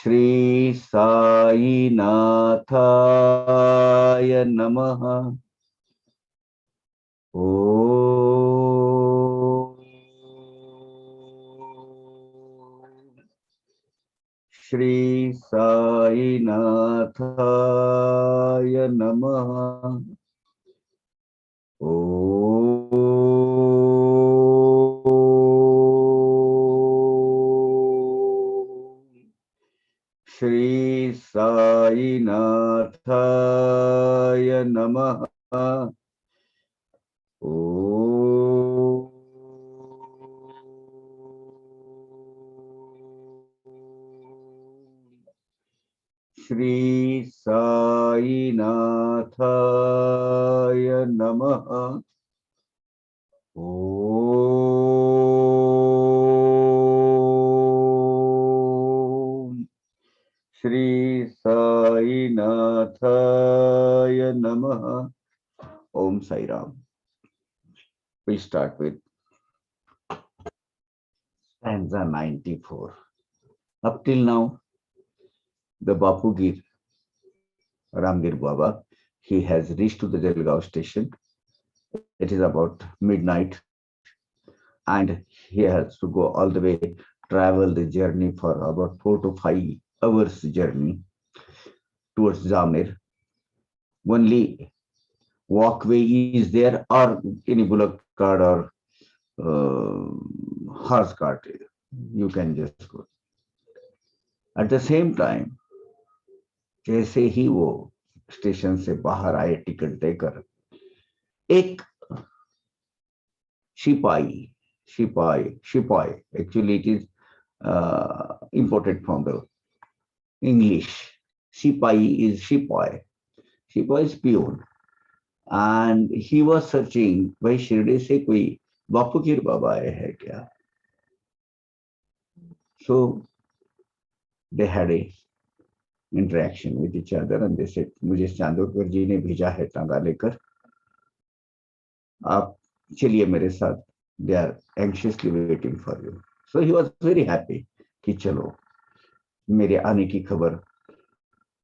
श्री साई नाथाय नमः। ओम श्री साई नाथाय नमः। श्री साई नाथाय नमः। श्री साई नाथाय नमः। ओम श्री साई नाथाय नमः। ओम Sai Ram. We start with stanza 94. Up till now, the Bapugir, Ramgir Baba, he has reached to the Jalgaon station. It is about midnight, and he has to go all the way, travel the journey for about 4 to 5 hours journey towards Jamner. Only walkway is there, or any bullock cart or horse cart. You can just go. At the same time, जैसे ही वो station से बाहर आए ticket देकर, एक शिपाई actually it is imported from the English. Sipahi is shipoy is peon, and he was searching भाई शिरडी से कोई बापूगीर बाबा आए है क्या. So they had a interaction with each other and they said मुझे चांदोरकर जी ने भेजा है टांगा लेकर, आप चलिए मेरे साथ, they are anxiously waiting for you. So he was very happy कि चलो मेरे आने की खबर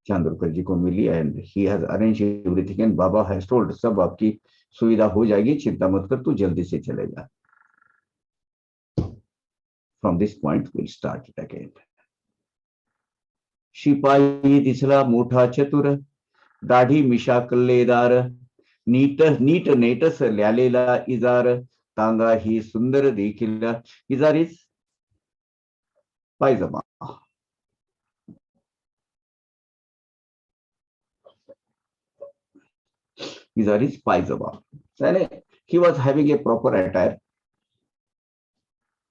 चांदोरकर जी को मिली, and he has arranged everything and Baba has told सब आपकी सुविधा हो जाएगी, चिंता मत कर, तू जल्दी से चले जा. From this point we'll start it again. शिपाई दिसला मोठा चतुर, दाढी मिशा कल्लेदार, नीट नेटस ल्यालेला इजार, टांगा ही सुंदर देखील, इजारीच pyjama. Izaris paisaba. He was having a proper attire,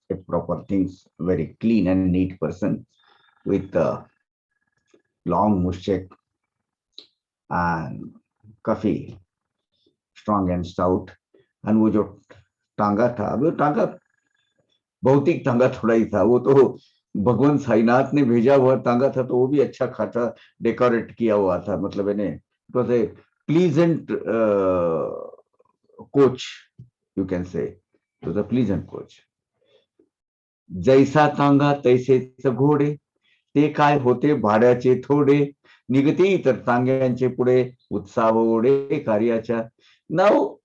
a proper things, very clean and neat person with a long mustache and काफी strong and stout. And वो जो टांगा था, वो टांगा भौतिक टांगा थोड़ा ही था, वो तो भगवान साईनाथ ने भेजा हुआ टांगा था, तो वो भी अच्छा खासा डेकोरेट किया हुआ था. मतलब it was a pleasant coach, you can say. It was a pleasant coach. जैसा टांगा तैसेच घोडे, ते काय होते भाड्याचे थोडे, निगते इतर टांग्यांचे पुढे, उत्साह ओढे कार्याच्या. Now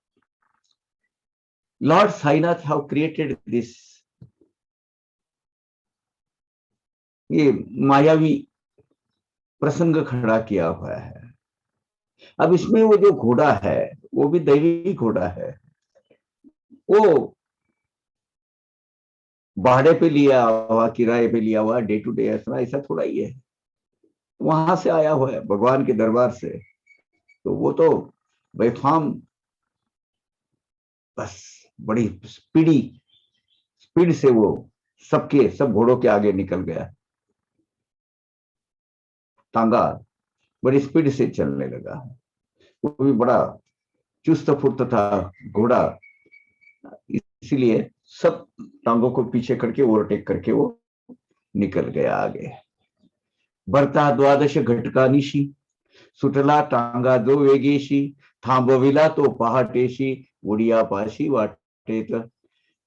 Lord Sainath have created this, ये मायावी प्रसंग खड़ा किया हुआ है. अब इसमें वो जो घोड़ा है वो भी दैवी घोड़ा है, वो भाड़े पे लिया हुआ, किराए पे लिया हुआ, डे टू डे ऐसा थोड़ा ही है, वहां से आया हुआ है भगवान के दरबार से. तो वो तो बेफाम बस बड़ी स्पीड से वो सब घोड़ों के आगे निकल गया. टांगा बड़ी स्पीड से चलने लगा, वो भी बड़ा चुस्त फुर्त था घोड़ा, इसीलिए सब टांगों को पीछे करके ओवरटेक करके वो निकल गया आगे. भरता द्वादश घटका निशी, सुटला टांगा जो वेगेशी, थांबविला तो पहाटेशी, उडिया पाशी वाटेत.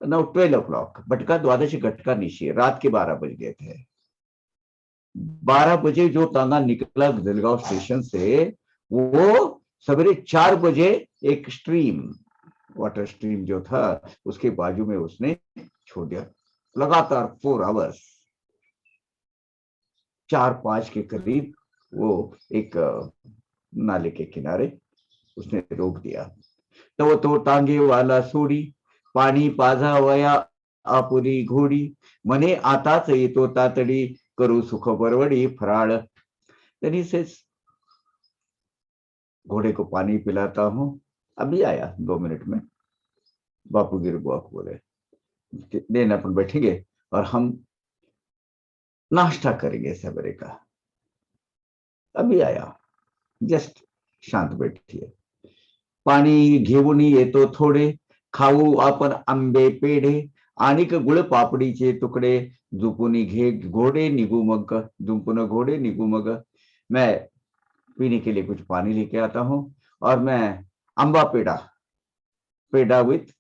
नाउ 12 o'clock, भटका द्वादश घटका निशी, रात के 12 बज गए थे. 12 बजे जो तांगा निकला जलगांव स्टेशन से, वो सवेरे 4 बजे एक स्ट्रीम, वाटर स्ट्रीम जो था उसके बाजू में उसने छोड़ दिया। लगातार 4 आवर्स, 4-5 के करीब वो एक नाले के किनारे उसने रोक दिया। तो टांगे वाला सोडी, पाणी पाझा वया आपुरी घोडी, मने आताच येतो तातडी, करू सुख परवडी फराळ। देन ही सेज, घोड़े को पानी पिलाता हूँ, अभी आया 2 मिनट में। बापू गिर बुआ को बोले, देन अपन बैठेंगे और हम नाश्ता करेंगे सवेरे का, अभी आया, जस्ट शांत बैठिए। पाणी घेऊन येतो थोडे, खाऊ आपण आंबे पेढे, आणिक गुळ पापडीचे तुकडे, झुपून घे घोडे निघू मग, झुंपून घोडे निघू मग। मैं पीने के लिए कुछ पानी लेके आता हूं, और मैं अम्बा पेड़ा, पेड़ा विथ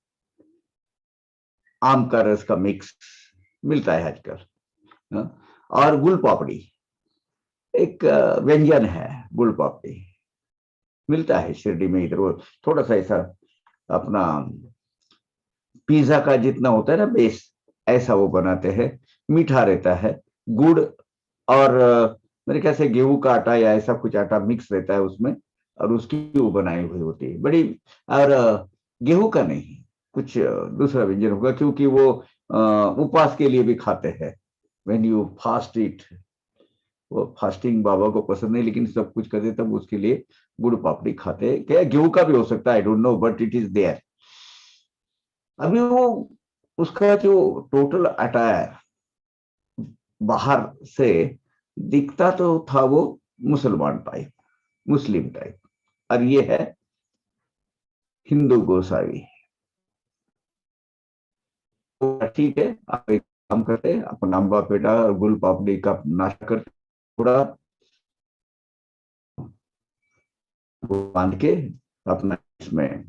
आम का रस का मिक्स मिलता है आजकल, और गुड़ पापड़ी, एक व्यंजन है गुड़ पापड़ी, मिलता है शिरडी में इधर। वो थोड़ा सा ऐसा अपना पिज्जा का जितना होता है ना बेस, ऐसा वो बनाते हैं, मीठा रहता है, गुड़ और मेरे ख्याल से गेहूं का आटा या ऐसा कुछ आटा मिक्स रहता है उसमें, और उसकी वो बनाई हुई होती है बड़ी। और गेहूं का नहीं, कुछ दूसरा व्यंजन होगा, क्योंकि वो उपवास के लिए भी खाते हैं, व्हेन यू फास्ट इट। वो फास्टिंग बाबा को पसंद नहीं, लेकिन सब कुछ करते तब उसके लिए गुड़ पापड़ी खाते हैं। क्या गेहूं का भी हो सकता है, I don't know, but it is there. अभी वो उसका जो टोटल अटायर बाहर से दिखता तो था वो मुसलमान टाइप, मुस्लिम टाइप, और ये है हिंदू गोसावी। तो ठीक है, आप एक काम करते, अपना अम्बा पेड़ा और गुल पापड़ी का नाश्ता करते, थोड़ा बांध के अपना इसमें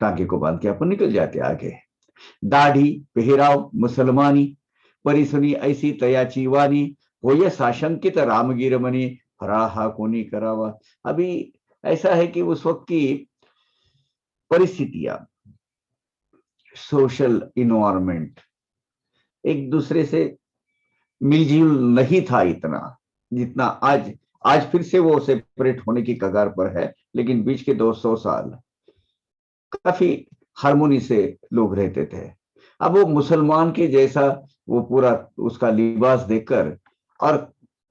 टांगे को बांध के अपन निकल जाते आगे। दाढ़ी पेहराव मुसलमानी, परिसुनी ऐसी तयाची वाणी, होय साशंकित रामगीर मनी, फराळ हा कोणी करावा। अभी ऐसा है कि उस वक्त की परिस्थितियां, सोशल इन्वायरमेंट एक दूसरे से मिलजुल नहीं था इतना जितना आज। आज फिर से वो सेपरेट होने की कगार पर है, लेकिन बीच के 200 साल काफी हारमोनी से लोग रहते थे। अब वो मुसलमान के जैसा वो पूरा उसका लिबास देखकर और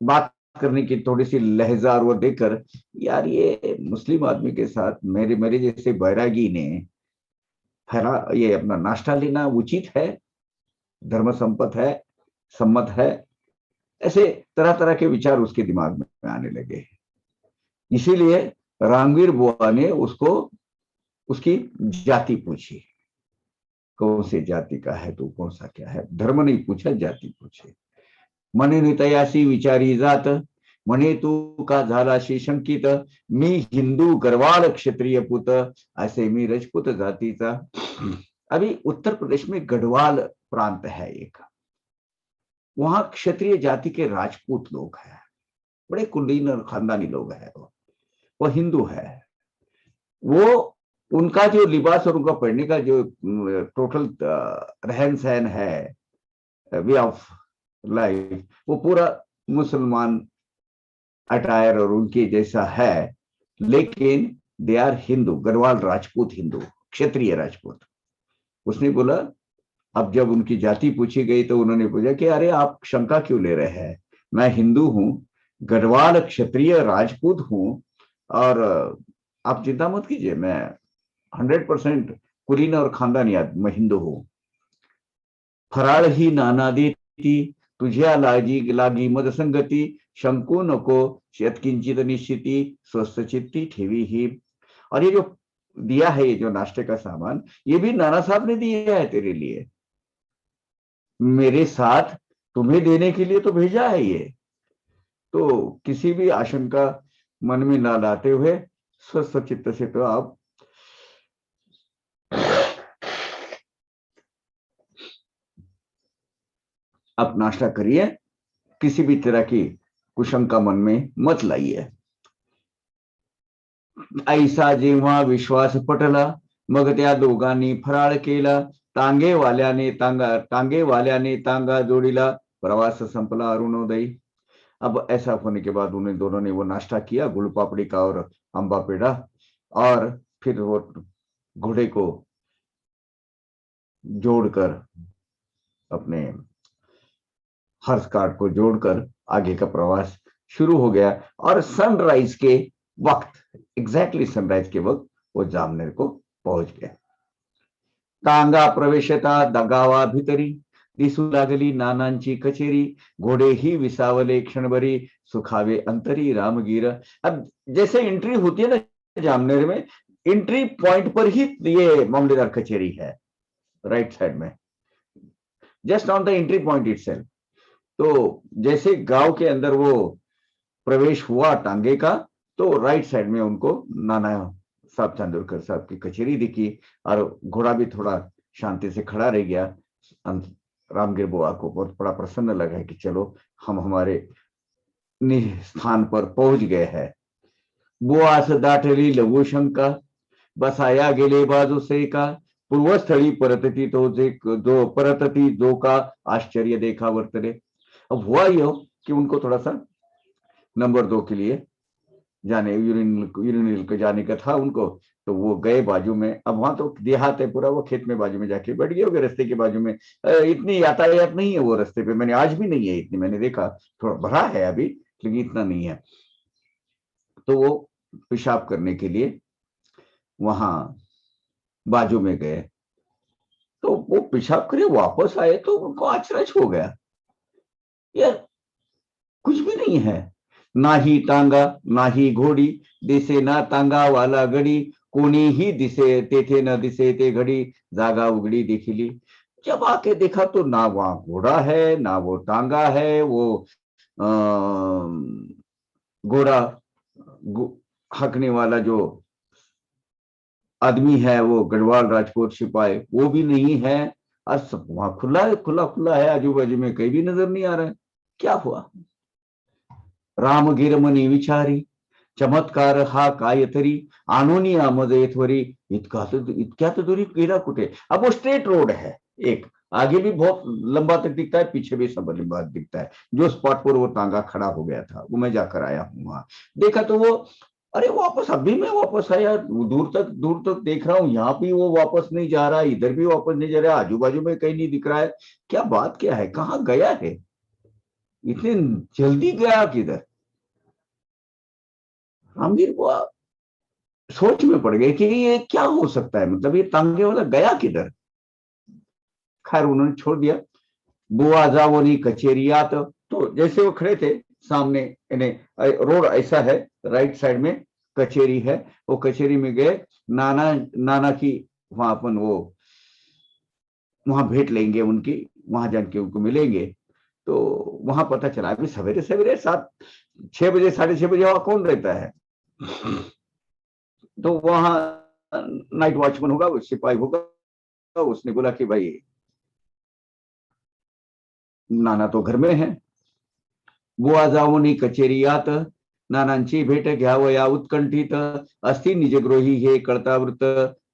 बात करने की थोड़ी सी लहजा और वो देखकर, यार ये मुस्लिम आदमी के साथ मेरे मेरे जैसे बैरागी ने ये अपना नाश्ता लेना उचित है, धर्म संपत है, सम्मत है। ऐसे तरह तरह के विचार उसके दिमाग में आने लगे। इसीलिए रामवीर बुआ ने उसको उसकी जाति पूछी, कौन सी जाति का है तू, कौन सा क्या है, धर्म नहीं पूछा, जाति पूछी। मने नितयासी विचारी जात, म्हणे तू का झालाशी शंकित, मी हिंदू गरवाल क्षत्रिय पुत, ऐसे मी रजपूत जातीचा। अभी उत्तर प्रदेश में गढ़वाल प्रांत है एक, वहां क्षत्रिय जाति के राजपूत लोग हैं, बड़े कुलीन और खानदानी लोग हैं। वो हिंदू है। वो उनका जो लिबास और उनका पहनने का जो टोटल रहन सहन है, वे ऑफ लाइफ, वो पूरा मुसलमान अटायर और उनके जैसा है, लेकिन दे आर हिंदू, गढ़वाल राजपूत हिंदू, क्षत्रिय राजपूत। उसने बोला, अब जब उनकी जाति पूछी गई तो उन्होंने पूछा कि अरे आप शंका क्यों ले रहे हैं, मैं हिंदू हूं, गढ़वाल क्षत्रिय राजपूत हूं, और आप चिंता मत कीजिए, मैं 100% कुलीन और खानदानी मैं हिंदू हूं। फराळ ही नाना देती, तुझ्या लागी मद संगती, शंकू नको यत्किंचित निश्चिती, स्वस्थ चित्ती ठेवी ही। और ये जो दिया है, ये जो नाश्ते का सामान, ये भी नाना साहब ने दिया है तेरे लिए, मेरे साथ तुम्हें देने के लिए तो भेजा है ये। तो किसी भी आशंका मन में ना लाते हुए स्वस्थ चित्त से तो आप नाश्ता करिए, किसी भी तरह की कुशंका मन में मत लाइए। ऐसा जेव्हा विश्वास पटला, मग त्या दोघांनी फराळ केला, टांगेवाल्याने तांगा जोड़ीला, प्रवास संपला अरुणोदय। अब ऐसा होने के बाद उन्हें दोनों ने वो नाश्ता किया, गुड़ पापड़ी का और अम्बा पेड़ा, और फिर वो घोड़े को जोड़कर, अपने हर्ष कार्ड को जोड़कर आगे का प्रवास शुरू हो गया। और सनराइज के वक्त, एग्जैक्टली सनराइज के वक्त वो जामनेर को पहुंच गया। टांगा प्रवेशता गावा भीतरी, दिसू लागली नानांची कचेरी, घोडे ही विसावले क्षणभरी, सुखावे अंतरी रामगीर। अब जैसे एंट्री होती है ना जामनेर में, एंट्री पॉइंट पर ही ये मामलेदार कचेरी है, राइट साइड में, just on the entry point itself. तो जैसे गांव के अंदर वो प्रवेश हुआ टांगे का, तो राइट साइड में उनको नाना साहब चांदोरकर साहब की कचेरी दिखी, और घोड़ा भी थोड़ा शांति से खड़ा रह गया। रामगीर बुआ को बहुत बड़ा प्रसन्न लगा कि चलो हम हमारे स्थान पर पहुंच गए हैं। बुआस दाटली लघु शंका, बसाया गेले बाजू से का, पूर्वस्थळी परतती जो का आश्चर्य देखा वर्तले। अब हुआ यो कि उनको थोड़ा सा नंबर 2 के लिए जाने, यूरिनल के जाने का था उनको, तो वो गए बाजू में। अब वहां तो देहात है पूरा, वो खेत में बाजू में जाके बैठ गए होंगे रास्ते के बाजू में। इतनी यातायात नहीं है वो रास्ते पे, मैंने आज भी नहीं है इतनी, मैंने देखा थोड़ा भरा है अभी, लेकिन इतना नहीं है। तो वो पेशाब करने के लिए वहां बाजू में गए, तो वो पेशाब करे वापस आए तो उनको आश्चर्य हो गया, यार कुछ भी नहीं है, ना ही टांगा ना ही घोड़ी, दिसे ना टांगा वाला गडी, कोणीही दिसे तेथे न दिसे ते घडी, जागा उघडी देखिली। जब आके देखा तो ना वहां घोड़ा है ना वो टांगा है, वो घोड़ा हकने वाला जो आदमी है, वो गढ़वाल राजपूत सिपाही, वो भी नहीं है, और सब वहां खुला है, खुला खुला है, आजू बाजू में कहीं भी नजर नहीं आ रहा है। क्या हुआ? रामगीर मनी विचारी, चमत्कार हा काय तरी, आणोनी आमदे थोरी, इतक्यात दूरी गेला कुठे? अब वो स्ट्रेट रोड है, एक आगे भी बहुत लंबा तक दिखता है, पीछे भी सब लंबा दिखता है। जो स्पॉट पर वो टांगा खड़ा हो गया था, वो मैं जाकर आया हूं वहां, देखा तो वो, अरे वापस, अभी मैं वापस आया, दूर तक देख रहा हूँ, यहाँ भी वो वापस नहीं जा रहा है, इधर भी वापस नहीं जा रहा है, आजू बाजू में कहीं नहीं दिख रहा है। क्या बात क्या है, कहाँ गया है, इतनी जल्दी गया किधर? रामगीर को सोच में पड़ गए कि ये क्या हो सकता है, मतलब ये टांगे वाला गया किधर? खैर उन्होंने छोड़ दिया। बुआ जावोनी कचेरियात, तो जैसे वो खड़े थे सामने, रोड ऐसा है, राइट साइड में कचेरी है, वो कचेरी में गए, नाना की वहां अपन वो वहां भेंट लेंगे उनकी, वहां जाके उनको मिलेंगे। तो वहां पता चला अभी सवेरे सवेरे 6 बजे 6:30 बजे वहां कौन रहता है? तो वहां नाइट वॉचमैन होगा, वो सिपाही होगा, उसने बोला कि भाई नाना तो घर में है। बुआ जाऊनी कचेरियात, नानांची भेट घ्यावया उत्कंठित, अस्ति निजगृही हे कळता वृत्त,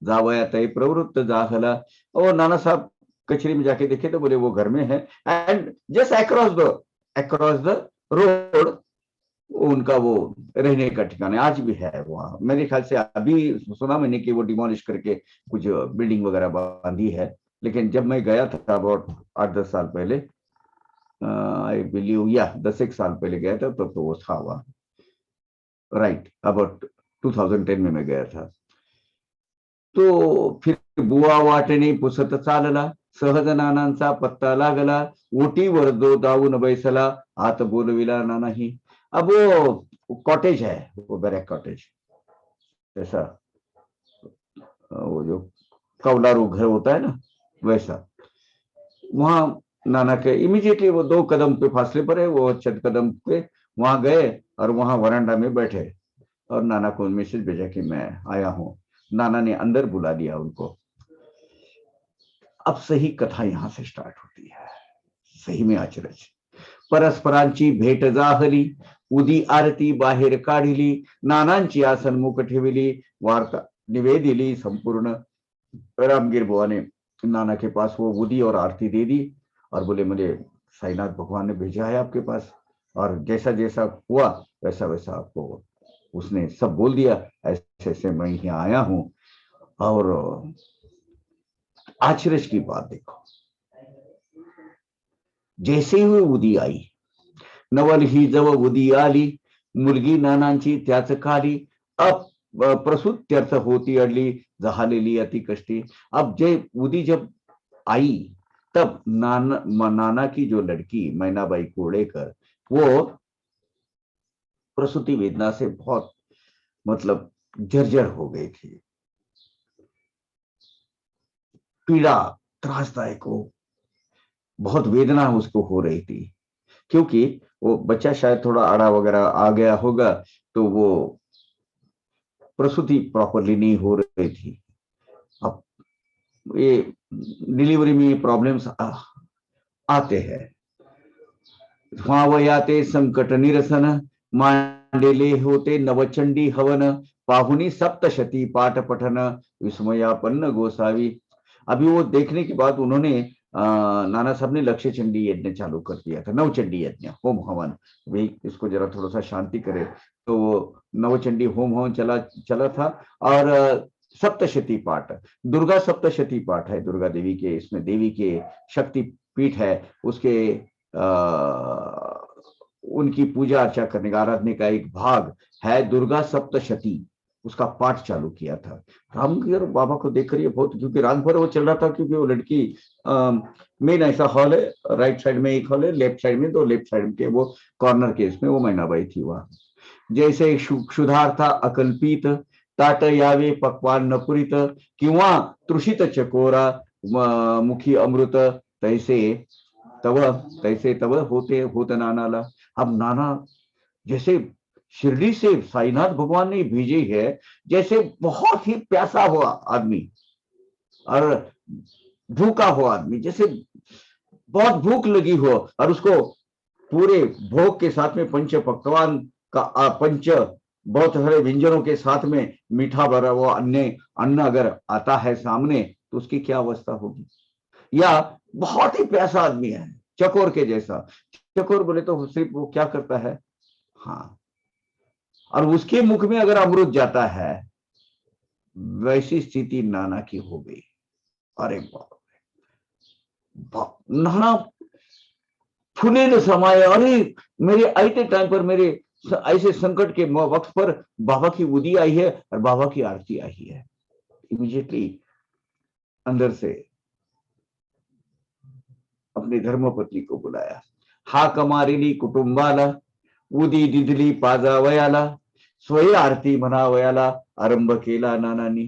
जावया तय प्रवृत्त जाहला। और नाना साहब कचेरी में जाके देखे तो बोले वो घर में है, and just across the road उनका वो रहने का ठिकाना आज भी है वहां। मेरे ख्याल से अभी सुना मैंने कि वो डिमोलिश करके कुछ बिल्डिंग वगैरह बांधी है, लेकिन जब मैं गया था अबाउट 8-10 साल पहले, आई बिलीव, या 10 साल पहले गया था, तब तो वो था वहां, राइट अबाउट 2010 में मैं गया था। तो फिर बुवा वाटणे पुसत चालला, सहज नानांचा पत्ता लागला, ओटीवर जो दावून बैसला, हात बोलविला नाही। अब वो कॉटेज है, वो बैरक कॉटेज ऐसा, वो जो कौलारू घर होता है ना वैसा, वहां नाना के इमीडिएटली वो 2 कदम पे फासले पर है, वो छत कदम पे वहां गए और वहां वरांडा में बैठे, और नाना को मैसेज भेजा कि मैं आया हूं। नाना ने अंदर बुला लिया उनको। अब सही कथा यहां से स्टार्ट होती है, सही में अचरज। परस्परांची भेट जाहली, उदी आरती बाहेर काढिली, नानांची आसनमुख ठेवली, वार्ता निवेदिली संपूर्ण। रामगिर बुआ ने नाना के पास वो उदी और आरती दे दी और बोले मुझे साईनाथ भगवान ने भेजा है आपके पास, और जैसा जैसा हुआ वैसा वैसा आपको उसने सब बोल दिया, ऐसे ऐसे मैं यहाँ आया हूं। और आश्चर्य की बात देखो, जैसे ही उदी आई, नवल ही जव उदी आली, मुलगी नानांची त्याच खाली, अब प्रसूत्यर्थ होती अडली, जहालेली अति कष्टी। अब जे उदी जब आई तब नाना की जो लड़की मैनाबाई कोड़ेकर, वो प्रसूति वेदना से बहुत मतलब जर्जर हो गई थी, पीड़ा त्रासदायक हो, बहुत वेदना उसको हो रही थी, क्योंकि वो बच्चा शायद थोड़ा आड़ा वगैरह आ गया होगा, तो वो प्रसूति प्रॉपरली नहीं हो रही थी। अब ये डिलीवरी में प्रॉब्लम्स आते हैं। वयाते संकट निरसन, मांडेले होते नवचंडी हवन, पाहुनी सप्तशती पाठ पठन, विस्मयापन्न गोसावी। अभी वो देखने के बाद उन्होंने नाना साहब ने लक्ष्य चंडी यज्ञ चालू कर दिया था, नवचंडी यज्ञ होम हवन। भाई इसको जरा थोड़ा सा शांति करे, तो नवचंडी होम हवन चला था। और सप्तशती पाठ, दुर्गा सप्तशती पाठ है, दुर्गा देवी के, इसमें देवी के शक्ति पीठ है, उसके उनकी पूजा अर्चा करने का, आराधने का एक भाग है दुर्गा सप्तशती, उसका पाठ चालू किया था। रामगिर बाबा को देखकर ये बहुत, क्योंकि रात भर वो चल रहा था, क्योंकि वो लड़की मेन ऐसा हॉल है, राइट साइड में एक हॉल है, लेफ्ट साइड में, तो लेफ्ट साइड के वो कॉर्नर के इसमें वो मैनाबाई थी वहां। जैसे क्षुधार्था अकल्पित, ताट यावे पक्वान न पुरित, किंवा तृषित चकोरा मुखी अमृत, तैसे तब होते नानाला। अब नाना जैसे शिरडी से साईनाथ भगवान ने भेजे है, जैसे बहुत ही प्यासा हुआ आदमी और भूखा हुआ आदमी, जैसे बहुत भूख लगी हो, और उसको पूरे भोग के साथ में पंच पकवान का पंच बहुत सारे व्यंजनों के साथ में मीठा भरा वो अन्न अगर आता है सामने, तो उसकी क्या अवस्था होगी। या बहुत ही प्यासा आदमी है, चकोर के जैसा। चकोर बोले तो सिर्फ वो क्या करता है, हाँ, और उसके मुख में अगर अमृत जाता है, वैसी स्थिति नाना की हो गई। अरे बाप, नाना फूले न समाये, अरे मेरे आते टाइम पर, मेरे ऐसे संकट के वक्त पर बाबा की उदी आई है और बाबा की आरती आई है। इमीडिएटली अंदर से अपनी धर्मपत्नी को बुलाया, हा कमारिली कुटुंबाला, उदी दिदली पाजावयाला, स्वयं आरती म्हणावयाला आरंभ केला नानानी।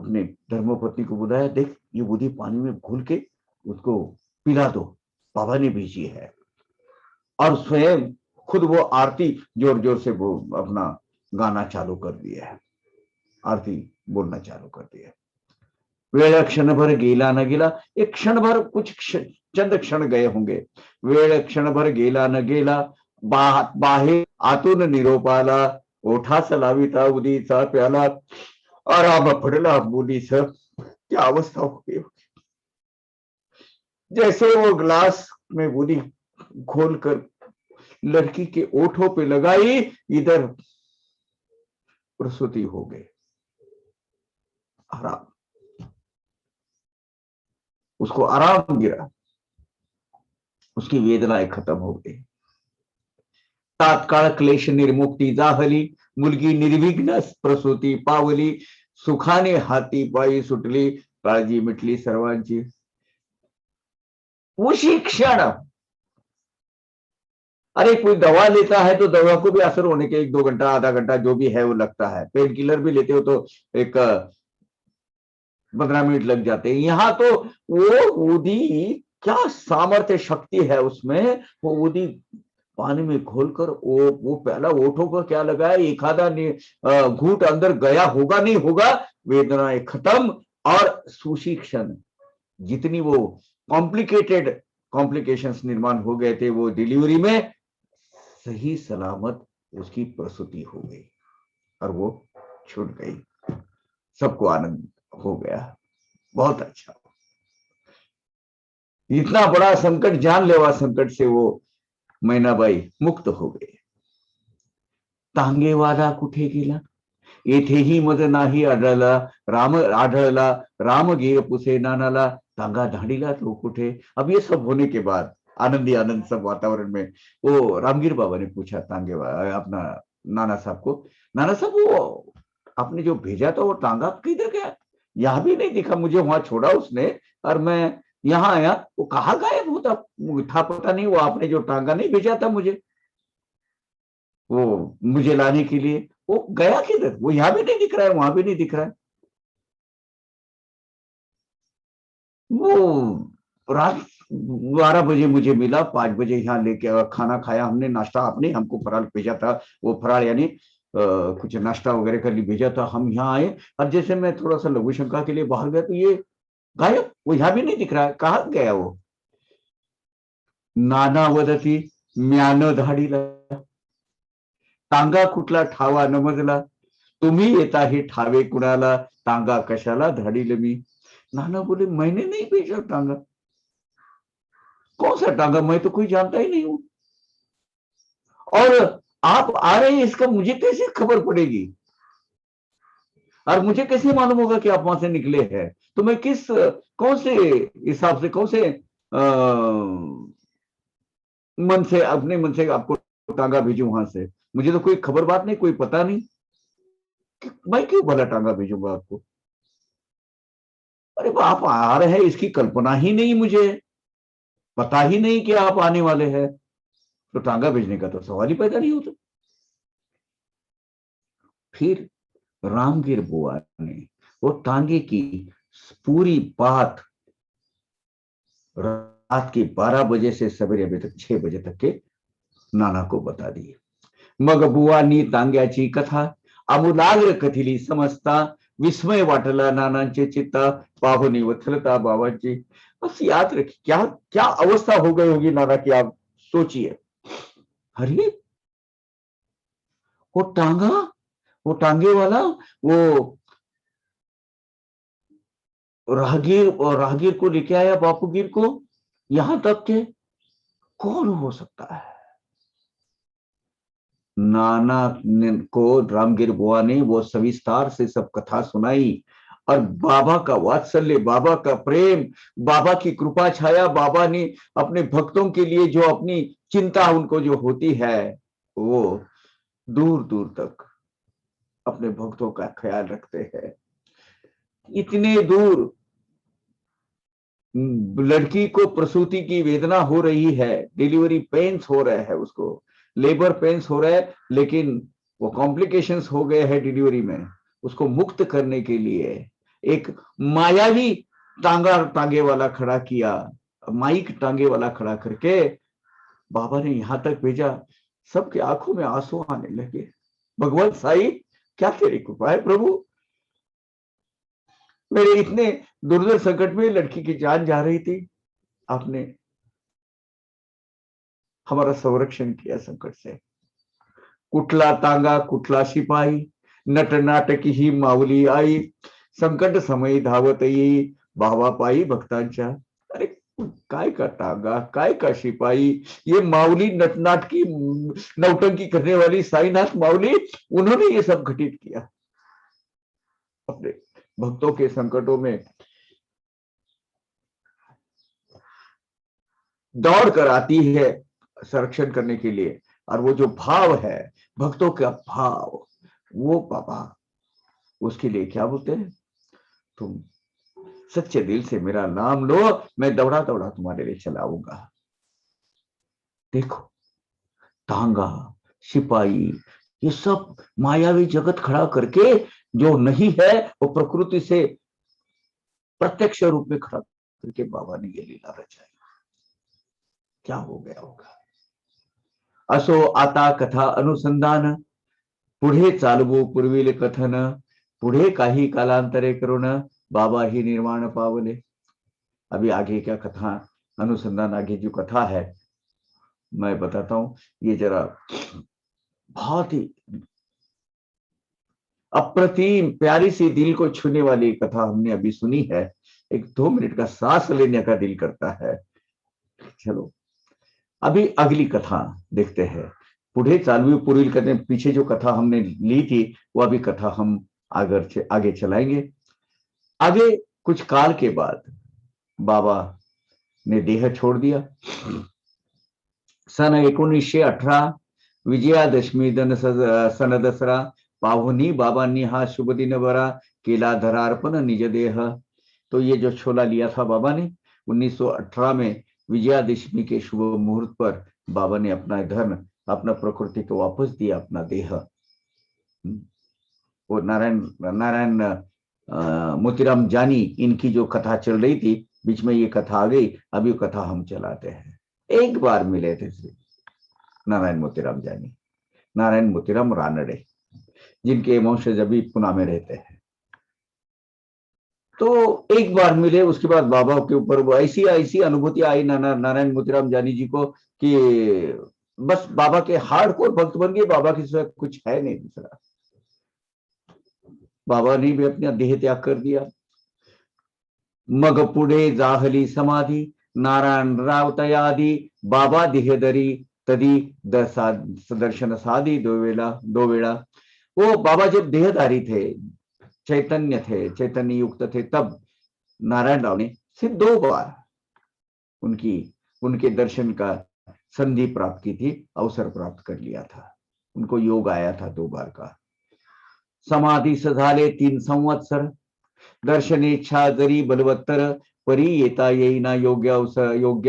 अपने धर्मपत्नी को बुलाया, देख ये उदी पानी में घुल के उसको पिला दो, बाबा ने भेजी है। और स्वयं खुद वो आरती जोर जोर से वो अपना गाना चालू कर दिया है, आरती बोलना चालू कर दिया। वेळ क्षण भर गेला न गेला, एक क्षण भर कुछ चंद क्षण गए होंगे, वेळ क्षण भर गेला न गेला, बाहेर आतून निरोप आला, ओठास लाविता उदीचा प्याला, आराम पडला मुलीस, क्या अवस्था हो गई। जैसे वो ग्लास में उदी खोलकर लड़की के ओठों पे लगाई, इधर प्रसूति हो गई, आराम, उसको आराम गिरा, उसकी वेदनाएं खत्म हो गई। तात्काळ क्लेश निर्मुक्ती जाहली, मुलगी निर्विघ्न प्रसूती पावली, सुखाने हाती पायी सुटली, काळजी मिटली सर्वांची। उसी क्षण, अरे कोई दवा लेता है तो दवा को भी असर होने के 1-2 घंटा, आधा घंटा जो भी है वो लगता है। पेन किलर भी लेते हो तो एक 15 मिनट लग जाते हैं। यहाँ तो वो उदी, क्या सामर्थ्य शक्ति है उसमें, वो उदी पानी में घोलकर वो पहला ओठों पर क्या लगाया, एक आधा घूंट अंदर गया होगा नहीं होगा, वेदनाएं खत्म। और सुशिक्षण, जितनी वो कॉम्प्लिकेटेड कॉम्प्लिकेशंस निर्माण हो गए थे, वो डिलीवरी में सही सलामत उसकी प्रसूति हो गई और वो छूट गई। सबको आनंद हो गया। बहुत अच्छा। इतना बड़ा संकट, जानलेवा संकट से वो मैनाबाई मुक्त हो गए। तांगेवाला कुठे गेला, येथेही मज नाही आढळला, आढळला राम गे पुसे नानाला, तांगा धाड़ीला तो कुठे। अब ये सब होने के बाद आनंदी आनंद सब वातावरण में, वो रामगीर बाबा ने पूछा तांगे अपना नाना साहब को, नाना साहब वो आपने जो भेजा था वो टांगा किधर गया, यहाँ भी नहीं दिखा मुझे, वहां छोड़ा उसने और मैं यहाँ आया, वो कहाँ गायब होता था पता नहीं, वो आपने जो टांगा नहीं भेजा था मुझे, वो मुझे लाने के लिए, वो गया किधर, वो यहाँ भी नहीं दिख रहा है वहां भी नहीं दिख रहा है। वो रात 12 बजे मुझे मिला, 5 बजे यहाँ लेके खाना खाया हमने, नाश्ता आपने हमको फराल भेजा था, वो फराल यानी कुछ नाश्ता वगैरह कर लिए भेजा था, हम यहाँ आए और जैसे मैं थोड़ा सा लघु शंका के लिए बाहर गया तो ये गायब, वो यहाँ भी नहीं दिख रहा है, कहाँ गया वो। नाना वदती म्यान धाडीला, टांगा कुठला ठावा नमजला, तुम्ही येता हे ठावे कुणाला, टांगा कशाला धाडील मी। नाना बोले मैंने नहीं भेजा टांगा, कौन सा टांगा, मैं तो कोई जानता ही नहीं हूं, और आप आ रहे हैं इसका मुझे कैसे खबर पड़ेगी, और मुझे कैसे मालूम होगा कि आप वहां से निकले हैं, तो मैं किस कौन से हिसाब से, कौन से मन से, अपने मन से आपको टांगा भेजू वहां से, मुझे तो कोई खबर बात नहीं, कोई पता नहीं, मैं क्यों भला टांगा भेजूंगा आपको। अरे आप आ रहे हैं इसकी कल्पना ही नहीं मुझे, पता ही नहीं कि आप आने वाले हैं, तो टांगा भेजने का तो सवाल ही पैदा नहीं होता। फिर रामगीर बुआ ने वो टांगे की पूरी बात रात के 12 बजे से सवेरे अभी तक 6 बजे तक के नाना को बता दी। मग बुवांनी तांग्याची कथा आमूलाग्र कथिली समजता, विस्मय वाटला नानांचे चित्ता, पाहुनी वत्सलता बाबांची। बस याद रखिए क्या क्या अवस्था हो गई होगी नाना की, आप सोचिए। अरे वो टांगा, वो टांगे वाला, वो राहगीर, और राहगीर को लेके आया बापूगीर को, यहां तक के कौन हो सकता है। नाना को रामगीर बुआ ने वो सविस्तार से सब कथा सुनाई, और बाबा का वात्सल्य, बाबा का प्रेम, बाबा की कृपा छाया, बाबा ने अपने भक्तों के लिए जो अपनी चिंता उनको जो होती है, वो दूर दूर तक अपने भक्तों का ख्याल रखते हैं। इतने दूर लड़की को प्रसूति की वेदना हो रही है, डिलीवरी पेन्स हो रहे हैं उसको, लेबर पेन्स हो रहे हैं, लेकिन वो कॉम्प्लिकेशंस हो गए हैं डिलीवरी में, उसको मुक्त करने के लिए एक मायावी टांगे वाला खड़ा किया, माइक टांगे वाला खड़ा करके बाबा ने यहां तक भेजा। सबके आंखों में आंसू आने लगे। भगवान साई, क्या तेरी कृपा है प्रभु, मेरे इतने दुर्धर संकट में लड़की की जान जा रही थी, आपने हमारा संरक्षण किया संकट से। कुठला तांगा कुठला शिपाई, नट नाटकी ही माऊली आई, संकट समय धावत येई, भावा पायी भक्तांच्या। अरे काय का टांगा, काय का शिपाई, ये माऊली नटनाटकी नौटंकी करने वाली साईनाथ माऊली, उन्होंने ये सब घटित किया अपने भक्तों के संकटों में दौड़ कर आती है संरक्षण करने के लिए। और वो जो भाव है, भक्तों का भाव, वो बाबा उसके लिए क्या बोलते हैं, तुम सच्चे दिल से मेरा नाम लो, मैं दौड़ा दौड़ा तुम्हारे लिए चलाऊंगा। देखो तांगा, सिपाही, ये सब मायावी जगत खड़ा करके जो नहीं है वो प्रकृति से प्रत्यक्ष रूप में खड़ा करके बाबा ने ये लीला रचाई। क्या हो गया होगा। असो आता कथा अनुसंधान, पुढे चालवू पूर्वील कथन, पुढे काही कालांतरे करून बाबा ही निर्वाण पावले। अभी आगे क्या कथा अनुसंधान आगे जो कथा है मैं बताता हूं। ये जरा बहुत ही अप्रतिम प्यारी सी दिल को छूने वाली कथा हमने अभी सुनी है। एक 2 मिनट का सांस लेने का दिल करता है। चलो अभी अगली कथा देखते हैं। पुढे चालू पुरील करने पीछे जो कथा हमने ली थी वह भी कथा हम आगे चलाएंगे। आगे कुछ काल के बाद बाबा ने देह छोड़ दिया। सन 1918 विजयादशमी सन दसरा पाहुनी बाबांनी हा शुभ दिन भरा केला धरार्पण निज देह। तो ये जो छोला लिया था बाबा ने 1918 में विजयादशमी के शुभ मुहूर्त पर बाबा ने अपना धन अपना प्रकृति को वापस दिया, अपना देह। वो नारायण नारायण मोतीराम जानी इनकी जो कथा चल रही थी बीच में ये कथा आ गई। अभी कथा हम चलाते हैं। एक बार मिले थे श्री नारायण मोतीराम जानी, नारायण मोतीराम रानड़े, जिनके वंशज अभी पुणे में रहते हैं। तो एक बार मिले, उसके बाद बाबा के ऊपर वो ऐसी ऐसी अनुभूति आई नारायण मोतीराम जानी जी को कि बस बाबा के हार्डकोर भक्त बन गए। बाबा के सिवा कुछ है नहीं दूसरा। बाबा ने भी अपना देह त्याग कर दिया। मग पुढे जाहली समाधी नारायण राव तयादी बाबा देहदरी तदी दर्शन साधी दो वेळा। वो बाबा जब देहधारी थे, चैतन्य थे, चैतन्य युक्त थे, तब नारायण राव ने सिर्फ 2 बार उनके दर्शन का संधि प्राप्त की थी, अवसर प्राप्त कर लिया था। उनको योग आया था 2 बार का। समाधी झाले 3 संवत्सर दर्शनेच्छा जरी बलवत्तर परी येता येईना योग्य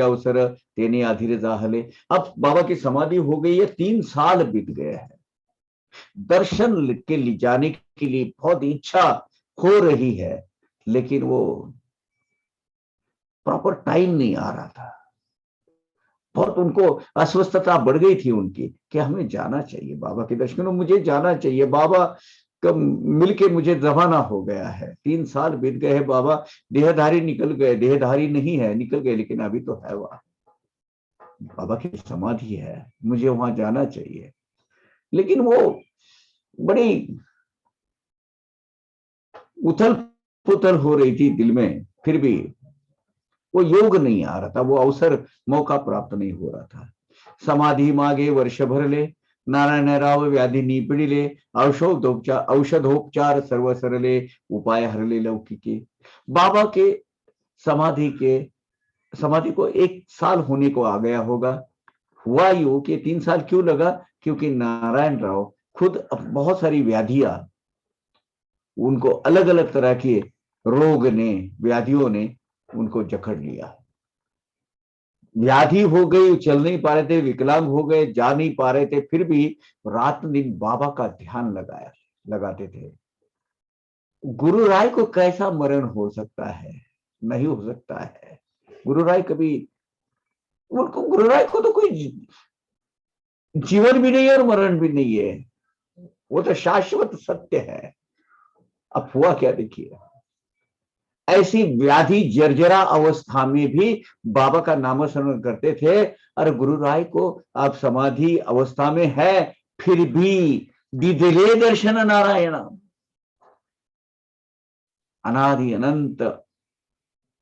अवसर तेने अधीर जाहले। अब बाबा की समाधि हो गई है, 3 साल बीत गए हैं। दर्शन के लिए जाने के लिए बहुत इच्छा हो रही है, लेकिन वो प्रॉपर टाइम नहीं आ रहा था। बहुत उनको अस्वस्थता बढ़ गई थी उनकी कि हमें जाना चाहिए बाबा के दर्शन, मुझे जाना चाहिए, बाबा कब मिलके मुझे जमाना हो गया है। 3 साल बीत गए हैं, बाबा देहधारी निकल गए, देहधारी नहीं है निकल गए, लेकिन अभी तो है वहां बाबा की समाधि है, मुझे वहां जाना चाहिए। लेकिन वो बड़ी उथल पुथल हो रही थी दिल में, फिर भी वो योग नहीं आ रहा था, वो अवसर मौका प्राप्त नहीं हो रहा था। समाधी मागे वर्ष भरले नारायण राव व्याधी निपडिले औषधोपचार सर्व सरले उपाय हरले लौकिके। बाबा के समाधि को 1 साल होने को आ गया होगा। हुआ यूं कि 3 साल क्यों लगा? क्योंकि नारायण राव खुद बहुत सारी व्याधियां, उनको अलग अलग तरह के रोग ने, व्याधियों ने उनको जकड़ लिया। व्याधि हो गई, चल नहीं पा रहे थे, विकलांग हो गए, जा नहीं पा रहे थे, फिर भी रात दिन बाबा का ध्यान लगाते थे। गुरु राय को कैसा मरण हो सकता है? नहीं हो सकता है। गुरु राय कभी, उनको गुरु राय को तो कोई जीवन भी नहीं है और मरण भी नहीं है, वो तो शाश्वत सत्य है। अब हुआ क्या देखिए, ऐसी व्याधि जर्जरा अवस्था में भी बाबा का नामस्मरण करते थे। और गुरु राय को आप समाधि अवस्था में है, फिर भी दिदिले दर्शन नारायण, अनादि अनंत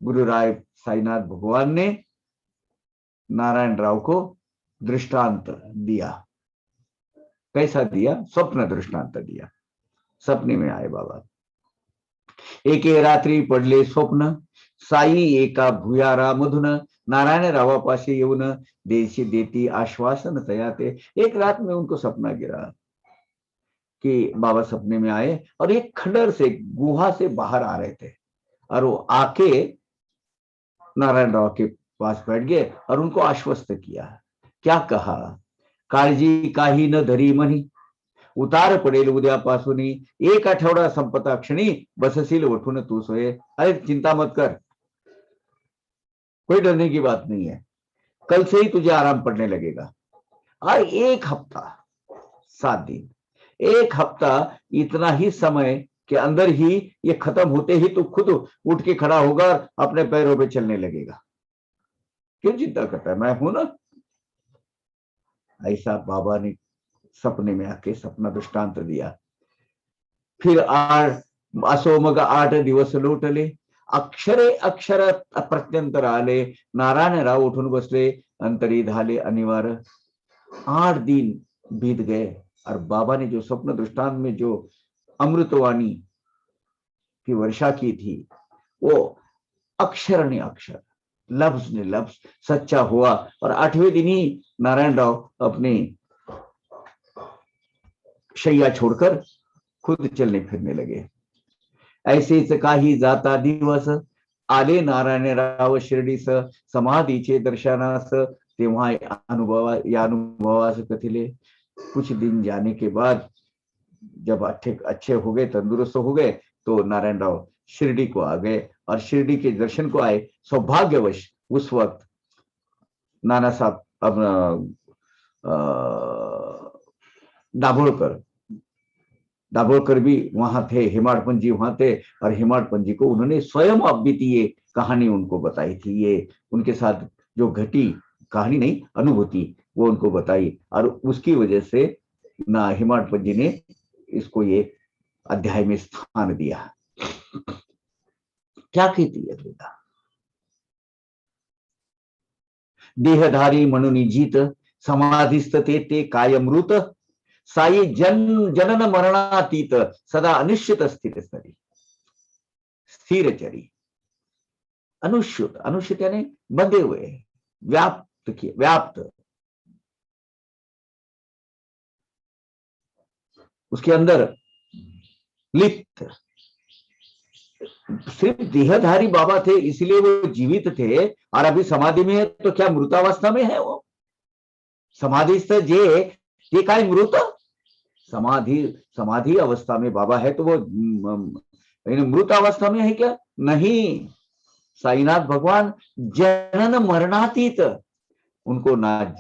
गुरु राय साईनाथ भगवान ने नारायण राव को दृष्टांत दिया। कैसा दिया? स्वप्न दृष्टांत दिया। सपने में आए बाबा, एके रात्री पडले स्वप्न साई एका भुयारा मधुन नारायण रावापाशी येऊन देशी देती आश्वासन तयाते। एक रात में उनको सपना गिरा कि बाबा सपने में आए और एक खंडर से, गुहा से बाहर आ रहे थे, और वो आके नारायण राव के पास बैठ गए और उनको आश्वस्त किया। क्या कहा? काळजी काही न धरी मनी उतार पडेल उद्यापासून, 1 आठवडा संपता क्षणी बसशील उठून तू सोए। अरे चिंता मत कर, कोई डरने की बात नहीं है, कल से ही तुझे आराम पड़ने लगेगा। और 1 हफ्ता 7 दिन, 1 हफ्ता इतना ही समय के अंदर ही ये खत्म होते ही तू खुद उठ के खड़ा होगा, अपने पैरों पे चलने लगेगा। क्यों चिंता करता है, मैं हूं ना। ऐसा बाबा ने सपने में आके सपना दृष्टांत दिया। फिर असो मग 8 दिवस लोटले, अक्षरे अक्षर प्रत्यंतर आले, नारायणराव उठून बसले, अंतरी झाले अनिवार्य। 8 दिन बीत गए और बाबा ने जो स्वप्न दृष्टांत में जो अमृतवाणी की वर्षा की थी, वो अक्षर ने अक्षर, लफ्ज ने लफ्ज सच्चा हुआ। और 8वें दिन ही नारायण राव अपनी शैया छोड़कर खुद चलने फिरने लगे। ऐसेच काही जाता दिवस, आले नारायणराव शिर्डीस, समाधीचे दर्शनास, तेव्हा या अनुभवास कथिले। कुछ दिन जाने के बाद जब अच्छे हो गए, तंदुरुस्त हो गए, तो नारायण राव शिरडी को आ गए और शिरडी के दर्शन को आए। सौभाग्यवश उस वक्त नाना साहब दाभोलकर भी वहां थे, हेमाडपंत जी वहां थे, और हेमाडपंत जी को उन्होंने स्वयं बीती ये कहानी उनको बताई थी। ये उनके साथ जो घटी कहानी नहीं, अनुभूति, वो उनको बताई। और उसकी वजह से ना हेमाडपंत जी ने इसको ये अध्याय में स्थान दिया। क्या कहती है वेदा? देहधारी म्हणून जीत, समाधिस्थ ते कायमृत, साई जनन मरणातीत, सदा अनिश्चित स्थिर स्तरी, स्थिर चरी। अनुश्चित, अनुश्चित यानी बंधे हुए, व्याप्त किए, व्याप्त, उसके अंदर लिप्त। सिर्फ देहधारी बाबा थे इसलिए वो जीवित थे, और अभी समाधि में है, तो क्या मृतावस्था में है वो? समाधिस्थ जे काय मृत, समाधि अवस्था में बाबा है, तो वो मृत अवस्था में है क्या? नहीं, साईनाथ भगवान जनन मरणातीत, उनको ना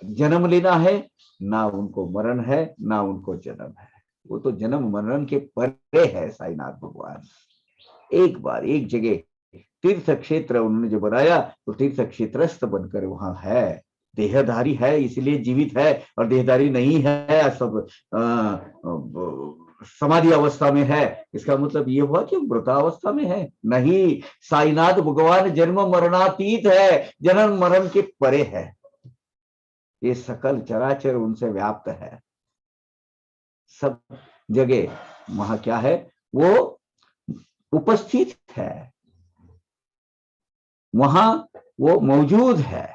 जन्म लेना है, ना उनको मरण है, ना उनको जन्म है। वो तो जन्म मरण के परे है साईनाथ भगवान। एक बार एक जगह तीर्थ क्षेत्र उन्होंने जो बनाया, तो तीर्थ क्षेत्रस्थ बनकर वहां है। देहधारी है इसलिए जीवित है, और देहधारी नहीं है, सब समाधि अवस्था में है, इसका मतलब ये हुआ कि मृतावस्था में है? नहीं, साईनाथ भगवान जन्म मरणातीत है, जन्म मरण के परे है। ये सकल चराचर उनसे व्याप्त है, सब जगह वहां क्या है? वो उपस्थित है, वहां वो मौजूद है।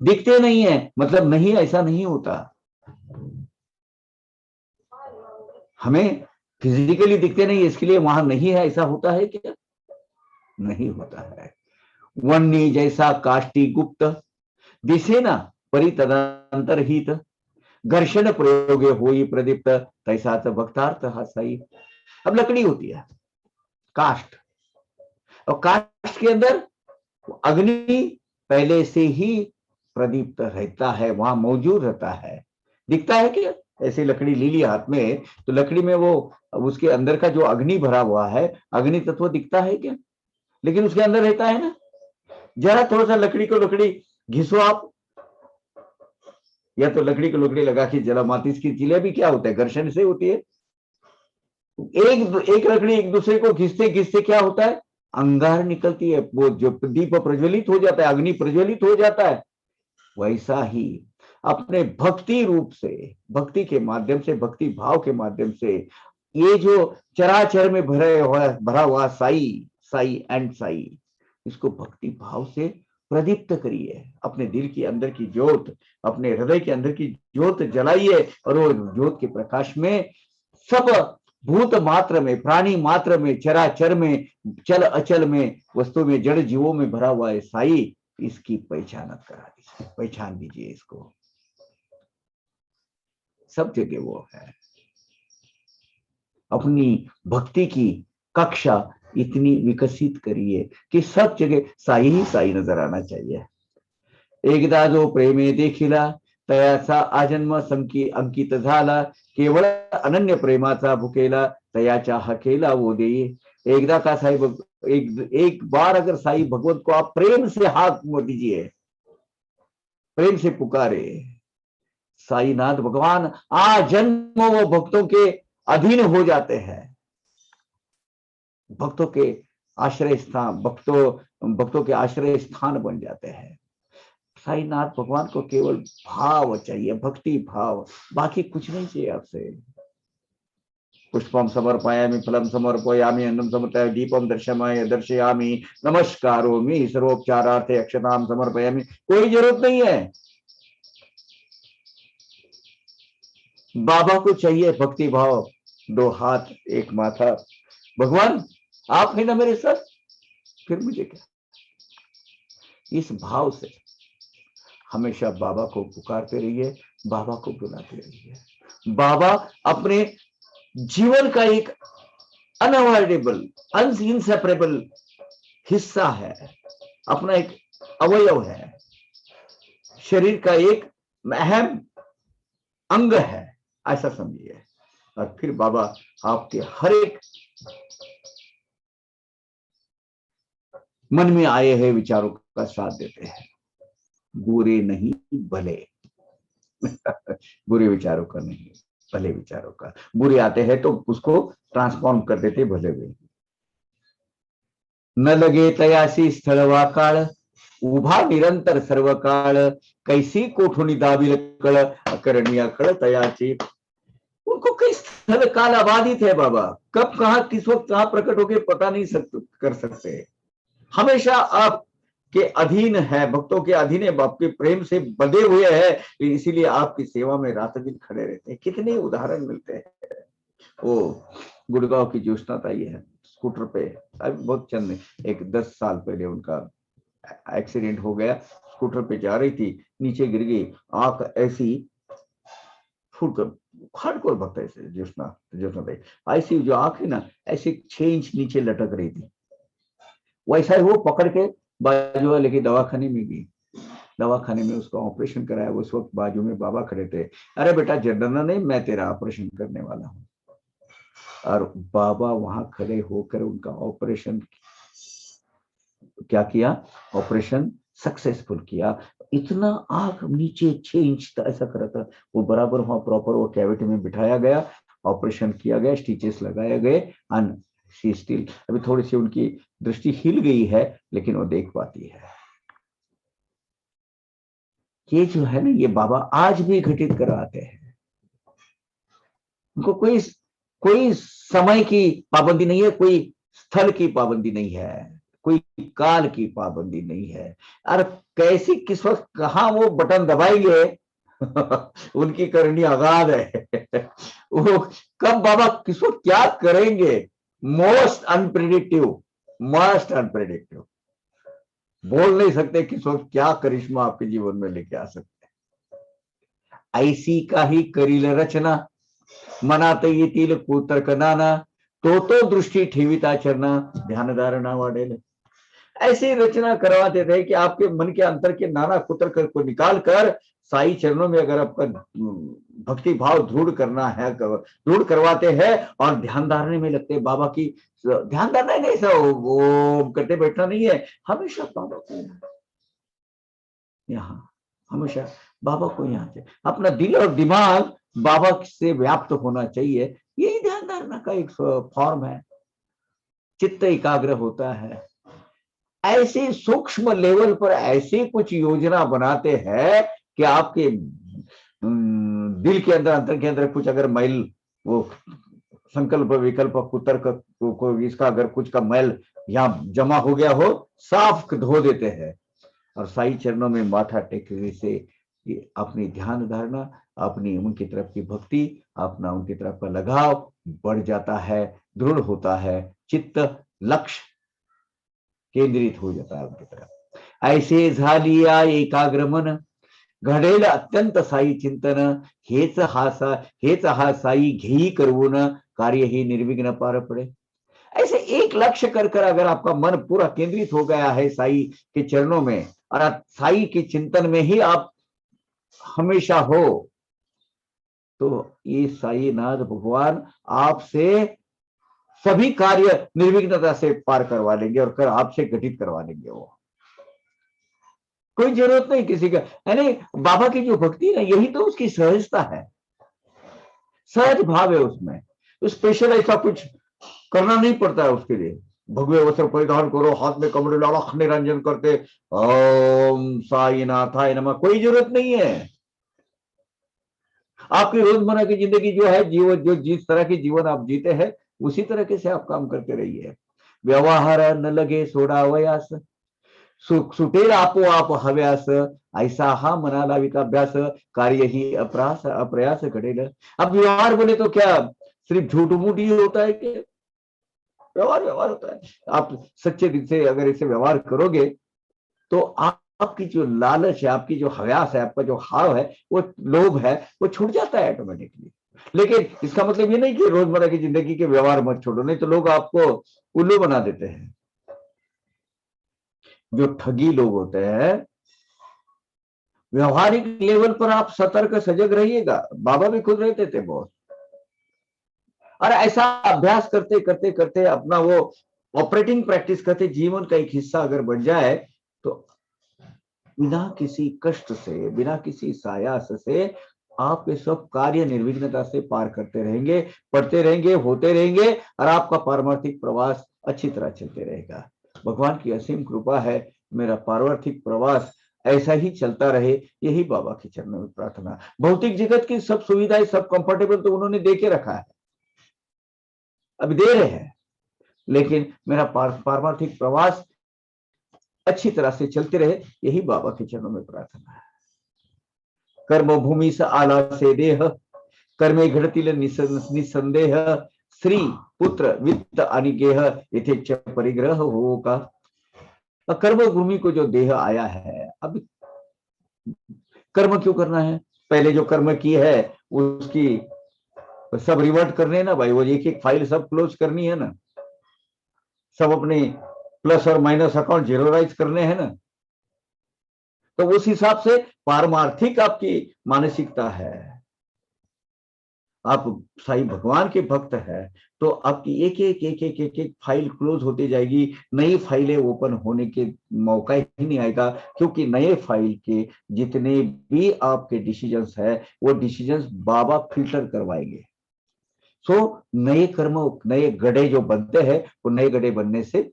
दिखते नहीं है मतलब नहीं, ऐसा नहीं होता। हमें फिजिकली दिखते नहीं, इसके लिए वहां नहीं है, ऐसा होता है क्या? नहीं होता है। वन्नी जैसा काष्टी गुप्त, दिसे ना परी तदंतरहित, घर्षण प्रयोगे होई प्रदीप्त, तैसाच भक्तार्थ हा साई। अब लकड़ी होती है काष्ठ, और काष्ठ के अंदर अग्नि पहले से ही प्रदीप्त रहता है, वहां मौजूद रहता है। दिखता है क्या? ऐसे लकड़ी ले ली हाथ में, तो लकड़ी में वो उसके अंदर का जो अग्नि भरा हुआ है, अग्नि तत्व दिखता है क्या? लेकिन उसके अंदर रहता है ना। जरा थोड़ा सा लकड़ी को लकड़ी घिसो आप, या तो लकड़ी को लकड़ी लगा के जला माती, इसकी जिलेबी क्या होता है? घर्षण से होती है। एक लकड़ी एक दूसरे को घिसते घिसते क्या होता है? अंगार निकलती है, वो जो दीप प्रज्वलित हो जाता है, अग्नि प्रज्वलित हो जाता है। वैसा ही अपने भक्ति रूप से, भक्ति के माध्यम से, भक्ति भाव के माध्यम से, ये जो चराचर में भरा हुआ साई, साई एंड साई, इसको भक्ति भाव से प्रदीप्त करिए। अपने दिल के अंदर की ज्योत, अपने हृदय के अंदर की ज्योत जलाइए, और वो ज्योत के प्रकाश में सब भूत मात्र में, प्राणी मात्र में, चराचर में, चल अचल में, वस्तु में, जड़ जीवों में भरा हुआ है साई, इसकी पहचान करा दीजिए, पहचान दीजिए इसको। सब जगह वो है। अपनी भक्ति की कक्षा इतनी विकसित करिए कि सब जगह साई ही साई नजर आना चाहिए। एकदा जो प्रेमे देखिला, तयाचा आजन्म अंकित झाला, केवळ अनन्य प्रेमाचा भुकेला, तयाच्या हकेला वो देई। एकदा का साई एक बार अगर साई भगवत को आप प्रेम से हाथ दीजिए, प्रेम से पुकारे, साईनाथ भगवान आजन्म वो भक्तों के अधीन हो जाते हैं, भक्तों के आश्रय स्थान, भक्तों के आश्रय स्थान बन जाते हैं। साईनाथ भगवान को केवल भाव चाहिए, भक्ति भाव, बाकी कुछ नहीं चाहिए आपसे। पुष्पम समर्पयामि, फलम समर्पयामि, अन्नम समर्पयामि, दीपम दर्शयामि, नमस्कारोमि, सर्वोपचारार्थे अक्षताम समर्पयामि, कोई जरूरत नहीं है। बाबा को चाहिए भक्ति भाव, दो हाथ एक माथा, भगवान आप है ना मेरे साथ, फिर मुझे क्या। इस भाव से हमेशा बाबा को पुकारते रहिए, बाबा को बुलाते रहिए। बाबा अपने जीवन का एक अनअवॉइडेबल, इनसेपरेबल हिस्सा है, अपना एक अवयव है, शरीर का एक अहम अंग है, ऐसा समझिए। और फिर बाबा आपके हर एक मन में आए हैं विचारों का साथ देते हैं, बुरे नहीं भले बुरे विचारों का नहीं, भले विचारों का। बुरे आते हैं तो उसको ट्रांसफॉर्म कर देते भले में। न लगे तयासी स्थळवा काळ, उभा निरंतर सर्व काळ, कैसी कोठुनी दाबिल कळ, अकरणीय कळ तयाची। उनको कई स्थल काल अबाधित है बाबा, कब कहा किस वक्त कहां प्रकट होके पता नहीं कर सकते। हमेशा आप के अधीन है, भक्तों के अधीन है, आपके प्रेम से बंधे हुए हैं, इसीलिए आपकी सेवा में रात दिन खड़े रहते हैं। कितने उदाहरण मिलते हैं। वो गुड़गांव की ज्योत्सना ताई है, स्कूटर पे, अभी बहुत चंद एक 10 साल पहले उनका एक्सीडेंट हो गया, स्कूटर पे जा रही थी, नीचे गिर गई, आंख ऐसी फूट कर, हार्डकोर भक्त ऐसे ज्योत्सना ताई, ऐसी जो आंख है ना ऐसी 6 इंच नीचे लटक रही थी। वैसा ही वो पकड़ के बाजू वाले के दवाखाने में गई, दवाखाने में उसका ऑपरेशन कराया। उस वक्त बाजू में बाबा खड़े थे, अरे बेटा डरना नहीं, मैं तेरा ऑपरेशन करने वाला हूं। और बाबा वहां खड़े होकर उनका ऑपरेशन क्या किया, ऑपरेशन सक्सेसफुल किया। इतना आंख नीचे 6 इंच ऐसा करा था, वो बराबर वहां प्रॉपर वो कैविटी में बिठाया गया, ऑपरेशन किया गया, स्टिचेस लगाए गए, एंड शी स्टिल, अभी थोड़ी सी उनकी दृष्टि हिल गई है लेकिन वो देख पाती है। ये जो है ना, ये बाबा आज भी घटित कराते हैं। उनको कोई समय की पाबंदी नहीं है, कोई स्थल की पाबंदी नहीं है, कोई काल की पाबंदी नहीं है। और कैसी किस वक्त कहां वो बटन दबाएंगे उनकी करनी अगाध है वो कब बाबा किस वक्त क्या करेंगे, मोस्ट अनप्रिडिक्टिव, मोस्ट अनप्रिडिक्टिव। बोल नहीं सकते किस वक्त क्या करिश्मा आपके जीवन में लेके आ सकते हैं। ऐसी काही करील रचना, मनात येतील कुतर्क नाना, तो दृष्टि ठेविता चरना, ध्यान धारणा वाढेल। ऐसी रचना करवाते थे कि आपके मन के अंतर के नाना कुतर्क को निकाल कर साई चरणों में अगर आपका भक्ति भाव दृढ़ करना है, दृढ़ करवाते हैं और ध्यान धारने में लगते हैं। बाबा की ध्यान धारना नहीं, ऐसा वो करते बैठना नहीं है, हमेशा बाबा को यहाँ, हमेशा बाबा को यहाँ से अपना दिल और दिमाग बाबा से व्याप्त होना चाहिए। यही ध्यान धारणा का एक फॉर्म है। चित्त एकाग्र होता है, ऐसे सूक्ष्म लेवल पर ऐसी कुछ योजना बनाते हैं कि आपके दिल के अंदर, अंतर के अंदर कुछ अगर मैल, वो संकल्प विकल्प कुतर्क को इसका अगर कुछ का मैल यहाँ जमा हो गया हो, साफ धो देते हैं। और साई चरणों में माथा टेकने से अपनी ध्यान धारणा, अपनी उनकी तरफ की भक्ति, अपना उनकी तरफ का लगाव बढ़ जाता है, दृढ़ होता है, चित्त लक्ष्य केंद्रित हो जाता है उनकी तरफ। ऐसे झालिया एकाग्र मन, घडेल अत्यंत साई चिंतन, हेच हा साई घेई करवून, कार्य ही निर्विघ्न पार पड़े। ऐसे एक लक्ष्य कर कर अगर आपका मन पूरा केंद्रित हो गया है साई के चरणों में, और आप साई के चिंतन में ही आप हमेशा हो, तो ये साईनाथ भगवान आपसे सभी कार्य निर्विघ्नता से पार करवा लेंगे और कर आपसे गठित करवा लेंगे। वो कोई जरूरत नहीं किसी का, यानी बाबा की जो भक्ति है यही तो उसकी सहजता है, सहज भाव है उसमें। तो स्पेशल ऐसा कुछ करना नहीं पड़ता है उसके लिए। भगवे वस्त्र परिधान करो, हाथ में कमल लाख निरंजन करते ओम साई नाथाय नमः, कोई जरूरत नहीं है। आपकी रोजमर्रा की जिंदगी जो है, जीवन जो जिस तरह की जीवन आप जीते हैं उसी तरीके से आप काम करते रहिए। व्यवहार न लगे सोडा वयास, सुटेल आपो आप हव्यास, ऐसा हा मना लाविका अभ्यास, कार्य ही अप्रयास अप्रयास घडेल। अब व्यवहार बोले तो क्या सिर्फ झूठ मूठ ही होता है कि व्यवहार व्यवहार होता है। आप सच्चे दिल से अगर इसे व्यवहार करोगे तो आपकी जो लालच है, आपकी जो हव्यास है, आपका जो हाव है, वो लोभ है, वो छूट जाता है ऑटोमेटिकली। लेकिन इसका मतलब ये नहीं कि रोजमर्रा की जिंदगी के व्यवहार मत छोड़ो, नहीं तो लोग आपको उल्लू बना देते हैं। जो ठगी लोग होते हैं, व्यवहारिक लेवल पर आप सतर्क सजग रहिएगा। बाबा भी खुद रहते थे बहुत। और ऐसा अभ्यास करते करते करते अपना वो ऑपरेटिंग प्रैक्टिस करते जीवन का एक हिस्सा अगर बन जाए तो बिना किसी कष्ट से, बिना किसी सायास से आप ये सब कार्य निर्विघ्नता से पार करते रहेंगे, पढ़ते रहेंगे, होते रहेंगे और आपका पारमार्थिक प्रवास अच्छी तरह चलते रहेगा। भगवान की असीम कृपा है, मेरा पारमार्थिक प्रवास ऐसा ही चलता रहे, यही बाबा के चरणों में प्रार्थना। भौतिक जगत की सब सुविधाएं, सब कंफर्टेबल तो उन्होंने दे के रखा है, अभी दे रहे हैं, लेकिन मेरा पारमार्थिक प्रवास अच्छी तरह से चलते रहे, यही बाबा के चरणों में प्रार्थना है। कर्म भूमि से आला से देह, कर्मे घडतील निसंदेह, श्री पुत्र वित्त आणि गेह, यथेच्छ परिग्रह हो का। कर्म भूमि को जो देह आया है, अब कर्म क्यों करना है? पहले जो कर्म की है उसकी सब रिवर्ट करने ना भाई, वो एक एक फाइल सब क्लोज करनी है ना, सब अपने प्लस और माइनस अकाउंट जीरोराइज करने हैं ना। तो उस हिसाब से पारमार्थिक आपकी मानसिकता है, आप साईं भगवान के भक्त है, तो आपकी एक एक एक एक एक एक फाइल क्लोज होती जाएगी, नई फाइलें ओपन होने के मौका ही नहीं आएगा, क्योंकि नए फाइल के जितने भी आपके डिसीजंस है वो डिसीजंस बाबा फिल्टर करवाएंगे। सो नए कर्म, नए गड्ढे जो बनते हैं वो नए गड्ढे बनने से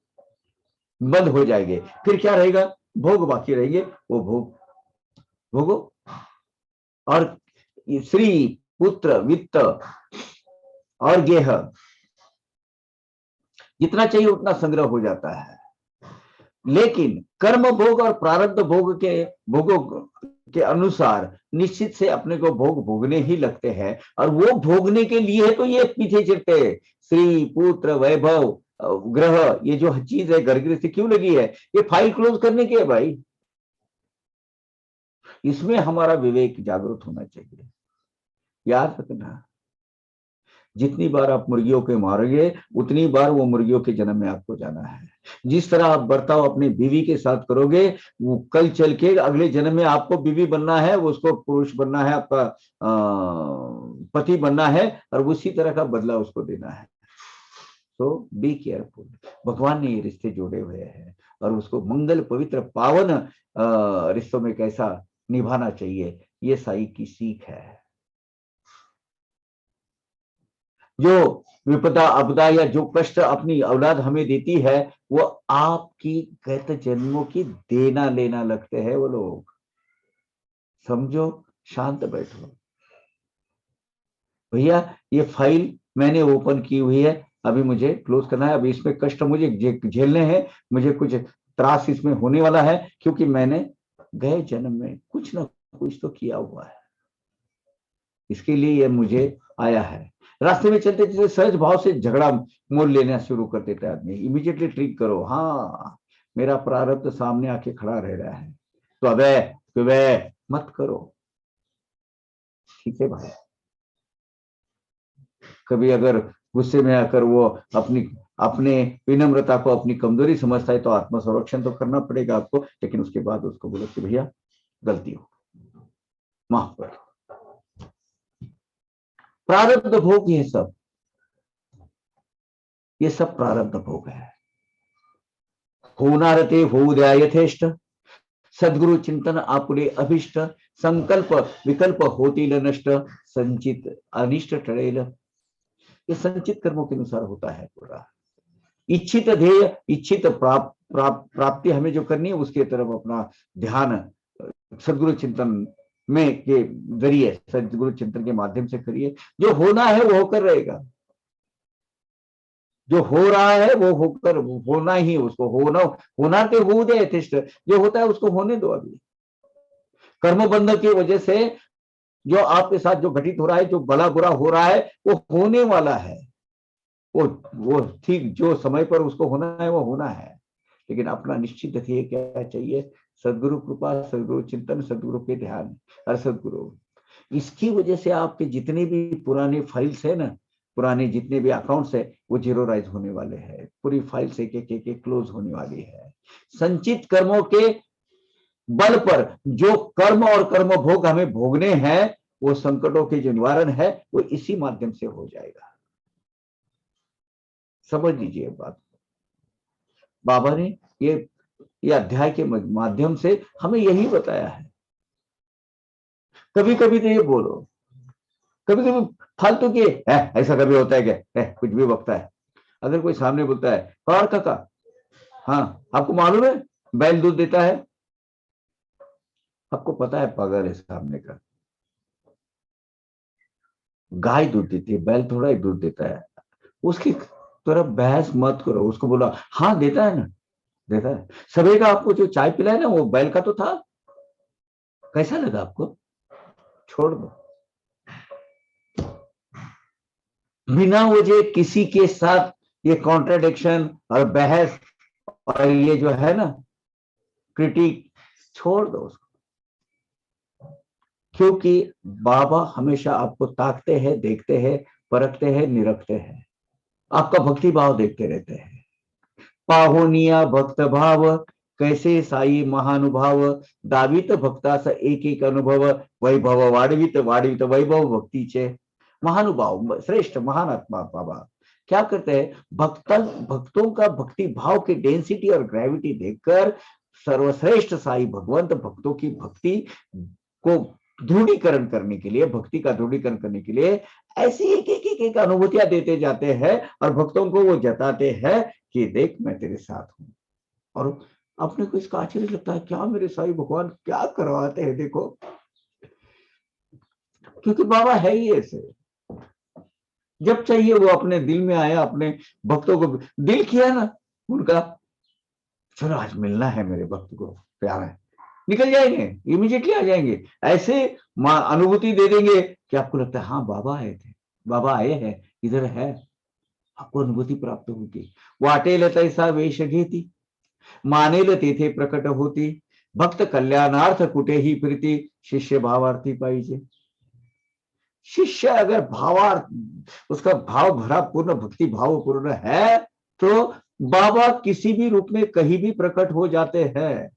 बंद हो जाएंगे। फिर क्या रहेगा? भोग बाकी रहेंगे, वो भोग भोगो। और श्री पुत्र वित्त और गेह, जितना चाहिए उतना संग्रह हो जाता है। लेकिन कर्म भोग और प्रारब्ध भोग के भोगों के अनुसार निश्चित से अपने को भोग भोगने ही लगते हैं, और वो भोगने के लिए तो ये पीछे चलते, श्री पुत्र वैभव ग्रह, ये जो चीज है घर गृहस्थी क्यों लगी है? ये फाइल क्लोज करने की है भाई। इसमें हमारा विवेक जागृत होना चाहिए। याद रखना, जितनी बार आप मुर्गियों के मारोगे उतनी बार वो मुर्गियों के जन्म में आपको जाना है। जिस तरह आप बर्ताव अपनी बीवी के साथ करोगे, वो कल चल के अगले जन्म में आपको बीवी बनना है, वो उसको पुरुष बनना है, आपका पति बनना है, और उसी तरह का बदला उसको देना है। तो बी केयरफुल। भगवान ने ये रिश्ते जोड़े हुए हैं और उसको मंगल पवित्र पावन रिश्तों में कैसा निभाना चाहिए, ये साईं की सीख है। जो विपदा आपदा या जो कष्ट अपनी औलाद हमें देती है, वो आपकी गत जन्मों की देना लेना लगते हैं वो लोग। समझो, शांत बैठो भैया, ये फाइल मैंने ओपन की हुई है, अभी मुझे क्लोज करना है, अभी इसमें कष्ट मुझे झेलने हैं, मुझे कुछ त्रास इसमें होने वाला है, क्योंकि मैंने गए जन्म में कुछ ना कुछ तो किया हुआ है, इसके लिए ये मुझे आया है। रास्ते में चलते चलते सहज भाव से झगड़ा मोल लेना शुरू कर देता है आदमी। इमीडिएटली ट्रिक करो, हाँ मेरा प्रारब्ध सामने आके खड़ा रह रहा है, तो अबे मत करो। ठीक है भाई, कभी अगर गुस्से में आकर वो अपनी अपने विनम्रता को अपनी कमजोरी समझता है तो आत्म संरक्षण तो करना पड़ेगा आपको, लेकिन उसके बाद उसको बोलो कि भैया गलती हो, माफ कर। प्रारब्ध भोग ये सब ये सब प्रारब्ध भोग है। होनारते होद्या यथेष्ट, सदगुरु चिंतन आपुले अभिष्ट, संकल्प विकल्प होतील नष्ट, संचित अनिष्ट टळेल। ये संचित कर्मों के अनुसार होता है पूरा। इच्छित ध्येय, इच्छित प्राप्ति हमें जो करनी है उसके तरफ अपना ध्यान सदगुरु चिंतन में के जरिए, सदगुरु चिंतन के माध्यम से करिए। जो होना है वो होकर रहेगा, जो हो रहा है वो होकर होना ही, उसको होना के हो दे यथेष्ट, जो होता है उसको होने दो। अभी कर्म बंध की वजह से जो आपके साथ जो घटित हो रहा है, जो भला बुरा हो रहा है, वो होने वाला है। वो ठीक जो समय पर उसको होना है वो होना है। लेकिन अपना निश्चित रखिए क्या चाहिए, सदगुरु कृपा, सदगुरु चिंतन, सदगुरु के ध्यान, हर सदगुरु। इसकी वजह से आपके जितने भी पुराने फाइल्स है ना, पुराने जितने भी अकाउंट्स है, वो जीरोराइज होने वाले हैं। पूरी फाइल्स एक एक क्लोज होने वाली है। संचित कर्मों के बल पर जो कर्म और कर्म भोग हमें भोगने हैं, वो संकटों के जो निवारण है वो इसी माध्यम से हो जाएगा। समझ लीजिए बात। बाबा ने ये अध्याय के माध्यम से हमें यही बताया है। कभी कभी तो ये बोलो, कभी कभी फालतू के ऐसा कभी होता है क्या, कुछ भी बकता है। अगर कोई सामने बोलता है और काका, हाँ आपको मालूम है बैल दूध देता है, आपको पता है पागल है सामने का, गाय दूध देती है, बैल थोड़ा ही दूध देता है। उसकी तरफ बहस मत करो, उसको बोला हाँ देता है ना, देता है। सवेरे का आपको जो चाय पिलाया ना वो बैल का तो था, कैसा लगा आपको, छोड़ दो। बिना वजह किसी के साथ ये कॉन्ट्राडिक्शन और बहस और ये जो है ना क्रिटिक, छोड़ दो उसको। क्योंकि बाबा हमेशा आपको ताकते हैं, देखते हैं, परखते हैं, निरखते हैं, आपका भक्ति भाव देखते रहते हैं। पाहोनिया भक्त भाव, कैसे साई महानुभाव, दावित भक्तास एक एक अनुभव, वैभव वाढवित वाढवित वैभव भक्तीचे। महानुभाव श्रेष्ठ महान आत्मा बाबा क्या करते हैं, भक्तों का भक्ति भाव की डेंसिटी और ग्रेविटी देखकर सर्वश्रेष्ठ साई भगवंत भक्तों की भक्ति को दृढ़ीकरण करने के लिए, भक्ति का दृढ़ीकरण करने के लिए ऐसी एक अनुभूतियां देते जाते हैं और भक्तों को वो जताते हैं कि देख मैं तेरे साथ हूं। और अपने को इसका आश्चर्य लगता है, क्या मेरे साईं भगवान क्या करवाते हैं देखो, क्योंकि बाबा है ही ऐसे। जब चाहिए वो अपने दिल में आया, अपने भक्तों को दिल किया ना उनका, चलो आज मिलना है मेरे भक्त को, प्यार है, निकल जाएंगे, इमीडिएटली आ जाएंगे। ऐसे अनुभूति दे देंगे कि आपको लगता है हाँ बाबा आए थे, बाबा आए हैं, इधर है, आपको अनुभूति प्राप्त होगी। वाटेल तैसा वेश घेती, मानेल तेथे प्रकट होती, भक्त कल्याणार्थ कुठेही फिरती, शिष्य भावार्थी पाहिजे। शिष्य अगर भावार्थ उसका भाव भरा पूर्ण भक्ति भाव पूर्ण है तो बाबा किसी भी रूप में कहीं भी प्रकट हो जाते हैं।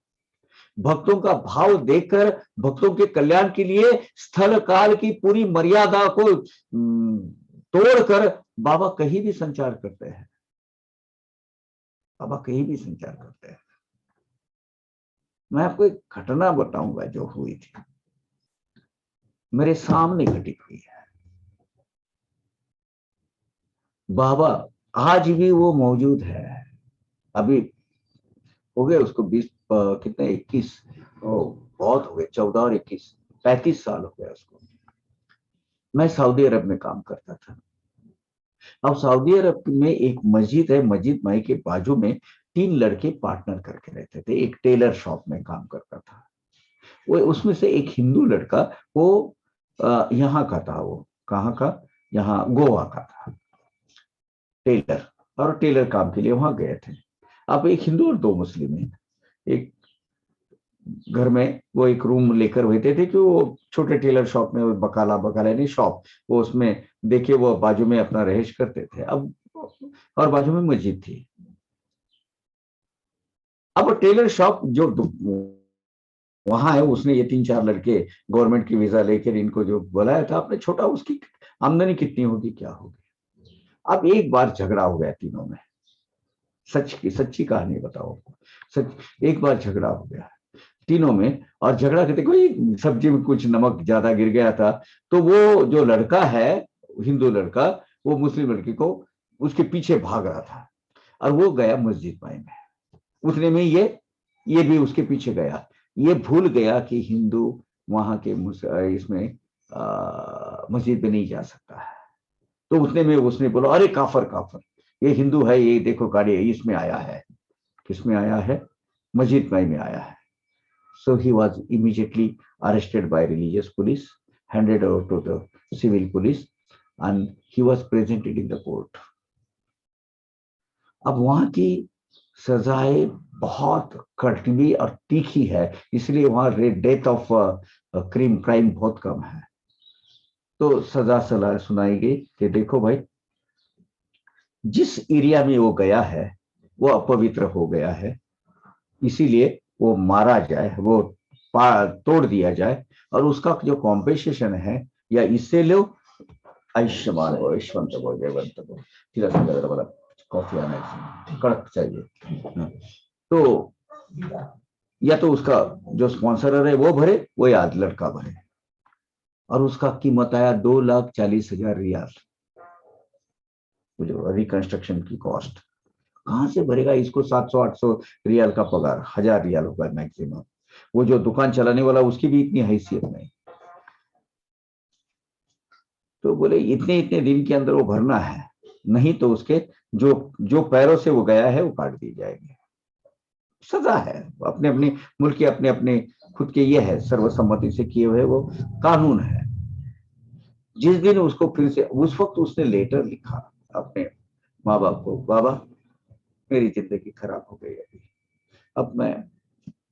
भक्तों का भाव देखकर भक्तों के कल्याण के लिए स्थल काल की पूरी मर्यादा को तोड़कर बाबा कहीं भी संचार करते हैं, बाबा कहीं भी संचार करते हैं। मैं आपको एक घटना बताऊंगा जो हुई थी, मेरे सामने घटित हुई है। बाबा आज भी वो मौजूद है, अभी हो गए उसको 20 कितने 21 बहुत हो गए, 14 और 21 35 साल हो गए उसको। मैं सऊदी अरब में काम करता था। अब सऊदी अरब में एक मस्जिद है, मस्जिद माई के बाजू में 3 लड़के पार्टनर करके रहते थे। एक टेलर शॉप में काम करता था वो, उसमें से एक हिंदू लड़का, वो यहाँ का था, वो कहाँ का, यहाँ गोवा का था, टेलर, और टेलर काम के लिए वहां गए थे। अब एक हिंदू और 2 मुस्लिम है। एक घर में वो एक रूम लेकर बैठे थे कि वो छोटे टेलर शॉप में, बकाला बकाला नहीं शॉप, वो उसमें देखिए वो बाजू में अपना रहेश करते थे। अब और बाजू में मस्जिद थी। अब टेलर शॉप जो वहां है, उसने ये 3-4 लड़के गवर्नमेंट की वीजा लेकर इनको जो बुलाया था, आपने छोटा, उसकी आमदनी कितनी होगी क्या होगी। अब एक बार झगड़ा हो गया तीनों में, सच्ची कहानी बताओ, सच एक बार झगड़ा हो गया तीनों में, और झगड़ा करते कोई सब्जी में कुछ नमक ज्यादा गिर गया था, तो वो जो लड़का है हिंदू लड़का, वो मुस्लिम लड़की को उसके पीछे भाग रहा था, और वो गया मस्जिद में, उतने में ये भी उसके पीछे गया। ये भूल गया कि हिंदू वहां के इसमें मस्जिद में नहीं जा सकता है, तो उतने में उसने बोला अरे काफर काफर, ये हिंदू है, ये देखो गाड़ी इसमें आया है, किसमें आया है, मस्जिद में आया है। So he was immediately arrested by religious police, handed over to the civil police, and he was presented in the court. अब वहां की सजाएं बहुत कड़वी और तीखी है, इसलिए वहां डेथ ऑफ क्राइम बहुत कम है। तो सजा सुनाई गई कि देखो भाई, जिस एरिया में वो गया है वो अपवित्र हो गया है, इसीलिए वो मारा जाए, वो तोड़ दिया जाए, और उसका जो कॉम्पेंसेशन है या इससे लो आयुष्मान हो, यशवंत हो, जयवंत हो, वाला कॉफी आना कड़क चाहिए। तो या तो उसका जो स्पॉन्सर है वो भरे, वो या लड़का भरे, और उसका कीमत आया 2,40,000 रियाल। जो रिकंस्ट्रक्शन की कॉस्ट कहां से भरेगा, इसको 700-800 रियाल का पगार, 1,000 रियाल होगा मैक्सिमम। वो जो दुकान चलाने वाला उसकी भी इतनी हैसियत नहीं। तो बोले इतने इतने दिन के अंदर वो भरना है, नहीं तो उसके जो पैरों से वो गया है वो काट दिए जाएंगे। सजा है, अपने अपने मुल्क के अपने अपने खुद के ये है, सर्वसम्मति से किए हुए वो कानून है। जिस दिन उसको फिर से, उस वक्त उसने लेटर लिखा अपने माँ बाप को, बाबा मेरी जिंदगी खराब हो गई अभी, अब मैं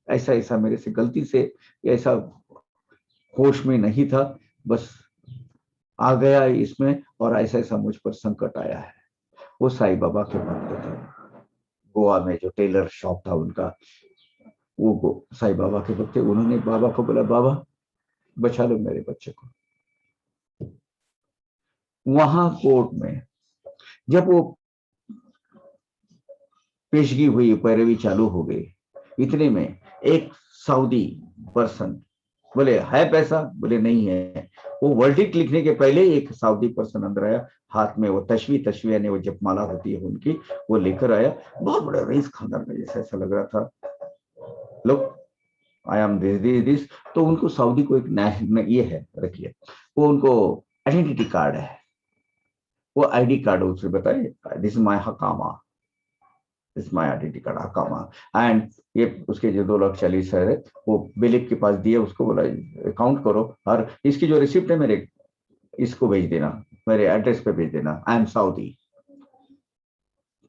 ऐसा ऐसा मेरे से गलती से ऐसा होश में नहीं था, बस आ गया इसमें, और ऐसा ऐसा मुझ पर संकट आया है। वो साईं बाबा के भक्त थे, गोवा में जो टेलर शॉप था उनका, वो साईं बाबा के भक्त थे। उन्होंने बाबा को बोला बाबा बचा लो मेरे बच्चे को। वहां कोर्ट में जब वो पेशगी हुई, पैरवी चालू हो गई, इतने में एक सऊदी पर्सन, बोले है पैसा, बोले नहीं है। वो वर्डिक्ट लिखने के पहले एक सऊदी पर्सन अंदर आया, हाथ में वो तशवी यानी वो जपमाला होती है उनकी, वो लेकर आया। बहुत बड़ा रईस खानदान का जैसा ऐसा लग रहा था, लोग आई एम दिस। तो उनको सऊदी को एक ये है रखिए, वो उनको आइडेंटिटी कार्ड है, वो आईडी कार्ड उससे बताए दिस माई हकामा, दिस माई आइडेंटिटी कार्ड हकामा। एंड ये उसके जो 2,40,000 है वो बिलिक के पास दिए, उसको बोला काउंट करो, और इसकी जो रिसिप्ट है मेरे इसको भेज देना, मेरे एड्रेस पे भेज देना, आई एम सऊदी।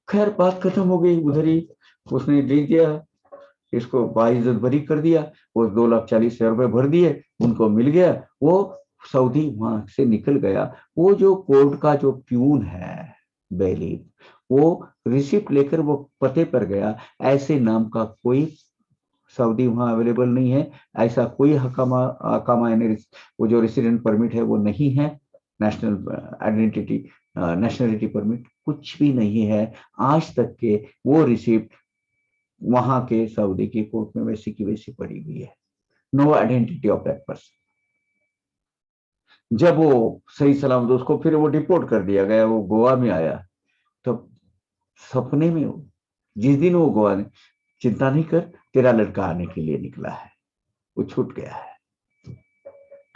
खैर बात खत्म हो गई, उधर ही उसने दे दिया, इसको बाइज्जत बरी कर दिया। वो 2,40,000 रुपए भर दिए, उनको मिल गया, वो सऊदी वहां से निकल गया। वो जो कोर्ट का जो प्यून है बेली, वो रिसिप्ट लेकर वो पते पर गया, ऐसे नाम का कोई सऊदी वहां अवेलेबल नहीं है, ऐसा कोई हकामा हकामा यानी वो जो रेसिडेंट परमिट है वो नहीं है, नेशनल आइडेंटिटी नेशनलिटी परमिट कुछ भी नहीं है। आज तक के वो रिसिप्ट वहां के सऊदी की कोर्ट में वैसी की वैसी पड़ी हुई है, no identity of that person. जब वो सही सलामत उसको फिर वो डिपोर्ट कर दिया गया, वो गोवा में आया, तो सपने में वो जिस दिन वो गोवा ने, चिंता नहीं कर तेरा लड़का आने के लिए निकला है, वो छूट गया है,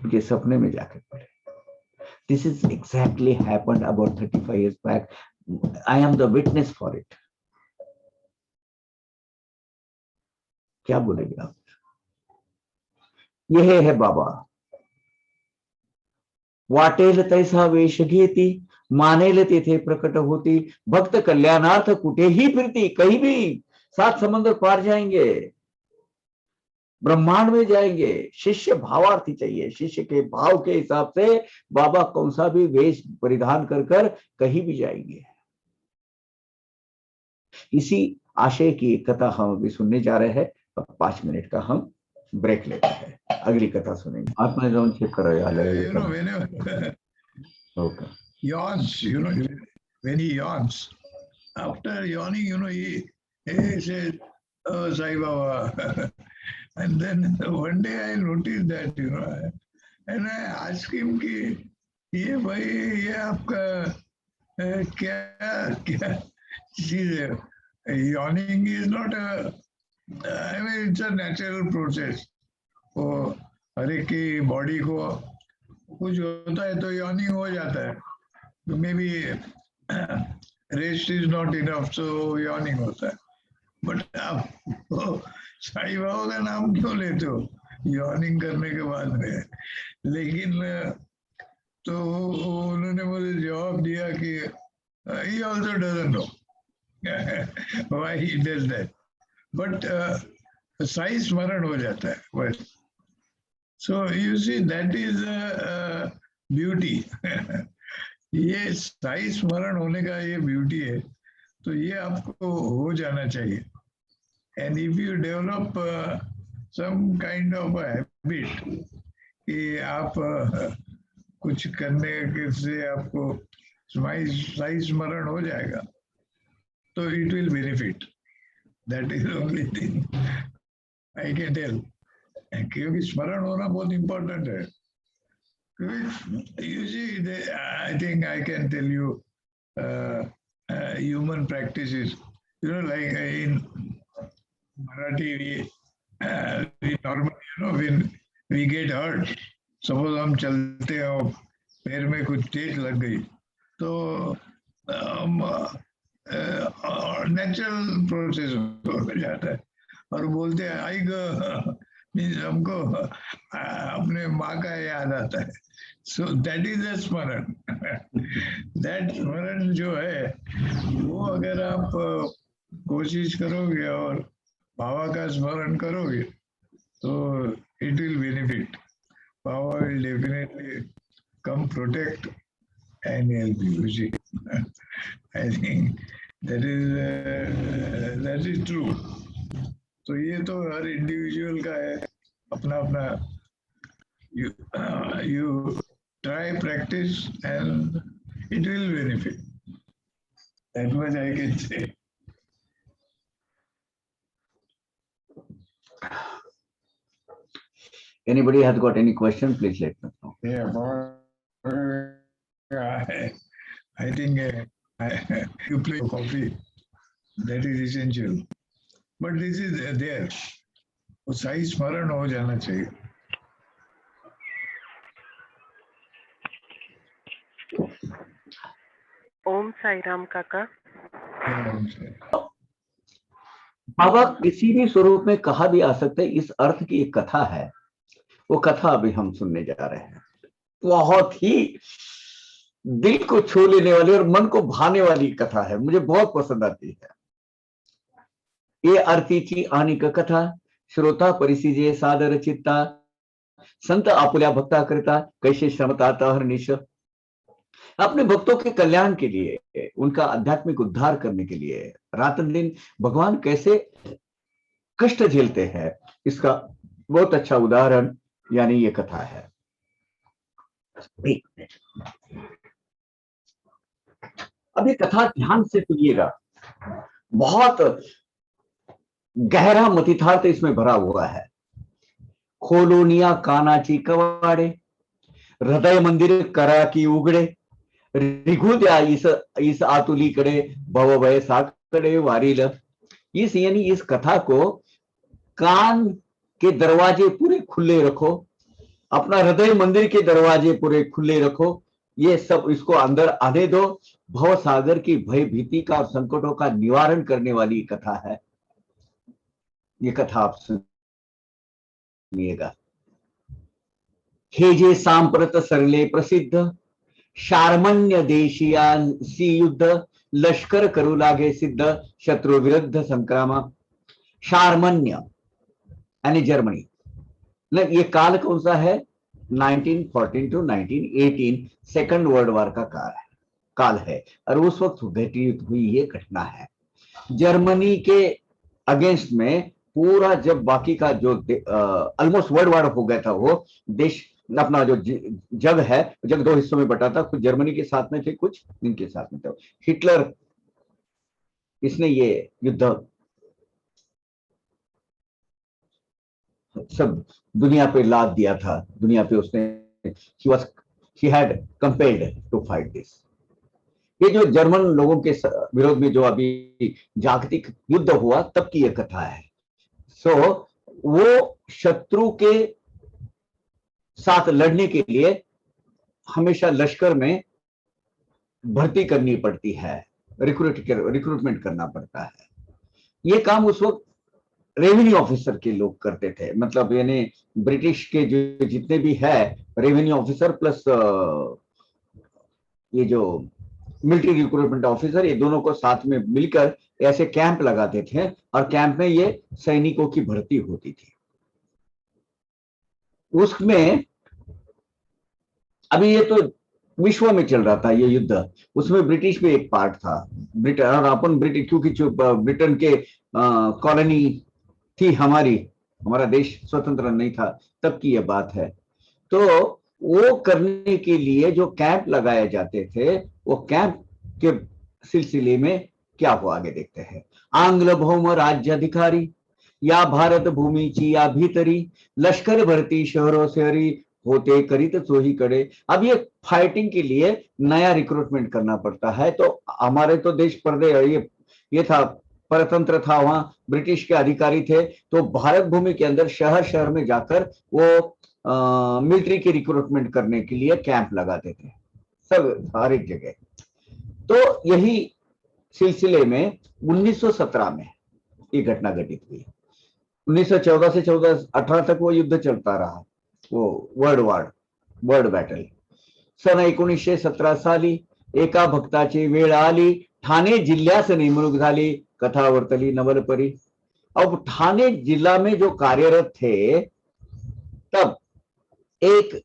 उनके सपने में जाकर पड़े। This is exactly happened about 35 years back, I am the witness for it. क्या बोलेंगे आप? यह है बाबा, वाटेल तैसा वेश घेती, मानेल तेथे प्रकट होती, भक्त कल्याणार्थ कुठेही फिरती, कहीं भी 7 समंदर पार जाएंगे, ब्रह्मांड में जाएंगे। शिष्य भावार्थी चाहिए, शिष्य के भाव के हिसाब से बाबा कौन सा भी वेश परिधान कर कहीं भी जाएंगे। इसी आशय की कथा हम अभी सुनने जा रहे हैं। 5 मिनट का हम ब्रेक लेते हैं, अगली कथा सुनेंगे। आप मैं चेक करो यार, okay. when he yawns, after yawning, he says, "Oh, Sai Baba." And then one day I noticed that, and I asked him कि ये भाई ये आपका क्या क्या चीज है? Yawning is not a, I mean, it's a natural process. वो हर एक की बॉडी को कुछ होता है तो yawning हो जाता है. तो maybe rest is not enough, so yawning होता है. बट आप साई बाबा का नाम क्यों लेते हो यॉर्निंग करने के बाद में? लेकिन तो उन्होंने मुझे जवाब दिया कि he also doesn't know why he does that, but Sai स्मरण हो जाता है बस. So you see, that is beauty. ये साई स्मरण होने का ये ब्यूटी है. तो ये आपको हो जाना चाहिए. And if you develop some kind of a habit कि आप कुछ करने के से आपको साई स्मरण हो जाएगा, तो it will benefit. That is the only thing I can tell. क्योंकि स्मरण होना बहुत important है. You see, I think I can tell you human practices. Like in Marathi, we normally, when we get hurt, suppose हम चलते हैं और पैर में कुछ चोट लग गई, तो नेचुरल प्रोसेस हो जाता है और बोलते हैं आई मीन्स हमको अपने माँ का याद आता है. सो दैट इज द स्मरण. दैट स्मरण जो है वो अगर आप कोशिश करोगे और बाबा का स्मरण करोगे तो it will benefit. Baba will definitely come protect and help you. I think that is true. तो ये तो हर इंडिविजुअल का है अपना अपना. you try practice and it will benefit. That much I can say. Anybody has got any question, please let me know. Yeah, I think you play coffee. That is essential. But this is there. वो साई स्मरण हो जाना चाहिए. ओम साई राम काका. बाबा किसी भी स्वरूप में कहा भी आ सकते. इस अर्थ की एक कथा है, वो कथा अभी हम सुनने जा रहे हैं. बहुत ही दिल को छू लेने वाली और मन को भाने वाली कथा है. मुझे बहुत पसंद आती है. ये आरतीची अनेक कथा श्रोता परिसिजे सादर चित्ता संत आपुल्या भक्ता करता कैसे श्रमता हरनिश. अपने भक्तों के कल्याण के लिए, उनका आध्यात्मिक उद्धार करने के लिए रात दिन भगवान कैसे कष्ट झेलते हैं, इसका बहुत अच्छा उदाहरण यानी ये कथा है. अभी कथा ध्यान से सुनिएगा. बहुत गहरा मतितार्थ इसमें भरा हुआ है. खोलोनिया कानाची कवाड़े, हृदय मंदिर करा की उघडे, रिघू द्या इस आतुलीकडे, भवभय साकडे वारील. इस यानी इस कथा को कान के दरवाजे पूरे खुले रखो, अपना हृदय मंदिर के दरवाजे पूरे खुले रखो. ये सब इसको अंदर आने दो. भव सागर की भय भीति का और संकटों का निवारण करने वाली कथा है. ये कथा आप सुनिएगा. हे जे सांप्रत सरले प्रसिद्ध, शार्मण्य देशियांसी युद्ध, लष्कर करू लागे सिद्ध, शत्रु विरुद्ध संक्राम. शार्मण्य यानी जर्मनी. ये काल कौन सा है? 1914 to 1918 सेकंड वर्ल्ड वॉर का काल है. और उस वक्त घटित हुई ये घटना है. जर्मनी के अगेंस्ट में पूरा जब बाकी का जो ऑलमोस्ट वर्ल्ड वॉर हो गया था, वो देश अपना जो जग है, जग दो हिस्सों में बटा था, कुछ जर्मनी के साथ में थे, कुछ इनके साथ में था। हिटलर, इसने ये युद्ध सब दुनिया पे लाद दिया था, दुनिया पे उसने he had compelled to fight this। ये जो जर्मन लोगों के विरोध में जो अभी जागतिक युद्ध हुआ तब की ये कथा है। सो वो शत्रु के साथ लड़ने के लिए हमेशा लश्कर में भर्ती करनी पड़ती है, रिक्रूटमेंट करना पड़ता है। ये काम उस वक्त रेवेन्यू ऑफिसर के लोग करते थे, मतलब यानी ब्रिटिश के जो जितने भी है रेवेन्यू ऑफिसर प्लस ये जो मिलिट्री रिक्रूटमेंट ऑफिसर, ये दोनों को साथ में मिलकर ऐसे कैंप लगाते थे और कैंप में ये सैनिकों की भर्ती होती थी। उसमें अभी ये तो विश्व में चल रहा था ये युद्ध, उसमें ब्रिटिश भी एक पार्ट था। ब्रिटेन और अपन ब्रिटिश, क्योंकि ब्रिटेन के कॉलोनी थी हमारी, हमारा देश स्वतंत्र नहीं था तब की यह बात है। तो वो करने के लिए जो कैंप लगाए जाते थे, वो कैंप के सिलसिले में क्या हुआ आगे देखते हैं। आंग्ल भौम राज्याधिकारी या भारत भूमीची या भीतरी लश्कर भर्ती शहरों शहरी होते करित सोही करे। अब ये फाइटिंग के लिए नया रिक्रूटमेंट करना पड़ता है। तो हमारे तो देश परदे ये था, परतंत्र था, वहां ब्रिटिश के अधिकारी थे, तो भारत भूमि के अंदर शहर शहर में जाकर वो मिलिट्री की रिक्रूटमेंट करने के लिए कैंप लगाते थे सब हर एक जगह। तो यही सिलसिले में 1917 में ये घटना घटित हुई। 1914 से 18 तक वो युद्ध चलता रहा, वो वर्ल्ड बॅटल। सन 1917 साली एका भक्ताची वेळ आली, ठाणे जिल्ह्यास नेमणूक झाली, कथा वर्तली नवलपरी। अब ठाणे जिला में जो कार्यरत थे, तब एक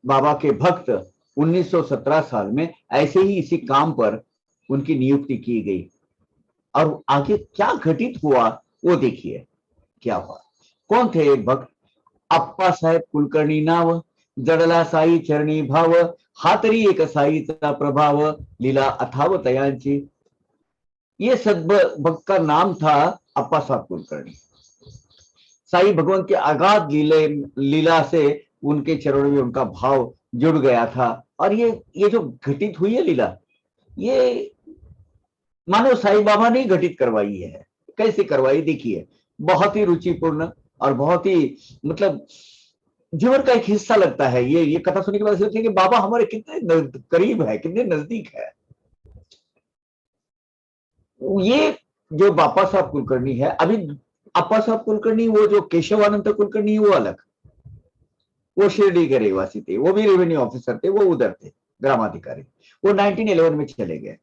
बाबा के भक्त 1917 साल में ऐसे ही इसी काम पर उनकी नियुक्ति की गई। और आगे क्या घटित हुआ वो देखिए क्या हुआ। कौन थे एक भक्त? आप्पासाहेब कुलकर्णी नाव, जडला साई चरणी भाव, हातरी एक साईचा प्रभाव, लीला अथाव तयांची। ये सद्भक्त का नाम था आप्पासाहेब कुलकर्णी। साई भगवान के अगाध लीला से उनके चरणों में उनका भाव जुड़ गया था। और ये जो घटित हुई है लीला, ये मानो साईं बाबा ने घटित करवाई है। कैसे करवाई देखिए, बहुत ही रुचिपूर्ण और बहुत ही मतलब जीवन का एक हिस्सा लगता है। ये कथा सुनने के बाद सोचते कि बाबा हमारे कितने करीब है, कितने नजदीक है। ये जो बापा साहब कुलकर्णी है, अभी अप्पा साहब कुलकर्णी वो जो केशवानंद कुलकर्णी वो अलग, वो शिरडी के रहवासी थे, वो भी रेवेन्यू ऑफिसर थे, वो उधर थे ग्रामाधिकारी। वो 1911 में चले गए।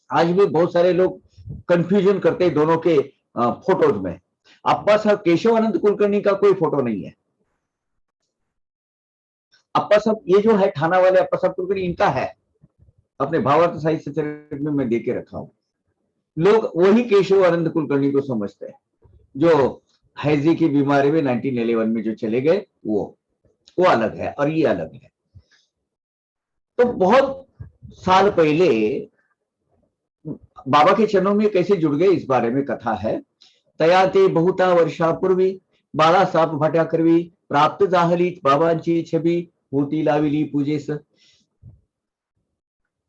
आज भी बहुत सारे लोग कंफ्यूजन करते हैं दोनों के फोटोज में। अप्पा साहब केशवानंद कुलकर्णी का कोई फोटो नहीं है। अप्पा साहब ये जो है थाना वाले अप्पा साहब कुलकर्णी, इनका है, अपने भावार्थ साहित्य चरित्र में मैं देके रखा हूं। लोग वही केशवानंद कुलकर्णी को समझते हैं जो हैजी की बीमारी में 1911 में जो चले गए, वो अलग है और ये अलग है। तो बहुत साल पहले बाबा के चरणों में कैसे जुड़ गए इस बारे में कथा है। तया ते बहुता वर्षापूर्वी बाळासाहेब भाट्याकरवी प्राप्त झाली बाबांची छबी, होती लाविली पूजेस।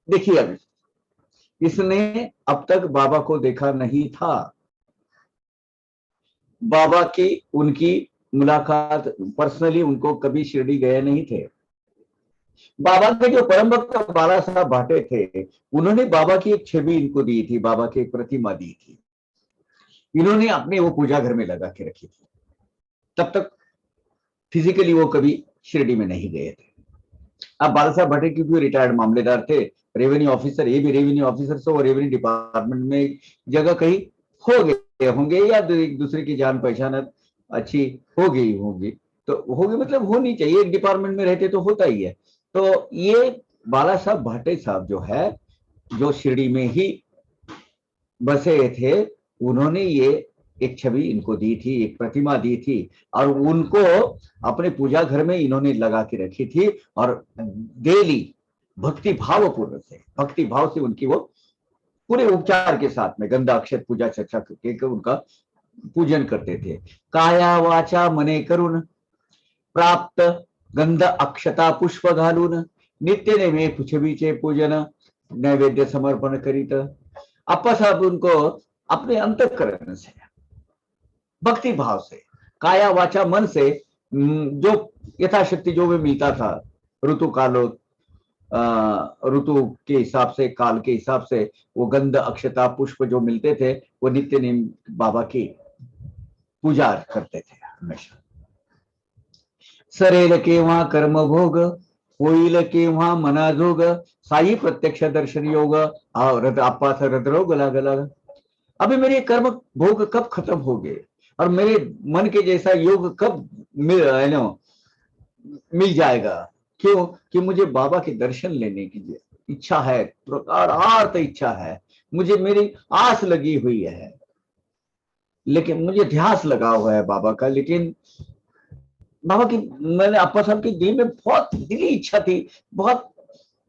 देखिए अब इसने अब तक बाबा को देखा नहीं था। बाबा की उनकी मुलाकात पर्सनली उनको कभी शिरडी गए नहीं थे। बाबा के जो परम भक्त बाला साहब भाटे थे, उन्होंने बाबा की एक छवि इनको दी थी, बाबा की एक प्रतिमा दी थी। इन्होंने अपने वो पूजा घर में लगा के रखी थी। तब तक फिजिकली वो कभी शिरडी में नहीं गए थे। अब बाला साहब भाटे क्योंकि रिटायर्ड मामलेदार थे, रेवेन्यू ऑफिसर, ये भी रेवेन्यू ऑफिसर से वो रेवेन्यू डिपार्टमेंट में जगह कहीं हो गए होंगे या एक दूसरे की जान पहचान अच्छी हो गई होगी, तो होगी मतलब होनी चाहिए, एक डिपार्टमेंट में रहते तो होता ही है। तो ये बाला साहब भाटे साहब जो है, जो शिरडी में ही बसे थे, उन्होंने ये एक छवि इनको दी थी, एक प्रतिमा दी थी, और उनको अपने पूजा घर में इन्होंने लगा के रखी थी। और डेली भक्ति भाव से उनकी वो पूरे उपचार के साथ में गंधा अक्षत पूजा चर्चा करके उनका पूजन करते थे। काया वाचा मने करून प्राप्त गंध अक्षता पुष्प घालून नित्य नेमे छबीचे पूजन नैवेद्य समर्पण करीत। अप्पा साहब उनको अपने अंतःकरण से, भक्ति भाव से, काया वाचा मन से जो यथाशक्ति जो भी मिलता था ऋतु कालो ऋतु के हिसाब से, काल के हिसाब से, वो गंध अक्षता पुष्प जो मिलते थे वो नित्य नेम बाबा की पूजा करते थे हमेशा। सरेल केव्हा कर्म भोग होईल केव्हा मनाजोग साई प्रत्यक्ष दर्शन योग और आपास हृदरोग लागला। अभी मेरे कर्म भोग कब खत्म हो गए और मेरे मन के जैसा योग कब मिल जाएगा? क्यों? कि मुझे बाबा के दर्शन लेने की इच्छा है, प्रगाढ़ इच्छा है, मुझे मेरी आस लगी हुई है, लेकिन मुझे ध्यास लगा हुआ है बाबा का। लेकिन बाबा की, मैंने अप्पा साहब के दिल में बहुत दिली इच्छा थी, बहुत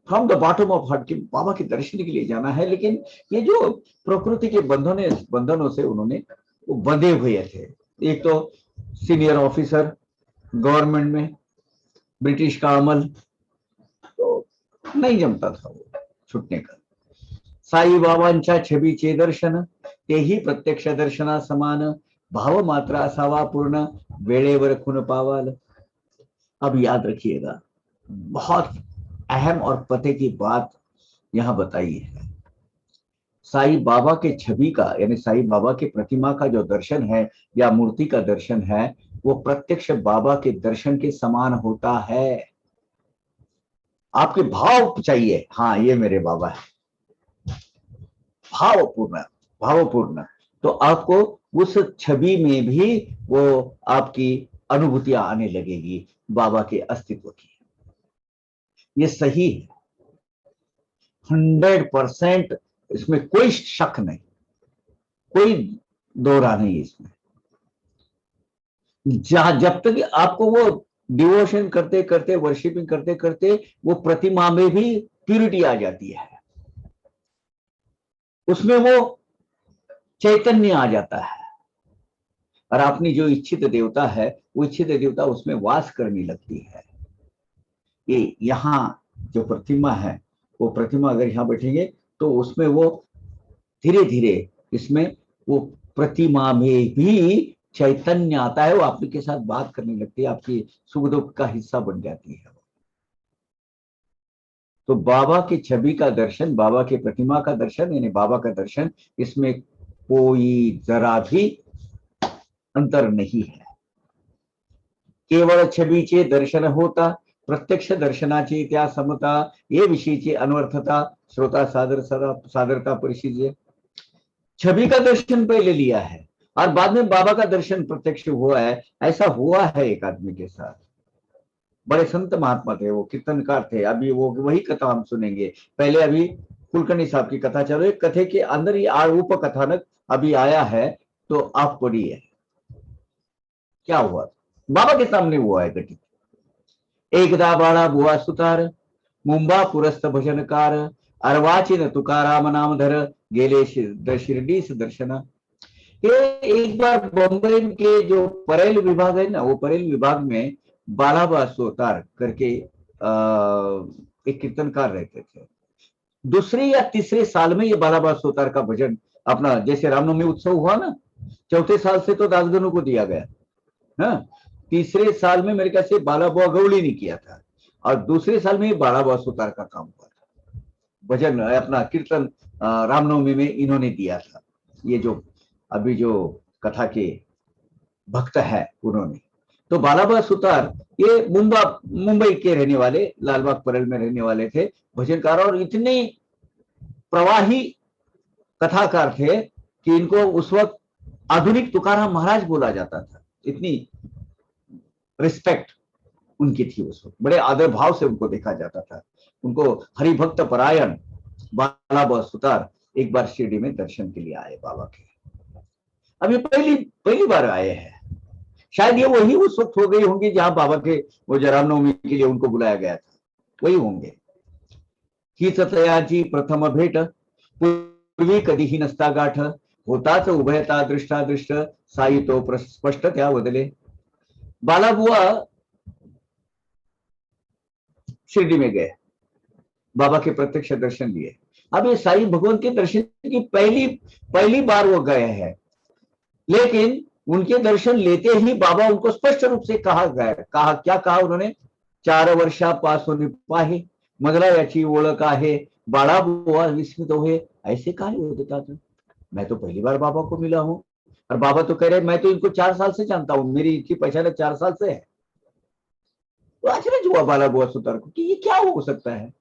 from the bottom of heart की बाबा के दर्शन के लिए जाना है। लेकिन ये जो प्रकृति के बंधनों से उन्होंने वो बंधे हुए थे। एक तो सीनियर ऑफिसर गवर्नमेंट में, ब्रिटिश का अमल, तो नहीं जमता था वो छुटने का। साई बाबांच्या छबीचे दर्शन तेही प्रत्यक्ष दर्शना समान भाव मात्र असावा पूर्ण वेळेवर खून पावाल। अब याद रखिएगा, बहुत अहम और पते की बात यहां बताई है। साई बाबा के छवि का, यानी साई बाबा की प्रतिमा का जो दर्शन है या मूर्ति का दर्शन है, वो प्रत्यक्ष बाबा के दर्शन के समान होता है। आपके भाव चाहिए, हाँ ये मेरे बाबा है, भावपूर्ण, तो आपको उस छवि में भी वो आपकी अनुभूतियां आने लगेगी बाबा के अस्तित्व की। ये सही है, 100%, इसमें कोई शक नहीं, कोई दोहरा नहीं इसमें। जब तक आपको वो डिवोशन करते करते, वर्शिपिंग करते करते वो प्रतिमा में भी प्यूरिटी आ जाती है, उसमें वो चैतन्य आ जाता है, और अपनी जो इच्छित देवता है वो इच्छित देवता उसमें वास करने लगती है। ये यहाँ जो प्रतिमा है, वो प्रतिमा अगर यहाँ बैठेंगे तो उसमें वो धीरे धीरे इसमें वो प्रतिमा में भी चैतन्य आता है, वो आपके साथ बात करने लगती है, आपकी सुख दुख का हिस्सा बन जाती है। तो बाबा की छवि का दर्शन, बाबा की प्रतिमा का दर्शन, यानी बाबा का दर्शन, इसमें कोई जरा भी अंतर नहीं है। केवळ छबीचे दर्शन होता प्रत्यक्ष दर्शनाची त्या समता, ये विषयीची अनर्थता श्रोता सादरता परिशीलिए। छवि का दर्शन पहले लिया है और बाद में बाबा का दर्शन प्रत्यक्ष हुआ है, ऐसा हुआ है एक आदमी के साथ। बड़े संत महात्मा थे, वो कीर्तनकार थे। अभी वो वही कथा हम सुनेंगे। पहले अभी कुलकर्णी साहब की कथा चलो, एक कथे के अंदर ही उप कथानक अभी आया है, तो आप पढ़िए क्या हुआ। बाबा के सामने हुआ है घटित। एकदा बाळा बुवा सुतार मुंबा पुरस्त भजनकार अर्वाचीन तुकाराम नाम धर गेले शिरडीस दर्शन। ये एक बार बॉम्बे के जो परेल विभाग है ना, वो परेल विभाग में बालाबा सोतार करके एक कीर्तनकार रहते थे। दूसरे या तीसरे साल में ये बालाबा सोतार का भजन अपना, जैसे रामनवमी उत्सव हुआ ना, चौथे साल से तो दासगणों को दिया गया, हाँ, तीसरे साल में मेरे ख्याल से बालाबुआ गौड़ी ने किया था, और दूसरे साल में बालाबुआ सुतार का काम हुआ था। भजन अपना कीर्तन रामनवमी में इन्होंने दिया था। ये जो अभी जो कथा के भक्त है उन्होंने, तो बालाबुआ सुतार ये मुंबई के रहने वाले, लालबाग परेल में रहने वाले थे, भजनकार, और इतने प्रवाही कथाकार थे कि इनको उस वक्त आधुनिक तुकाराम महाराज बोला जाता था। इतनी रिस्पेक्ट उनकी थी उस वक्त, बड़े आदर भाव से उनको देखा जाता था। उनको हरिभक्त परायण बालाबुआ सुतार एक बार शिरडी में दर्शन के लिए आए बाबा के। अब ये पहली पहली बार आए हैं। शायद ये वही उस वक्त हो गई होंगी जहां बाबा के वो रामनवमी के लिए उनको बुलाया गया था, वही होंगे। ही तयाची प्रथम भेट, पूर्वी कधीही नसता गाठ, होताच उभयता दृष्टा दृष्ट, साई तो स्पष्ट त्या बदले। बालाबुआ शिरडी में गए, बाबा के प्रत्यक्ष दर्शन लिए। अब ये साई भगवान के दर्शन की पहली पहली बार वो गए हैं, लेकिन उनके दर्शन लेते ही बाबा उनको स्पष्ट रूप से कहा क्या कहा उन्होंने, 4 वर्षापासून पाहे मला याची ओळख आहे, बाळाबुवा विस्मित हुए, ऐसे काय होता था। मैं तो पहली बार बाबा को मिला हूं, और बाबा तो कह रहे मैं तो इनको 4 साल से जानता हूं, मेरी इनकी पहचान 4 साल से है। तो आश्चर्य हुआ बालाबुआ सुतार को कि ये क्या हो सकता है।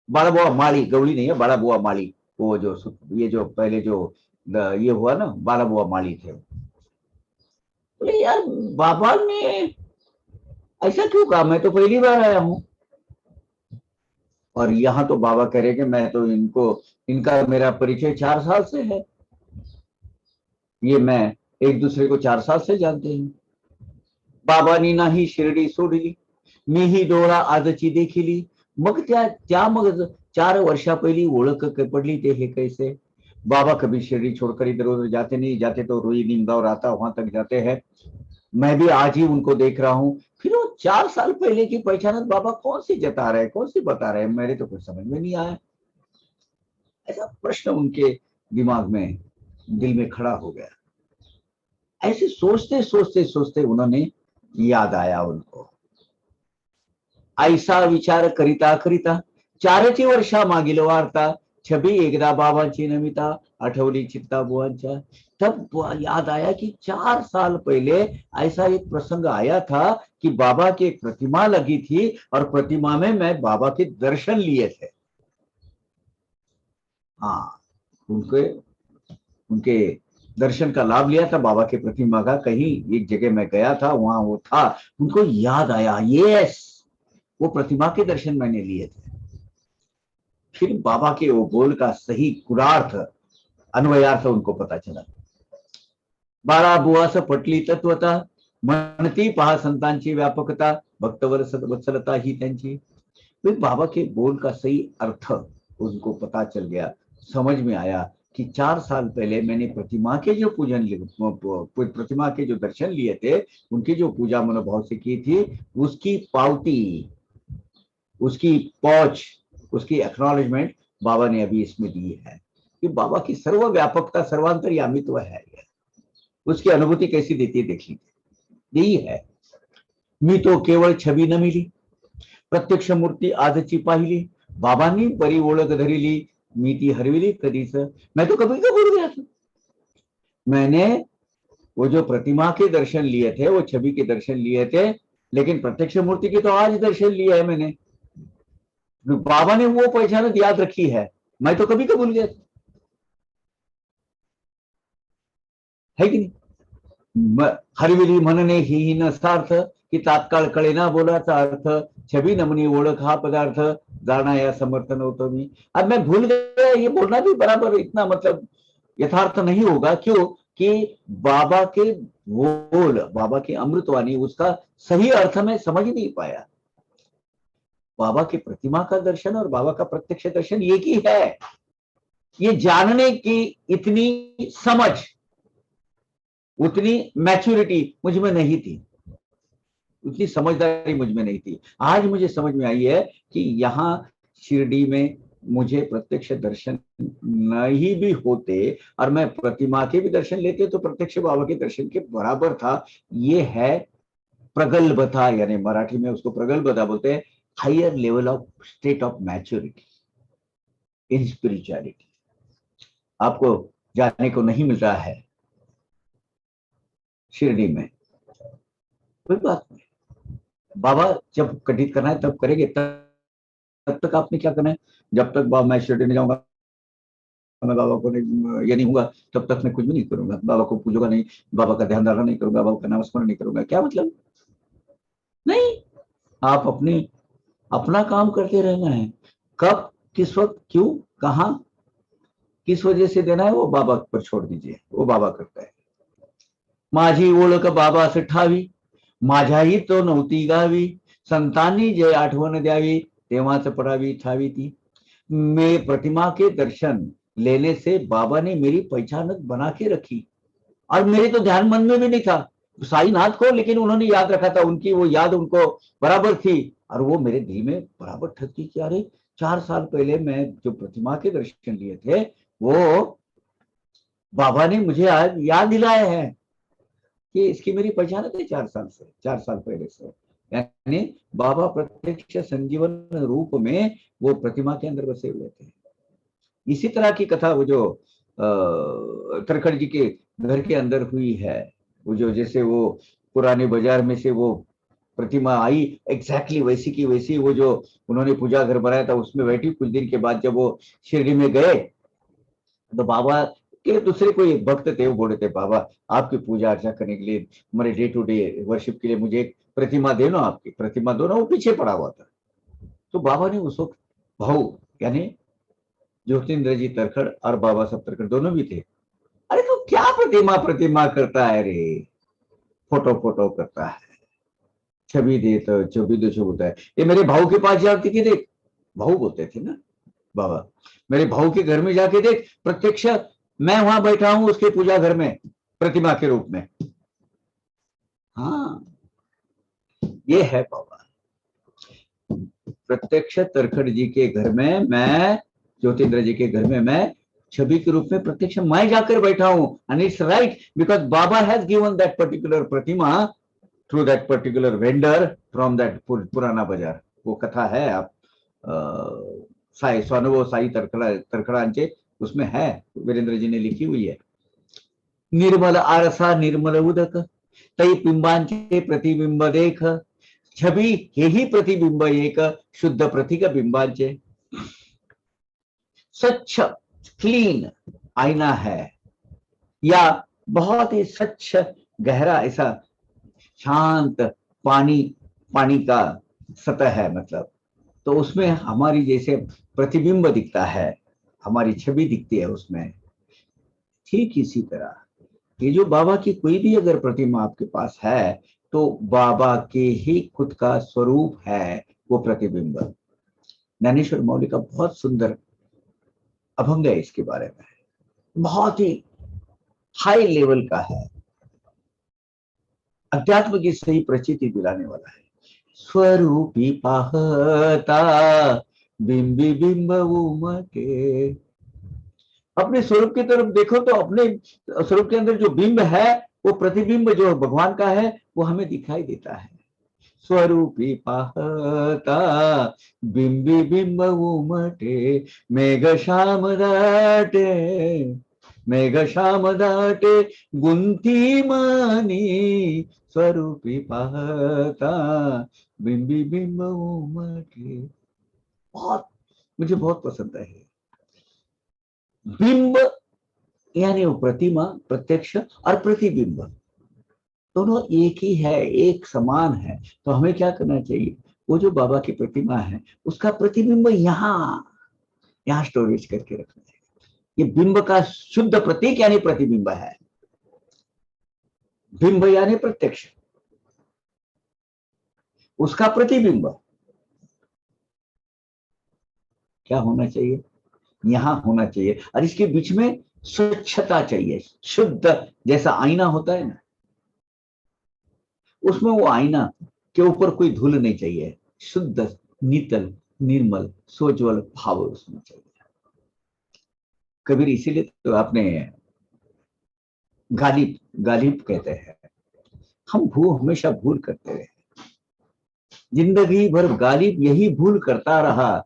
बालाबुआ माली, गौड़ी नहीं है, बालाबुआ माली, वो जो ये जो पहले जो ये हुआ ना, बालाबुआ माली थे। तो यार बाबा ने ऐसा क्यों कहा, मैं तो पहली बार आया हूं। और यहाँ तो बाबा कह रहे कि मैं तो इनका मेरा परिचय 4 साल से है, ये मैं एक दूसरे को 4 साल से जानते हैं। बाबांनी नाही शिर्डी सोडली, मीही डोळा आजची देखिली, मग त्या मग 4 वर्षा पहली ओळख पडली ते हे कैसे। बाबा कभी शिरडी छोड़कर इधर उधर जाते नहीं, जाते तो रोई निमगांव राता वहां तक जाते हैं। मैं भी आज ही उनको देख रहा हूं। फिर वो 4 साल पहले की पहचान बाबा कौन सी जता रहे, कौन सी बता रहे हैं, मेरे तो कुछ समझ में नहीं आया। ऐसा प्रश्न उनके दिमाग में, दिल में खड़ा हो गया। ऐसे सोचते सोचते सोचते उन्होंने याद आया उनको, ऐसा विचार करिता करिता 4 वर्षा मागील वार्ता, छबी एकदा बाबांची नमिता, आठवली चित्ता बुआंच्या। तब याद आया कि 4 साल पहले ऐसा एक प्रसंग आया था कि बाबा की एक प्रतिमा लगी थी, और प्रतिमा में मैं बाबा के दर्शन लिए थे। हाँ, उनके दर्शन का लाभ लिया था बाबा के प्रतिमा का। कहीं एक जगह मैं गया था, वहां वो था, उनको याद आया, यस वो प्रतिमा के दर्शन मैंने लिए थे। फिर बाबा के वो बोल का सही गुणार्थ, अन्वयार्थ उनको पता चला। बाळाबुवास पटली तत्वता, म्हणती पहा संतांची व्यापकता, वत्सलता ही त्यांची। फिर बाबा के बोल का सही अर्थ उनको पता चल गया, समझ में आया कि 4 साल पहले मैंने प्रतिमा के जो प्रतिमा के जो दर्शन लिए थे, उनकी जो पूजा मनोभाव से की थी, उसकी पावती, उसकी पहुंच, उसकी एक्नॉलेजमेंट बाबा ने अभी इसमें दी है कि बाबा की सर्व व्यापकता, सर्वांतर्यामित्व है। उसकी अनुभूति कैसी देती है देख लीजिए, यही है। मी तो केवळ छबी न मिली, प्रत्यक्ष मूर्ती आजची पाहिली, बाबांनी बरी ओळख धरिली, मी ती हरविली कधीच। मैं तो कभी का भूल गया था। मैंने वो जो प्रतिमा के दर्शन लिए थे, वो छवि के दर्शन लिए थे, लेकिन प्रत्यक्ष मूर्ति के तो आज दर्शन लिया है मैंने। बाबा ने वो पहचान याद रखी है, मैं तो कभी का भूल गया था, है कि नहीं। हरविली म्हणणे ही न सार्थ, की तात्काळ कळेना बोलाचा अर्थ, छबी नमनी ओळख हा पदार्थ, जाना या समर्थन होतो मी। अब मैं भूल गया, ये बोलना भी बराबर इतना मतलब यथार्थ नहीं होगा। क्यों कि बाबा के बोल, बाबा की अमृतवाणी, उसका सही अर्थ में समझ नहीं पाया। बाबा की प्रतिमा का दर्शन और बाबा का प्रत्यक्ष दर्शन एक ही है। ये जानने की इतनी समझ, उतनी मैच्योरिटी मुझ में नहीं थी, उतनी समझदारी मुझ में नहीं थी। आज मुझे समझ में आई है कि यहाँ शिरडी में मुझे प्रत्यक्ष दर्शन नहीं भी होते और मैं प्रतिमा के भी दर्शन लेते तो प्रत्यक्ष बाबा के दर्शन के बराबर था। ये है प्रगल्भता, यानी मराठी में उसको प्रगल्भता बोलते हैं, higher level of state of maturity in spirituality. आपको जानने को नहीं मिल रहा है शिरडी में, कोई बात नहीं, बाबा जब कटित करना है तब करेंगे। तब तक आपने क्या करना है, जब तक बाबा मैं शिरडी में जाऊंगा, मैं बाबा को नहीं, ये नहीं होगा, तब तक मैं कुछ भी नहीं करूंगा। बाबा को पूजूंगा नहीं, बाबा का ध्यान धारणा नहीं करूंगा, बाबा का नामस्मरण नहीं करूंगा, क्या मतलब नहीं। आप अपना काम करते रहना है। कब, किस वक्त, क्यों, कहां, किस वजह से देना है वो बाबा पर छोड़ दीजिए, वो बाबा करता है। माझी ओळख बाबास ठावी, माझ्याही तो नव्हती गावी, संतांनी जे आठवण द्यावी, तेव्हाच पडावी ठावी ती। मैं प्रतिमा के दर्शन लेने से बाबा ने मेरी पहचान बना के रखी, और मेरे तो ध्यान मन में भी नहीं था साईनाथ को, लेकिन उन्होंने याद रखा था, उनकी वो याद उनको बराबर थी, और वो मेरे दिल में बराबर ठकती कि अरे 4 साल पहले मैं जो प्रतिमा के दर्शन लिए थे वो बाबा ने मुझे आज याद दिलाए हैं कि इसकी मेरी पहचान थी 4 साल से, 4 साल पहले से। यानी बाबा प्रत्यक्ष संजीवन रूप में वो प्रतिमा के अंदर बसे हुए थे। इसी तरह की कथा वो जो तरखड़ जी के घर के अंदर हुई है, वो जो जैसे वो पुराने बाजार में से वो प्रतिमा आई एग्जैक्टली वैसी की वैसी, वो जो उन्होंने पूजा घर बनाया था उसमें बैठी। कुछ दिन के बाद जब वो शिरडी में गए तो बाबा के दूसरे कोई भक्त थे, वो बोले थे बाबा आपकी पूजा अर्चा करने के लिए, हमारे डे टू डे वर्शिप के लिए मुझे एक प्रतिमा दे ना, आपकी प्रतिमा दो ना। वो पीछे पड़ा हुआ था। तो बाबा ने उस वक्त भाऊ यानी ज्योतिन्द्र जी तरखड़ और बाबा साहब तरखड़ दोनों भी थे। अरे तो क्या प्रतिमा प्रतिमा करता है रे, फोटो फोटो करता है, छवि दे तो छवि दो छवि होता है। ये मेरे भाऊ के पास जाती थी, देख भाऊ बोलते थे ना बाबा, मेरे भाऊ के घर में जाके देख, प्रत्यक्ष मैं वहां बैठा हूं उसके पूजा घर में प्रतिमा के रूप में। हाँ ये है बाबा। प्रत्यक्ष तरखड़ जी के घर में मैं, ज्योतिन्द्र जी के घर में मैं छवि के रूप में प्रत्यक्ष मैं जाकर बैठा हूं। And it's right because Baba has given that particular Pratima through that particular vendor from that पुराना बाजार। वो कथा है, आप साई स्वानुभव साई तरखड़ांचे उसमें है, वीरेंद्र जी ने लिखी हुई है। निर्मल आरसा निर्मल उदक, तई बिंबांचे प्रतिबिंब देख, छवि हेही प्रतिबिंब एक, शुद्ध प्रतीक बिंबांचे। स्वच्छ क्लीन आईना है, या बहुत ही स्वच्छ गहरा ऐसा शांत पानी, पानी का सतह है मतलब, तो उसमें हमारी जैसे प्रतिबिंब दिखता है, हमारी छवि दिखती है उसमें। ठीक इसी तरह ये जो बाबा की कोई भी अगर प्रतिमा आपके पास है तो बाबा के ही खुद का स्वरूप है वो प्रतिबिंब। ज्ञानेश्वर मौली का बहुत सुंदर अभंग है इसके बारे में, बहुत ही हाई लेवल का है, अध्यात्म की सही प्रचिति दिलाने वाला है। स्वरूपी पाहता बिंबी बिंब उमटे, अपने स्वरूप की तरफ देखो तो अपने स्वरूप के अंदर जो बिंब है वो प्रतिबिंब जो भगवान का है वो हमें दिखाई देता है। स्वरूपी पाहता बिंबी बिंब उमटे, मेघ श्याम दाटे, मेघ श्याम दाटे गुंती मानी, स्वरूपी पाहता बिंबी बिंब उमटे। बहुत मुझे बहुत पसंद है। बिंब यानी वो प्रतिमा, प्रत्यक्ष और प्रतिबिंब दोनों एक ही है, एक समान है। तो हमें क्या करना चाहिए, वो जो बाबा की प्रतिमा है उसका प्रतिबिंब यहाँ स्टोरेज करके रखना चाहिए। ये बिंब का शुद्ध प्रतीक यानी प्रतिबिंब है, बिंब यानी प्रत्यक्ष, उसका प्रतिबिंब क्या होना चाहिए, यहाँ होना चाहिए। और इसके बीच में स्वच्छता चाहिए, शुद्ध, जैसा आईना होता है ना, उसमें वो आईना के ऊपर कोई धूल नहीं चाहिए, शुद्ध नीतल निर्मल सोज्वल भाव उसमें चाहिए। कबीर इसीलिए तो आपने गालिब गालिब कहते हैं, हम हमेशा भूल करते रहे, जिंदगी भर गालिब यही भूल करता रहा,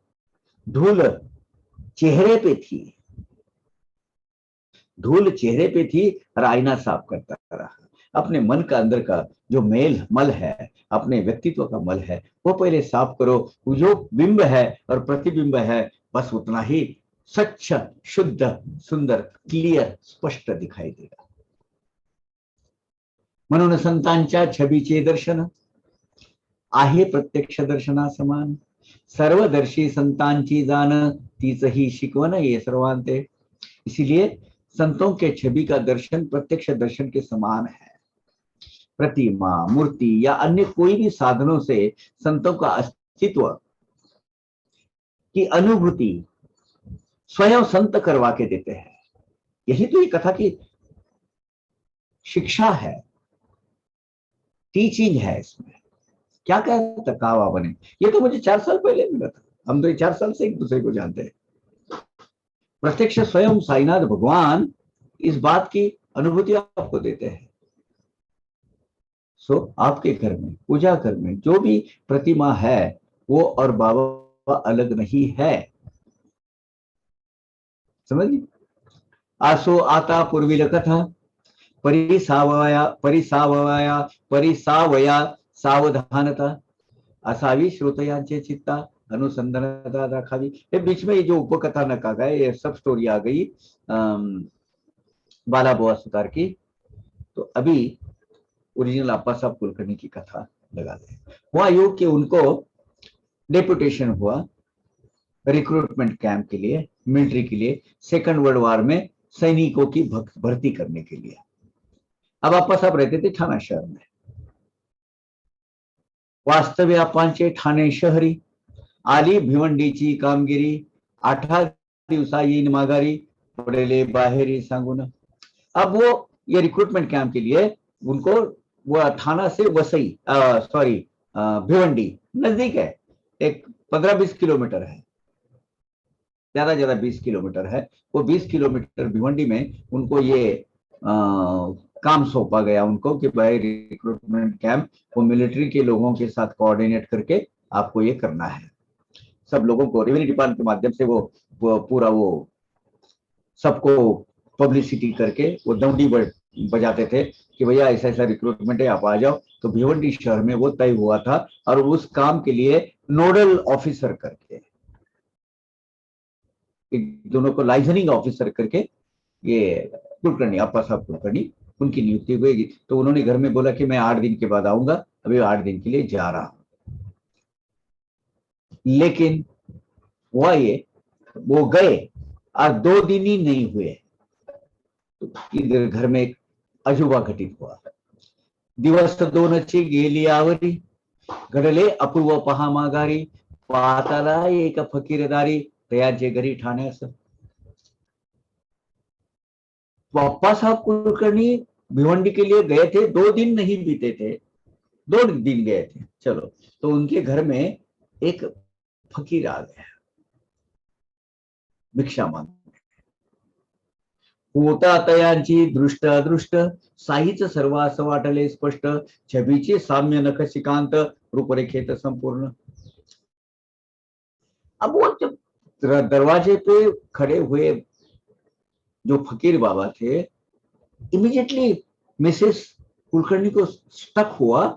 धूल चेहरे पे थी, धूल चेहरे पे थी और आईना साफ करता रहा। अपने मन का अंदर का जो मेल मल है, अपने व्यक्तित्व का मल है, वो पहले साफ करो। जो बिंब है और प्रतिबिंब है बस उतना ही स्वच्छ शुद्ध सुंदर क्लियर स्पष्ट दिखाई देगा। म्हणून संतांच्या छबीचे दर्शन आहे प्रत्यक्ष दर्शना समान, सर्वदर्शी संतांची जाण तीच ही शिकवण ये सर्वांते। इसीलिए संतों के छवि का दर्शन प्रत्यक्ष दर्शन के समान है। प्रतिमा, मूर्ति या अन्य कोई भी साधनों से संतों का अस्तित्व की अनुभूति स्वयं संत करवा के देते हैं। यही तो ये कथा की शिक्षा है, टीचिंग है। इसमें क्या कहता कावा बने, ये तो मुझे 4 साल पहले मिला था। हम तो 4 साल से एक दूसरे को जानते हैं। प्रत्यक्ष स्वयं साईनाथ भगवान इस बात की अनुभूति आपको देते हैं। सो आपके घर में, पूजा घर में जो भी प्रतिमा है वो और बाबा अलग नहीं है। समझिए, आसो आता पूर्वील कथा परिसावया सावधानता असावी श्रोतयांचे चित्ता अनुसंधानता राखावी। ये बीच में ये जो उपकथानक आ गए, ये सब स्टोरी आ गई बाला बुआ सुतार की। तो अभी ओरिजिनल अप्पा साहब कुलकर्णी की कथा लगा दे। हुआ योग कि उनको डेपुटेशन हुआ रिक्रूटमेंट कैंप के लिए, मिलिट्री के लिए, सेकंड वर्ल्ड वॉर में सैनिकों की भर्ती करने के लिए। अब अप्पा साहब रहते थे ठाणा शहर में। वास्तव्य अप्पांचे ठाणे शहरी, आली भिवंडीची कामगिरी, 8 दिवसा येईन माघारी, पडेले बाहेरी सांगून। अब वो ये रिक्रूटमेंट कैंप के लिए उनको वो ठाणा से वसई भिवंडी नजदीक है, एक 15-20 किलोमीटर है, ज्यादा 20 किलोमीटर है। वो 20 किलोमीटर भिवंडी में उनको ये काम सौंपा गया उनको कि भाई रिक्रूटमेंट कैंप वो मिलिट्री के लोगों के साथ कोऑर्डिनेट करके आपको ये करना है। सब लोगों को रेवेन्यू डिपार्टमेंट के माध्यम से वो पूरा वो सबको पब्लिसिटी करके वो दौड़ी बजाते थे कि भैया ऐसा ऐसा रिक्रूटमेंट है, आप आ जाओ। तो भिवंडी शहर में वो तय हुआ था और उस काम के लिए नोडल ऑफिसर करके, दोनों को लाइजनिंग ऑफिसर करके ये कुलकर्णी, अप्पा साहब कुलकर्णी, उनकी नियुक्ति हुई। तो उन्होंने घर में बोला कि मैं 8 दिन के बाद आऊंगा, अभी 8 दिन के लिए जा रहा हूं। लेकिन हुआ ये, वो गए और 2 दिन ही नहीं हुए तो इधर घर में एक अजूबा घटित हुआ। दिवस 2 गेली आवरी, घडले अपूर्व पहा माघारी, पाहताला एक फकीरदारी, तयाचे घरी ठाण्यास। अप्पा साहब कुलकर्णी भिवंडी के लिए गए थे, 2 दिन नहीं बीते थे, 2 दिन गए थे चलो। तो उनके घर में एक फकीर आ गया भिक्षा मांगने। होता तयांची दृष्ट अदृष्ट, साहीच सर्वास वाटले स्पष्ट, छबीचे साम्य नखशिकांत, रूपरेखेत संपूर्ण। अब वो जब दरवाजे पे खड़े हुए जो फकीर बाबा थे, इमीडिएटली मिसेस कुलकर्णी को स्टक हुआ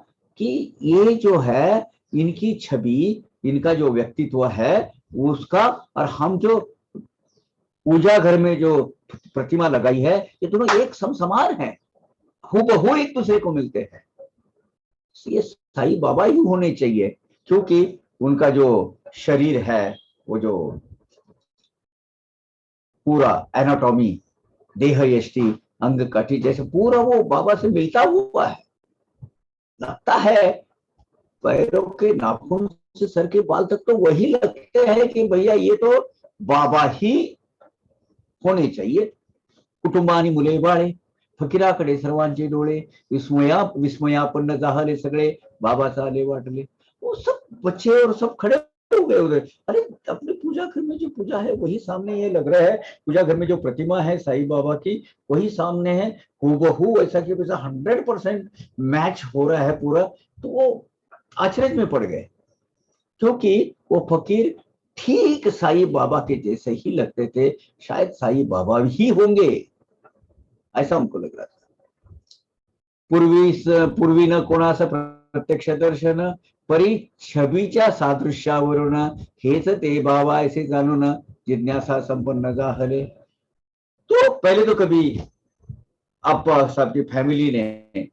कि ये जो है इनकी छवि, इनका जो व्यक्तित्व है उसका, और हम जो पूजा घर में जो प्रतिमा लगाई है, ये दोनों एक समान है, हूबहू एक दूसरे को मिलते हैं। ये साईं बाबा ही होने चाहिए, क्योंकि उनका जो शरीर है, वो जो पूरा एनाटॉमी, देह यष्टि, अंग कटी जैसे पूरा वो बाबा से मिलता हुआ है। लगता है पैरों के नाखून से सर के बाल तक तो वही लगते हैं कि भैया ये तो बाबा ही होने चाहिए। कुटुंबानी मुले बाळे, फकीराकडे सर्वांचे डोळे, विस्मयापन्न जाहले सगळे, बाबा चाले वाटले। वो सब बच्चे और सब खड़े हो गए उधर। अरे अपने पूजा घर में जो पूजा है वही सामने, ये लग रहा है पूजा घर में जो प्रतिमा है साईं बाबा की वही सामने है, हूबहू ऐसा कि वैसा 100% मैच हो रहा है पूरा। तो वो आश्चर्य में पड़ गए, क्योंकि वो फकीर ठीक साईं बाबा के जैसे ही लगते थे, शायद साईं बाबा ही होंगे ऐसा उनको लग रहा था। पूर्वी न कोणास प्रत्यक्ष दर्शन, परी छबीच्या सादृश्यावरून, हेच ते बाबा ऐसे जाणून, जिज्ञासा संपन्न जाहले। तो पहले तो कभी अप्पा साहब की फैमिली ने,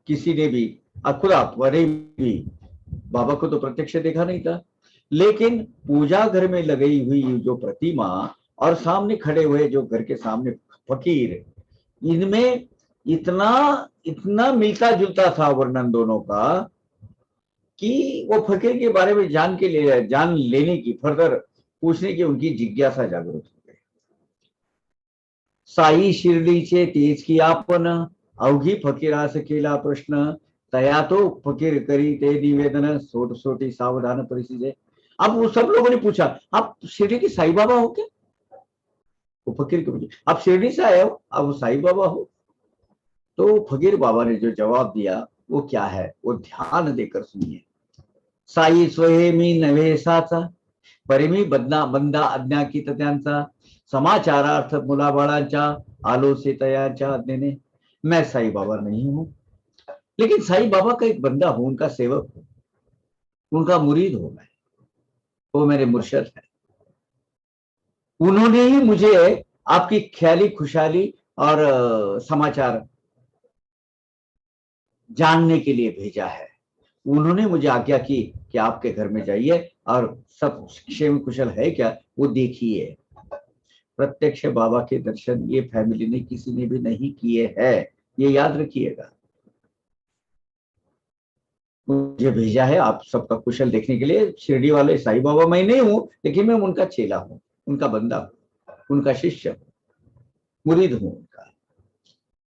किसी ने भी, खुद अप्पा ने भी बाबा को तो प्रत्यक्ष देखा नहीं था, लेकिन पूजा घर में लगाई हुई जो प्रतिमा और सामने खड़े हुए जो घर के सामने फकीर, इनमें इतना इतना मिलता जुलता था वर्णन दोनों का कि वो फकीर के बारे में जान लेने की, फर्दर पूछने की उनकी जिज्ञासा जागृत हो गई। साई शिर्डीचे तेज की आपण, अवघी फकीरास केला प्रश्न, तया तो फकीर करी ते निवेदन, सोट सोटी सावधान परिस्थिति। अब वो सब लोगों ने पूछा, आप शिरडी के साई बाबा हो क्या? वो फकीर को पूछे, आप शिरडी से आए हो, आप साई बाबा हो? तो फकीर बाबा ने जो जवाब दिया वो क्या है, वो ध्यान देकर सुनिए। साई स्वयं नव्हे साचा, परिमी बंदा अज्ञाकीत त्यांचा, समाचारार्थ मुलाबाळांच्या आलो से तयाच्या आज्ञेने। मैं साई बाबा नहीं हूं, लेकिन साई बाबा का एक बंदा हूं, उनका सेवक हूं, उनका मुरीद हूं मैं, वो मेरे मुर्शद है। उन्होंने ही मुझे आपकी ख्याली खुशहाली और समाचार जानने के लिए भेजा है। उन्होंने मुझे आज्ञा की कि आपके घर में जाइए और सब क्षेम कुशल है क्या वो देखिए। प्रत्यक्ष बाबा के दर्शन ये फैमिली ने किसी ने भी नहीं किए हैं, ये याद रखिएगा। मुझे भेजा है आप सबका कुशल देखने के लिए। शिरडी वाले साई बाबा मैं नहीं हूं, लेकिन मैं उनका चेला हूं, उनका बंदा हूं, उनका शिष्य हूं, मुरीद हूं उनका।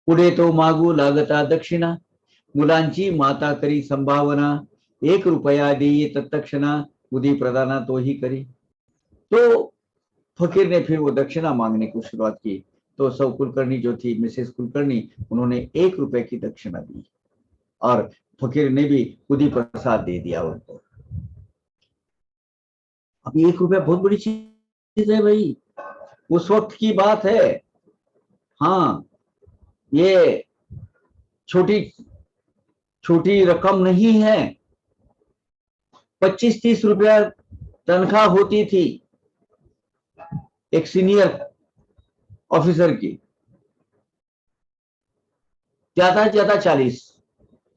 पुढे तो मागू लागता दक्षिणा, मुलांची माता करी संभावना, 1 रुपया देई तत्क्षणा, उदी प्रदाना तो ही करी। तो फकीर ने फिर वो दक्षिणा मांगने की शुरुआत की। तो सौ कुलकर्णी जो थी, मिसेस कुलकर्णी, उन्होंने 1 रुपए की दक्षिणा दी और फकीर ने भी उदी प्रसाद दे दिया उनको। अब 1 रुपया बहुत बड़ी चीज है भाई, उस वक्त की बात है। हाँ, ये छोटी छोटी रकम नहीं है। 25-30 रुपया तनख्वाह होती थी एक सीनियर ऑफिसर की, ज्यादा से ज्यादा 40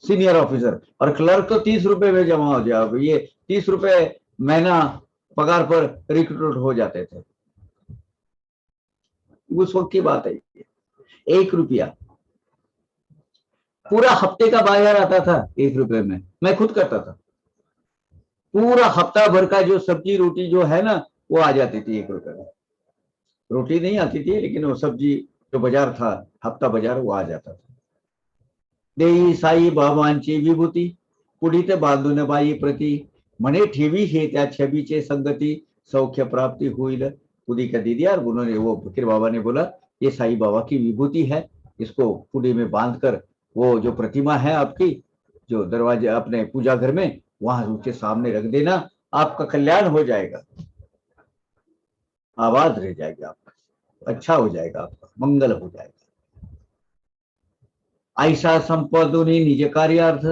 सीनियर ऑफिसर, और क्लर्क तो 30 रुपए में जमा हो जाए। ये 30 रुपए महीना पगार पर रिक्रूट हो जाते थे, उस वक्त की बात है। 1 रुपया पूरा हफ्ते का बाजार आता था 1 रुपए में। मैं खुद करता था, पूरा हफ्ता भर का जो सब्जी रोटी जो है ना वो आ जाती थी 1 रुपए में। रोटी नहीं आती थी, लेकिन वो सब्जी जो बाजार था, हफ्ता बाजार, वो आ जाता था। देई साई बाबांची विभूती, पुढीत बांधून बाई प्रति, मने ठेवी हे त्या छबीचे संगति, सौख्य प्राप्ति हुईल। पुडी का दे दिया और उन्होंने, वो फकीर बाबा ने बोला ये साई बाबा की विभूति है, इसको पुडी में बांधकर वो जो प्रतिमा है आपकी, जो दरवाजे अपने पूजा घर में, वहां उसके सामने रख देना, आपका कल्याण हो जाएगा, आबाद रह जाएगा, आपका अच्छा हो जाएगा, आपका मंगल हो जाएगा। ऐसा संपदोनी निज कार्यार्थ,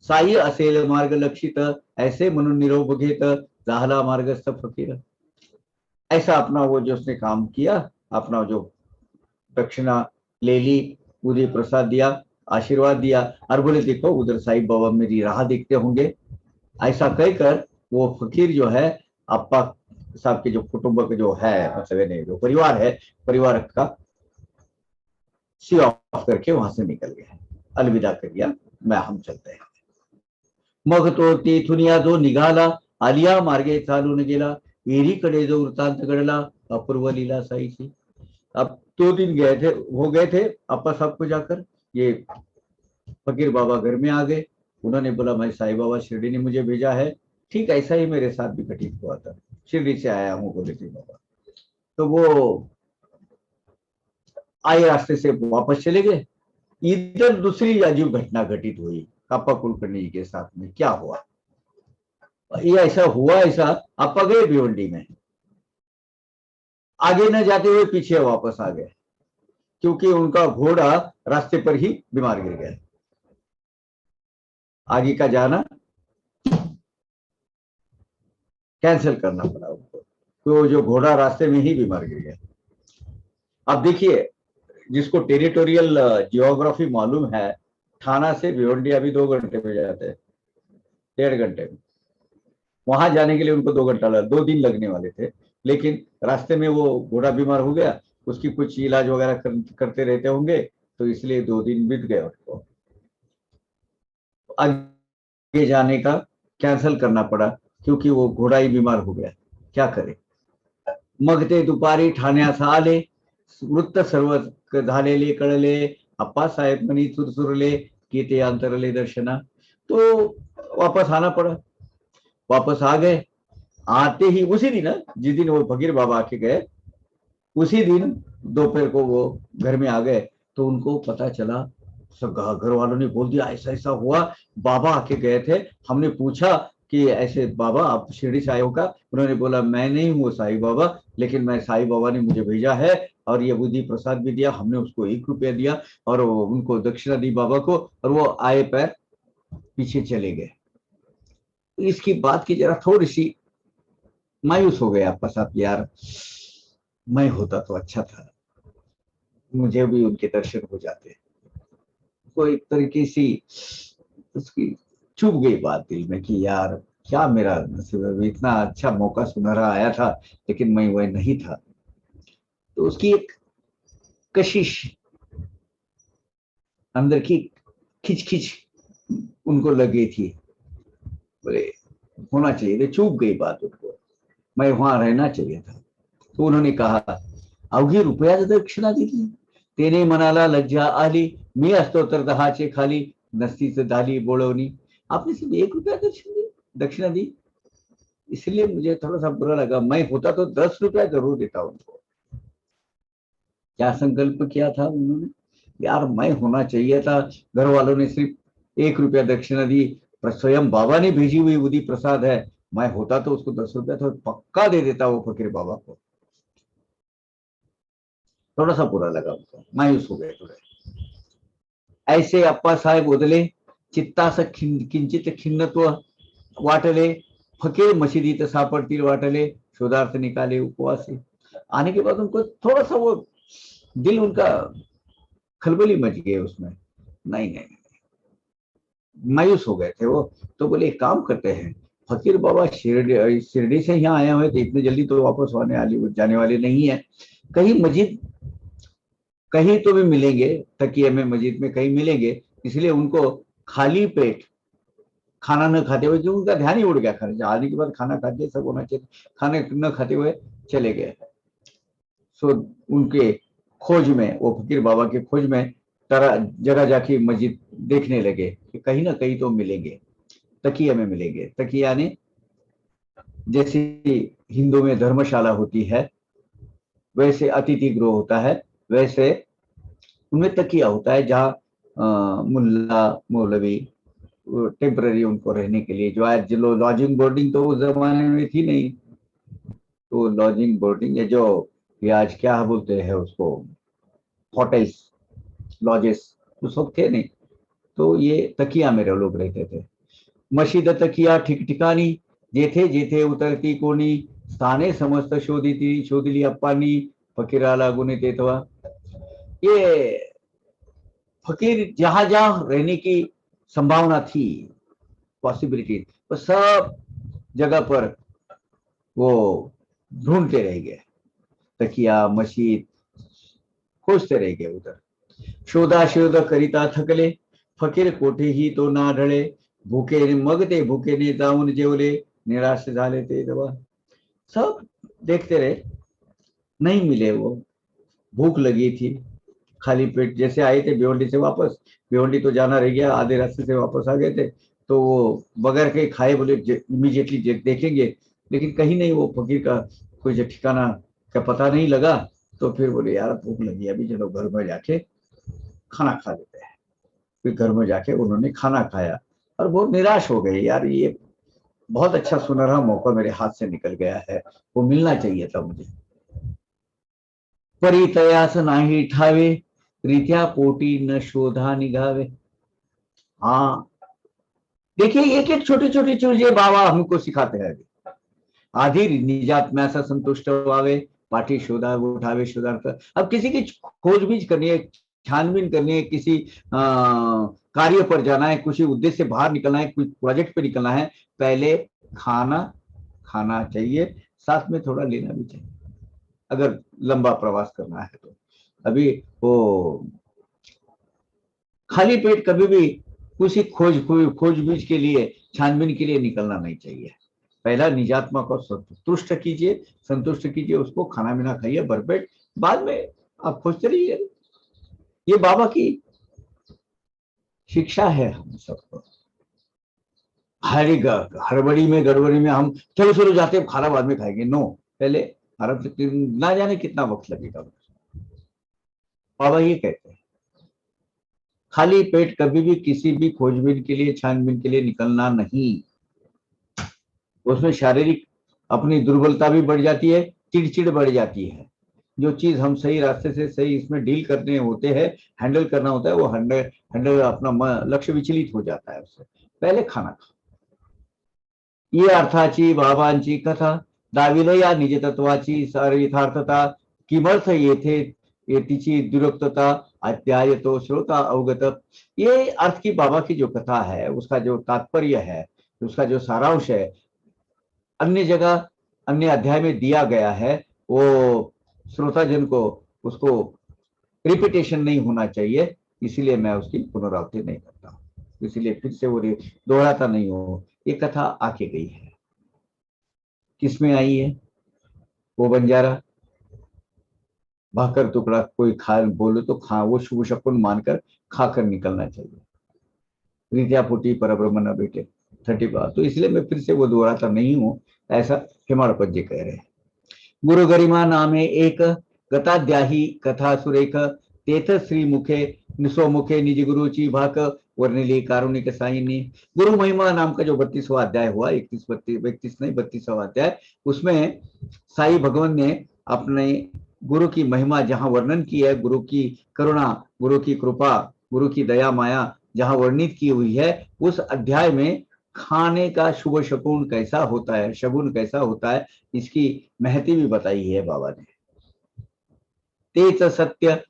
साई असेल मार्ग लक्षित, ऐसे म्हणून निरोप घेत झाला मार्गस्थ फकीर। ऐसा अपना वो जो उसने काम किया, अपना जो दक्षिणा ले ली, पूरी प्रसाद दिया, आशीर्वाद दिया और बोले देखो उधर साईं बाबा मेरी राह देखते होंगे। ऐसा कहकर वो फकीर जो है अप्पा साहब के जो कुटुंब का जो है, मतलब जो परिवार है, परिवार का सी ऑफ करके वहां से निकल गया, अलविदा कर दिया, मैं हम चलते हैं। मग तो तेथून या जो निघाला, आलिया मार्गे चालून गेला, विहिरीकडे जो वृत्तांत घडला, अपूर्व लीला साईची। अब 2 दिन हो गए थे अप्पा साहब को जाकर। ये फकीर बाबा घर में आ गए, उन्होंने बोला मैं साईं बाबा शिरडी ने मुझे भेजा है। ठीक ऐसा ही मेरे साथ भी घटित हुआ था, शिरडी से आया हूँ बोले थे बाबा। तो वो आए रास्ते से वापस चले गए। इधर दूसरी अजीब घटना घटित हुई अप्पा कुलकर्णी के साथ में। क्या हुआ, ये ऐसा हुआ, ऐसा अप्पा गए भिवंडी में, आगे न जाते हुए पीछे वापस आ गए, क्योंकि उनका घोड़ा रास्ते पर ही बीमार गिर गया। आगे का जाना कैंसिल करना पड़ा उनको, तो जो घोड़ा रास्ते में ही बीमार गिर गया। अब देखिए, जिसको टेरिटोरियल जियोग्राफी मालूम है, थाना से भिवंडी अभी 2 घंटे में जाते हैं, 1.5 घंटे में। वहां जाने के लिए उनको 2 घंटा लगा, 2 दिन लगने वाले थे, लेकिन रास्ते में वो घोड़ा बीमार हो गया, उसकी कुछ इलाज वगैरह करते रहते होंगे, तो इसलिए 2 दिन बीत गए उनको, आगे जाने का कैंसिल करना पड़ा क्योंकि वो घोड़ा ही बीमार हो गया। क्या करे। मग ते दुपारी ठाण्यास आले, वृत्त सर्व झालेले कळले, अप्पासाहेब म्हणी चुरचुरले की ते अंतरले दर्शना। तो वापस आना पड़ा, वापस आ गए। आते ही उसी दिन, जिस दिन वो फकीर बाबा आके गए, उसी दिन दोपहर को वो घर में आ गए। तो उनको पता चला, सब घर वालों ने बोल दिया ऐसा ऐसा हुआ, बाबा आके गए थे, हमने पूछा कि ऐसे बाबा आप शिरडी से आए हो का? उन्होंने बोला मैं नहीं हूँ साईं बाबा, लेकिन मैं साईं बाबा ने मुझे भेजा है और ये बुद्धि प्रसाद भी दिया, हमने उसको 1 रुपया दिया और उनको दक्षिणा दी बाबा को, और वो आए पैर पीछे चले गए। इसकी बात की जरा थोड़ी सी मायूस हो गए आपका साथ, यार मैं होता तो अच्छा था, मुझे भी उनके दर्शन हो जाते। तो एक तरीके से उसकी चुभ गई बात दिल में कि यार क्या मेरा नसीब है, इतना अच्छा मौका सुनहरा आया था लेकिन मैं वह नहीं था। तो उसकी एक कशिश अंदर की खिच खिच उनको लगी थी, बोले होना चाहिए, तो चूक गई बात उनको, मैं वहां रहना चाहिए था। तो उन्होंने कहा अवघी रुपयाच दक्षिणा दिली, तेने मनाला लज्जा आली, मी असतो तर 10चे खाली, नसतीच झाली बोळवणी। आपने सिर्फ 1 रुपया दक्षिणा दी, इसलिए मुझे थोड़ा सा बुरा लगा, मैं होता तो 10 रुपया जरूर देता उनको। क्या संकल्प किया था उन्होंने, यार मैं होना चाहिए था। घर वालों ने सिर्फ 1 रुपया दक्षिणा दी, पर स्वयं बाबा ने भेजी हुई बुद्धि प्रसाद है, मैं होता तो उसको 10 रुपया तो पक्का दे देता वो फकीर बाबा को। थोड़ा सा बुरा लगा उनको, मायूस हो गए थोड़े। ऐसे अप्पा साहेब उदले, चित्तास किंचित खिन्नत्व वाटले, फकीर मशीदीत सापडतील वाटले, शोधार्थ निकाले उपवासी। आने के बाद उनको थोड़ा सा वो दिल उनका खलबली मच गए उसमें, नहीं नहीं, मायूस हो गए थे वो। तो बोले एक काम करते हैं, फकीर बाबा शिरडी से यहाँ आए हुए थे, इतनी जल्दी तो वापस जाने वाले नहीं है, कहीं मस्जिद कहीं तो भी मिलेंगे, तकिए में मस्जिद में कहीं मिलेंगे, इसलिए उनको खाली पेट खाना न खाते हुए, जो उनका ध्यान ही उड़ गया, खाने आने के बाद खाना खाते सब होना चाहिए, खाने न खाते हुए चले गए। सो उनके खोज में, वो फकीर बाबा के खोज में तरह जगह जाके मस्जिद देखने लगे कि कहीं ना कहीं तो मिलेंगे, तकिया में मिलेंगे। तकिया ने जैसे हिंदू में धर्मशाला होती है, वैसे अतिथि गृह होता है, वैसे उनमें तकिया होता है जहाँ मुल्ला मौलवी टेम्पररी उनको रहने के लिए, जो आज लॉजिंग बोर्डिंग तो उस जमाने में थी नहीं, तो लॉजिंग बोर्डिंग ये जो ये आज क्या बोलते हैं उसको, होटल्स लॉजेस उस वक्त थे नहीं, तो ये तकिया में लोग रहते थे। मशीद तकिया ठिकठिकाणी, जेथे जेथे उतरती कोणी, स्थाने समस्त शोधिली अप्पांनी, फकीराला गुणे तेथवा। ये फकीर जहां जहां रहने की संभावना थी, पॉसिबिलिटी, वो सब जगह पर वो ढूंढते रह गए, तकिया मशीद खोजते रह गए उधर। शोधा शोध करिता थकले, फकीर कोठेही तो ना ढळे, भूके मग ते भूकेने जाऊन जेवले, निराश झाले ते दवा। सब देखते रहे, नहीं मिले वो, भूख लगी थी, खाली पेट जैसे आए थे भिवंडी से वापस, भिवंडी तो जाना रह गया, आधे रास्ते से वापस आ गए थे, तो वो बगैर के खाए बोले इमीडिएटली देखेंगे, लेकिन कहीं नहीं वो फकीर का कोई ठिकाना का पता नहीं लगा। तो फिर बोले यार भूख लगी, अभी चलो घर में जाके खाना खा लेते हैं। फिर घर में जाके उन्होंने खाना खाया और बहुत निराश हो गए, यार ये बहुत अच्छा सुनहरा मौका मेरे हाथ से निकल गया है, वो मिलना चाहिए था मुझे। परितयास नाही ठावे, रित्या पोटी न शोधा निघावे। हाँ देखिए, एक एक छोटी छोटी चीजें बाबा हमको सिखाते हैं। आधी निजात्म्यासा संतुष्ट व्हावे, पाठी शोधा उठावे शोधार्थ। अब किसी की खोजबीज करनी है, छानबीन करनी है, किसी कार्य पर जाना है, किसी उद्देश्य से बाहर निकलना है, कुछ प्रोजेक्ट पे निकलना है, पहले खाना खाना चाहिए, साथ में थोड़ा लेना भी चाहिए अगर लंबा प्रवास करना है तो। अभी वो खाली पेट कभी भी किसी खोजबीज के लिए, छानबीन के लिए निकलना नहीं चाहिए। पहला निजात्मा को संतुष्ट कीजिए, उसको खाना पीना खाइए भरपेट, बाद में आप खोजते रहिए। ये बाबा की शिक्षा है हम सबको। हड़बड़ी में गड़बड़ी में हम चलो जाते खाना बाद में खाएंगे, नो, पहले आराम से, ना जाने कितना वक्त लगेगा। बाबा ये कहते हैं खाली पेट कभी भी किसी भी खोजबीन के लिए, छानबीन के लिए निकलना नहीं। उसमें शारीरिक अपनी दुर्बलता भी बढ़ जाती है, चिड़चिड़ बढ़ जाती है। जो चीज हम सही रास्ते से सही इसमें डील करने होते हैं, हैंडल करना होता है, वो हैंडल अपना लक्ष्य विचलित हो जाता है उससे। पहले खाना खाओ। ये अर्थाची बाबांची कथा दाविले या निज तत्वाची यथार्थता किमर्थ येथे येतीची दुरुक्तता अध्याय तो श्रोता अवगत। ये अर्थ की बाबा की जो कथा है, उसका जो तात्पर्य है, उसका जो सारांश है, अन्य जगह अन्य अध्याय में दिया गया है। वो श्रोताजन को उसको रिपीटेशन नहीं होना चाहिए, इसीलिए मैं उसकी पुनरावृत्ति नहीं करता, इसीलिए फिर से वो दोहराता नहीं हो। ये कथा आके गई है, किसमें आई है? वो बंजारा भाकर टुकड़ा कोई खा बोले तो खा, वो शुभ शकुन मानकर खाकर निकलना चाहिए। रीत्या फूटी परब्रह्म न बेटे 30 बार। तो इसलिए मैं फिर से वो दोहराता नहीं हूं, ऐसा हेमाड़पत जी कह रहे हैं। गुरु गरिमा नामे एक गताध्याही कथा सुरेख तेथ श्री मुखे निसोमुखे निज गुरुची भाक वर्णिली कारुणिक साइनी। गुरु महिमा नाम का जो 32वां अध्याय हुआ, 32वां अध्याय, उसमें साई भगवान ने अपने गुरु की महिमा जहां वर्णन की है, गुरु की करुणा, गुरु की कृपा, गुरु की दया माया जहां वर्णित की हुई है, उस अध्याय में खाने का शुभ शकुन कैसा होता है, शगुन कैसा होता है, इसकी महती भी बताई है बाबा ने। तेच सत्य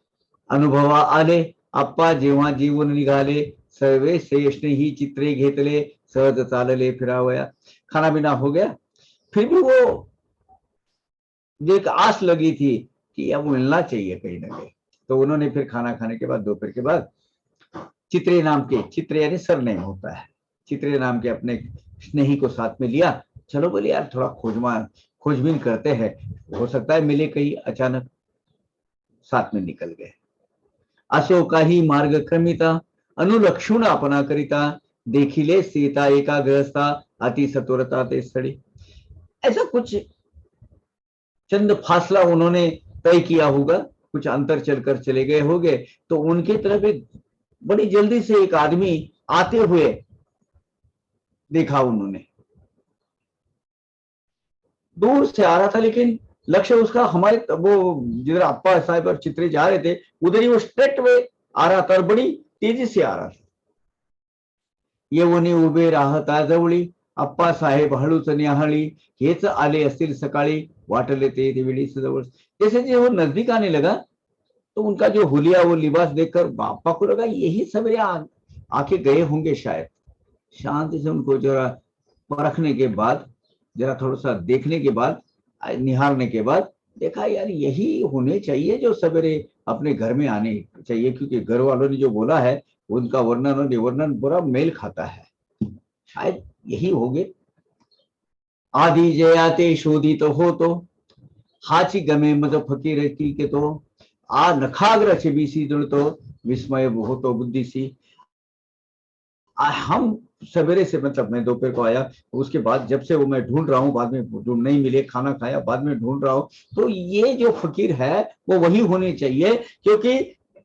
अनुभवा आले अप्पा जेव्हा जीवन निघाले सर्वे श्रेष्ठ ही चित्रे घेतले सहज चालले फिरावया। खाना पीना हो गया, फिर भी वो जो एक आस लगी थी कि अब मिलना चाहिए कहीं ना कहीं, तो उन्होंने फिर खाना खाने के बाद दोपहर के बाद चित्रे नाम के, चित्रे यानी सरनेम होता है, चित्रे नाम के अपने स्नेही को साथ में लिया। चलो बोले यार थोड़ा खोजबीन करते हैं, हो सकता है मिले कहीं, अचानक साथ में निकल गए। अशोका ही मार्ग क्रमिता अनुलक्षुण अपना करिता देखिले सीता एका गृहस्था अति सतुरता ते स्थली। ऐसा कुछ चंद फासला उन्होंने तय किया होगा, कुछ अंतर चलकर चले गए होंगे, तो उनकी तरफ एक बड़ी जल्दी से एक आदमी आते हुए देखा उन्होंने, दूर से आ रहा था, लेकिन लक्ष्य उसका हमारे वो जिधर अप्पा साहब और चित्रे जा रहे थे उधर ही वो स्ट्रेट वे आ रहा था और बड़ी तेजी से आ रहा था। ये वनी उभे राहता जवळी अप्पा साहेब हळूच न्याहाळी हेच आले असतील सकाळी वाटले ते वेळी जवळ। जैसे जो वो नजदीक आने लगा तो उनका जो हुलिया वो लिबास देखकर बापा को लगा यही सवेरे आके गए होंगे शायद। शांति से उनको जरा परखने के बाद, जरा थोड़ा सा देखने के बाद, निहारने के बाद देखा यार यही होने चाहिए जो सवेरे अपने घर में आने चाहिए, क्योंकि घर वालों ने जो बोला है उनका वर्णन और निवर्णन पूरा मेल खाता है, शायद यही होगे। आदि जयाते शोधित हो तो हाची गमे मज फकीर की के तो आ नखाग्र छिबीसी तो विस्मय हो तो बुद्धि सी। हम सवेरे से, मतलब मैं दोपहर को आया, उसके बाद जब से वो मैं ढूंढ रहा हूँ, बाद में ढूंढ नहीं मिले, खाना खाया बाद में ढूंढ रहा हूँ, तो ये जो फकीर है वो वही होने चाहिए, क्योंकि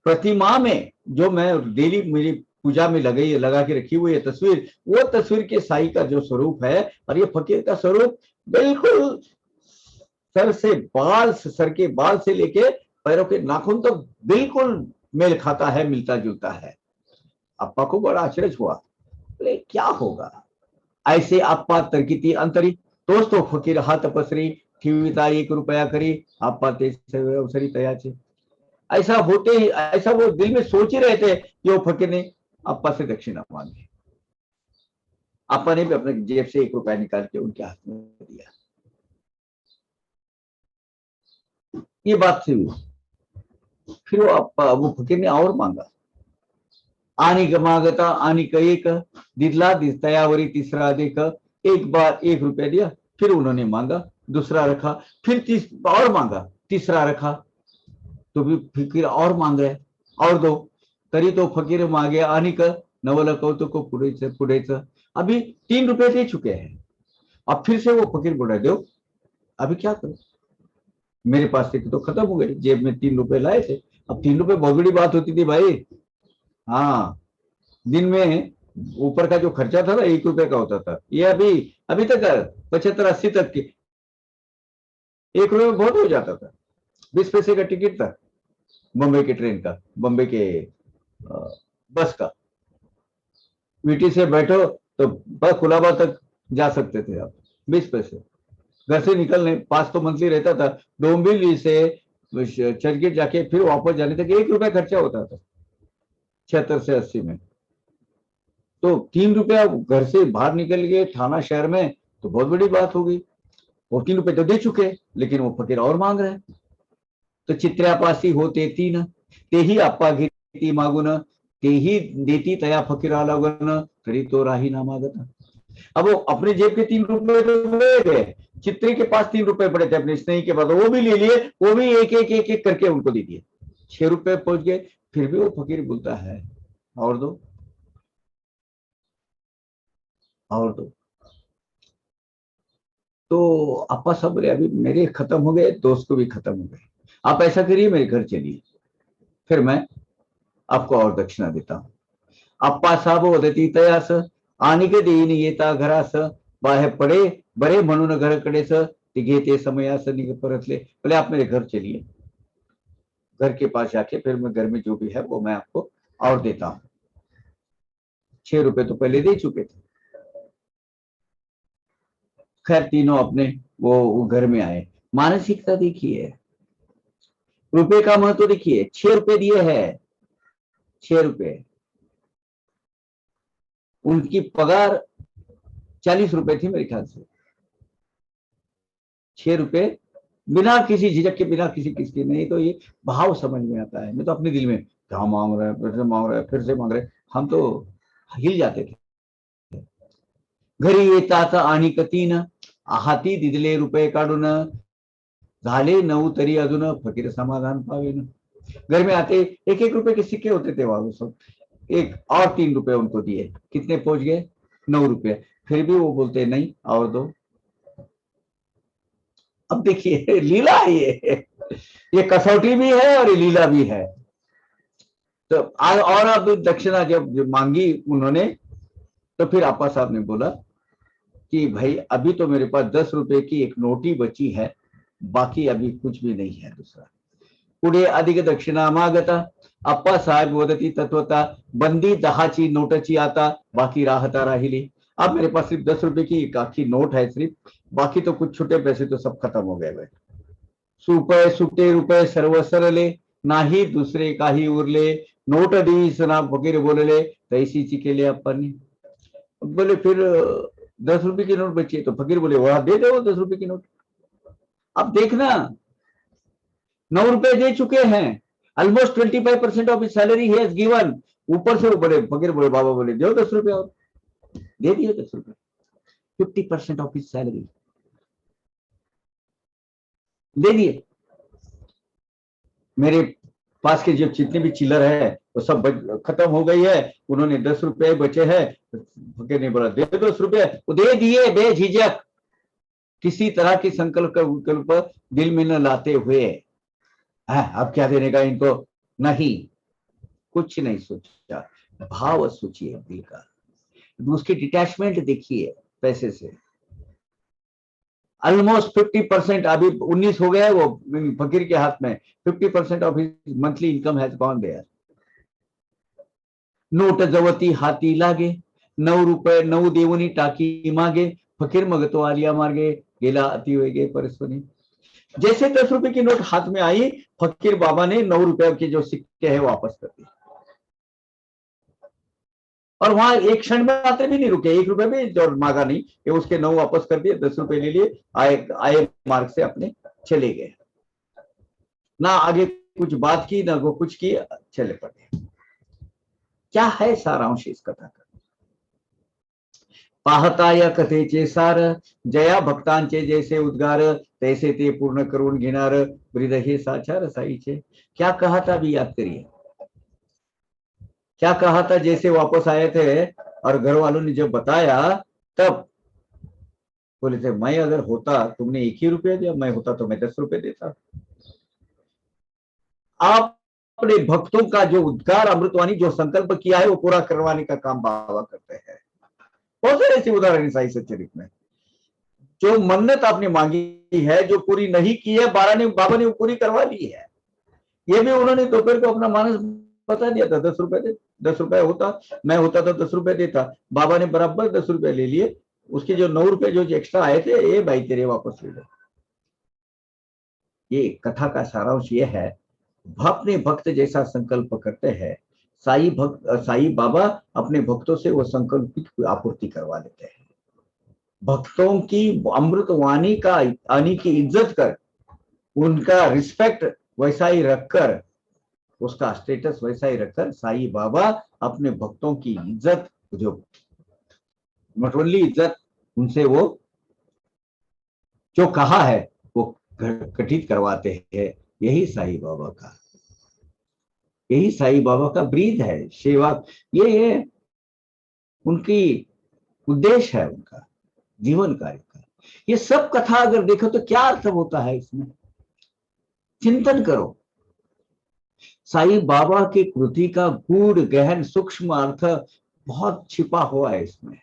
प्रतिमा में जो मैं डेली मेरी पूजा में लगा के रखी हुई है तस्वीर, वो तस्वीर के साई का जो स्वरूप है और ये फकीर का स्वरूप बिल्कुल सर के बाल से लेके पैरों के नाखून तक बिल्कुल मेल खाता है, मिलता जुलता है। अप्पा को बड़ा आश्चर्य हुआ, बोले क्या होगा ऐसे अप्पा तरकीती अंतरी तोच तो फकीर हाथ पसरी ठेविता 1 रुपया करी अप्पा ते अवसरी तयाचे। ऐसा होते ही, ऐसा वो दिल में सोच ही रहे थे कि वो फकीर ने अप्पा से दक्षिणा मांगी। अप्पा ने भी अपने जेब से 1 रुपया निकाल के उनके हाथ में दिया। ये बात थी। फिर वो फकीर ने और मांगा, आनी का मांगता, आनी का एक दिदला तयावरी तीसरा देख, एक बार 1 रुपया दिया, फिर उन्होंने मांगा, दूसरा रखा, फिर और मांगा, तीसरा रखा, तो भी फकीर और मांग रहे, और दो, तरी तो फकीर मांगे आनी का नवल कौतुक पुढेच, अभी 3 रुपए दे चुके हैं। अब फिर से वो फकीर बोला, दो, अभी क्या करूं, मेरे पास से तो खत्म हो गए, जेब में 3 रुपए लाए थे। अब 3 रुपए बहुत बड़ी बात होती थी भाई। हाँ, दिन में ऊपर का जो खर्चा था ना 1 रुपए का होता था, ये अभी तक 75-80 तक की 1 रुपए में बहुत हो जाता था। 20 पैसे का टिकट था बम्बई के ट्रेन का, बम्बई के बस का, वीटी से बैठो तो बस खुलाबाद तक जा सकते थे आप, 20 पैसे। घर से निकलने पास तो मंथली रहता था, डोंबिवली से चर्चगेट जाके फिर वापस जाने तक 1 रुपया खर्चा होता था 76 से 80 में। तो 3 रुपया घर से बाहर निकल गए थाना शहर में तो बहुत बड़ी बात होगी। वो 3 रुपए तो दे चुके, लेकिन वो फकीर और मांग रहे हैं। तो चित्र्यापासी होते 3, तेही आप्पा घेती मागून, तेही देती तया फकीरा लागून, तरी तो राही ना मागता। अब वो अपने जेब के 3 रुपए तो ले गए, चित्रे के पास 3 रुपए पड़े थे अपने स्नेही के पास, वो भी ले लिए, वो भी एक करके उनको दे दिए, 6 रुपए पहुंच गए। फिर भी वो फकीर बोलता है, और दो, और दो। तो आपा सब बोले, अभी मेरे खत्म हो गए, दोस्त को भी खत्म हो गए, आप ऐसा करिए मेरे घर चलिए, फिर मैं आपको और दक्षिणा देता हूं। अप्पा साहेब वदती तयास, आणि के देईन येता घरास, बाहेर पडे बरे म्हणून घराकडेच, ते घेते समयास निघ परतले। बोले आप मेरे घर चलिए, घर के पास जाके फिर मैं घर में जो भी है वो मैं आपको और देता हूं। 6 रुपए तो पहले दे चुके थे। खैर तीनों अपने वो घर में आए। मानसिकता देखिए, रुपए का महत्व देखिए, 6 रुपए दिए हैं, 6 रुपए। उनकी पगार 40 रुपए थी मेरे ख्याल से। 6 रुपए बिना किसी झिझक के, बिना किसी किसके, नहीं तो ये भाव समझ में आता है। मैं तो अपने दिल में क्या मांग रहा है, फिर से मांग रहा है, फिर से मांग रहे, हम तो हिल जाते थे। घरी येतात आणि 3, हाती दिदले रुपये काढून, झाले 9 तरी अजून फकीर समाधान पावेन। घर में आते 1-1 रुपए के सिक्के होते थे वहां सब, एक और 3 रुपए उनको दिए, कितने पहुंच गए, 9 रुपए। फिर भी वो बोलते नहीं, और दो। अब देखिए लीला है ये कसौटी भी है और ये लीला भी है। तो और अब दक्षिणा जब मांगी उन्होंने, तो फिर आपा साहब ने बोला कि भाई अभी तो मेरे पास 10 रुपए की एक नोटी बची है, बाकी अभी कुछ भी नहीं है दूसरा। पुढे अधिक दक्षिणा मागता, अप्पा साहेब वदती तत्वता, बंदी 10ची नोटची आता, बाकी राहता राहिली। अब मेरे पास सिर्फ 10 रुपए की एक आखी नोट है सिर्फ, बाकी तो कुछ छोटे पैसे तो सब खत्म हो गए भाई। सुपे सुटे रुपये सर्व सरले, नाही दुसरे काही उरले, नोट दीस ना फकीर बोलले, तैसीची केली आपण। बोले फिर 10 रुपए की नोट बची, तो फकीर बोले वहां दे दो 10 रुपए की नोट। अब देखना 9 रुपए दे चुके हैं, almost 25% of salary he has given. ऊपर से वो बोले, फकीर बोले, बाबा बोले दो 10 रुपए और, दे दिए 10 रुपए, 50% ऑफ हिज सैलरी दे दिए। मेरे पास के जो जितने भी चिल्लर है वो सब खत्म हो गई है, उन्होंने 10 रुपए बचे हैं। फकीर ने बोला दे 10 रुपए, वो दे दिए बेझिझक, किसी तरह की संकल्प दिल में न लाते हुए। अब क्या देने का इनको, नहीं, कुछ नहीं सोचा, भाव सोचिए दिल का, उसकी डिटैचमेंट देखिए पैसे से। ऑलमोस्ट 50%, अभी 19 हो गया है वो फकीर के हाथ में, 50% of his monthly income has gone there. Note जवती हाती लागे, 9 रुपये 9 देवनी टाकी मागे, फकीर मग तो आलिया मार्गे, गेला अति वेगे परस्वनी। जैसे 10 रुपए की नोट हाथ में आई, फकीर बाबा ने 9 रुपए के जो सिक्के हैं वापस कर दिए, और वहां एक क्षण में आते भी नहीं रुके, 1 रुपए भी जो मांगा नहीं, ये उसके 9 वापस कर दिए, 10 रुपए ले लिए, आए मार्ग से अपने चले गए। ना आगे कुछ बात की, ना वो कुछ की, चले पड़े। क्या है सारांश इस कथा का? पाहता या कथेचे सार, जया भक्तांचे जैसे उद्गार, तैसे ते पूर्ण करून घेणार, वृद हे साचार साईचे। क्या कहा था अभी याद करिए, क्या कहा था? जैसे वापस आए थे और घर वालों ने जब बताया, तब बोले थे मैं अगर होता, तुमने 1 ही रुपया दिया, मैं होता तो मैं 10 रुपए देता। आप अपने भक्तों का जो उद्गार अमृतवाणी जो संकल्प किया है वो पूरा करवाने का काम बाबा करते हैं। बहुत सारे ऐसे उदाहरण साई सच्चरित में, जो मन्नत आपने मांगी है जो पूरी नहीं की है, बाबा ने वो पूरी करवा दी है। ये भी उन्होंने दोपहर को अपना मानस बता दिया था, 10 रुपए दे, 10 रुपए होता, मैं होता तो 10 रुपए देता। बाबा ने बराबर 10 रुपए ले लिए, उसके जो 9 रुपए जो एक्स्ट्रा आए थे, ये भाई तेरे वापस ले लो। ये कथा का सारांश ये है, अपने भक्त जैसा संकल्प करते हैं, साई बाबा अपने भक्तों से वो संकल्प की आपूर्ति करवा लेते हैं। भक्तों की अमृत वाणी की इज्जत कर, उनका रिस्पेक्ट वैसा ही रखकर, उसका स्टेटस वैसा ही रखकर, साई बाबा अपने भक्तों की इज्जत, जो मटवली इज्जत, उनसे वो जो कहा है वो घटित करवाते हैं। यही साई बाबा का ब्रीद है, सेवा। ये उनकी उद्देश्य है, उनका जीवन कार्य का। ये सब कथा अगर देखो तो क्या अर्थ होता है इसमें, चिंतन करो। साई बाबा की कृति का गूढ़ गहन सूक्ष्म अर्थ बहुत छिपा हुआ है इसमें।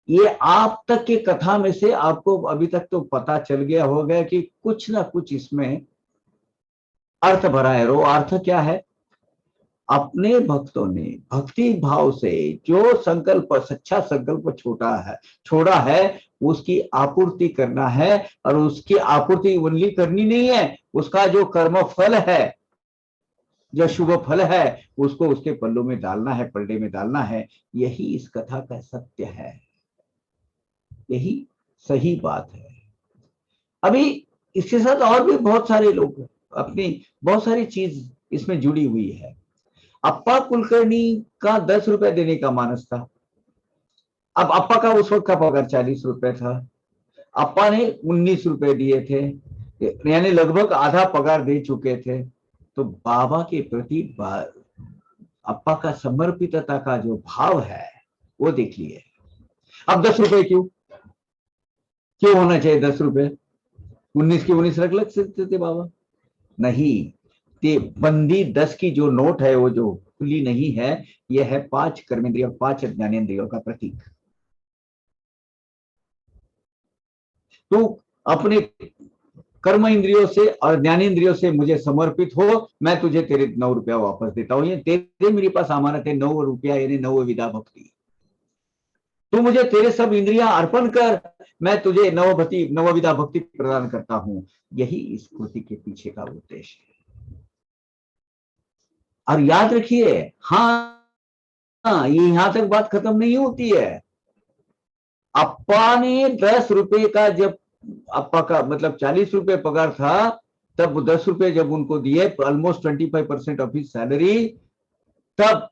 ये आप तक की कथा में से आपको अभी तक तो पता चल गया होगा कि कुछ ना कुछ इसमें अर्थ भरा है। वो अर्थ क्या है? अपने भक्तों ने भक्ति भाव से जो संकल्प, सच्चा संकल्प छोड़ा है, उसकी आपूर्ति करना है। और उसकी आपूर्ति ओनली करनी नहीं है, उसका जो कर्म फल है, जो शुभ फल है, उसको उसके पल्लों में डालना है, पलड़े में डालना है। यही इस कथा का सत्य है, यही सही बात है। अभी इसके साथ और भी बहुत सारे लोग अपनी बहुत सारी चीज इसमें जुड़ी हुई है। अप्पा कुलकर्णी का 10 रुपए देने का मानस था। अब अप्पा का उस वक्त का पगार 40 रुपए था, अप्पा ने 19 रुपए दिए थे, यानी लगभग आधा पगार दे चुके थे। तो बाबा के प्रति अप्पा का समर्पितता का जो भाव है वो देखिए। अब 10 रुपए क्यों होना चाहिए 10 रुपए? 19 की 19 रख लग सकते थे बाबा? नहीं, ते बंदी 10 की जो नोट है, वो जो खुली नहीं है, यह है 5 कर्मेंद्रिय और 5 ज्ञानेंद्रियों का प्रतीक। तो अपने कर्म इंद्रियों से और ज्ञानेंद्रियों से मुझे समर्पित हो, मैं तुझे तेरे 9 रुपया वापस देता हूं। ये तेरे मेरे पास अमानत है, 9 रुपया, यानी 9 विधा भक्ति। तू मुझे तेरे सब इंद्रियां अर्पण कर, मैं तुझे नवविधा भक्ति प्रदान करता हूं। यही इस कृति के पीछे का उद्देश्य है। और याद रखिए, ये यहां तक बात खत्म नहीं होती है। अप्पा ने 10 रुपए का, जब अप्पा का मतलब 40 रुपए पगार था, तब 10 रुपए जब उनको दिए, ऑलमोस्ट 25% ऑफ हिज सैलरी, तब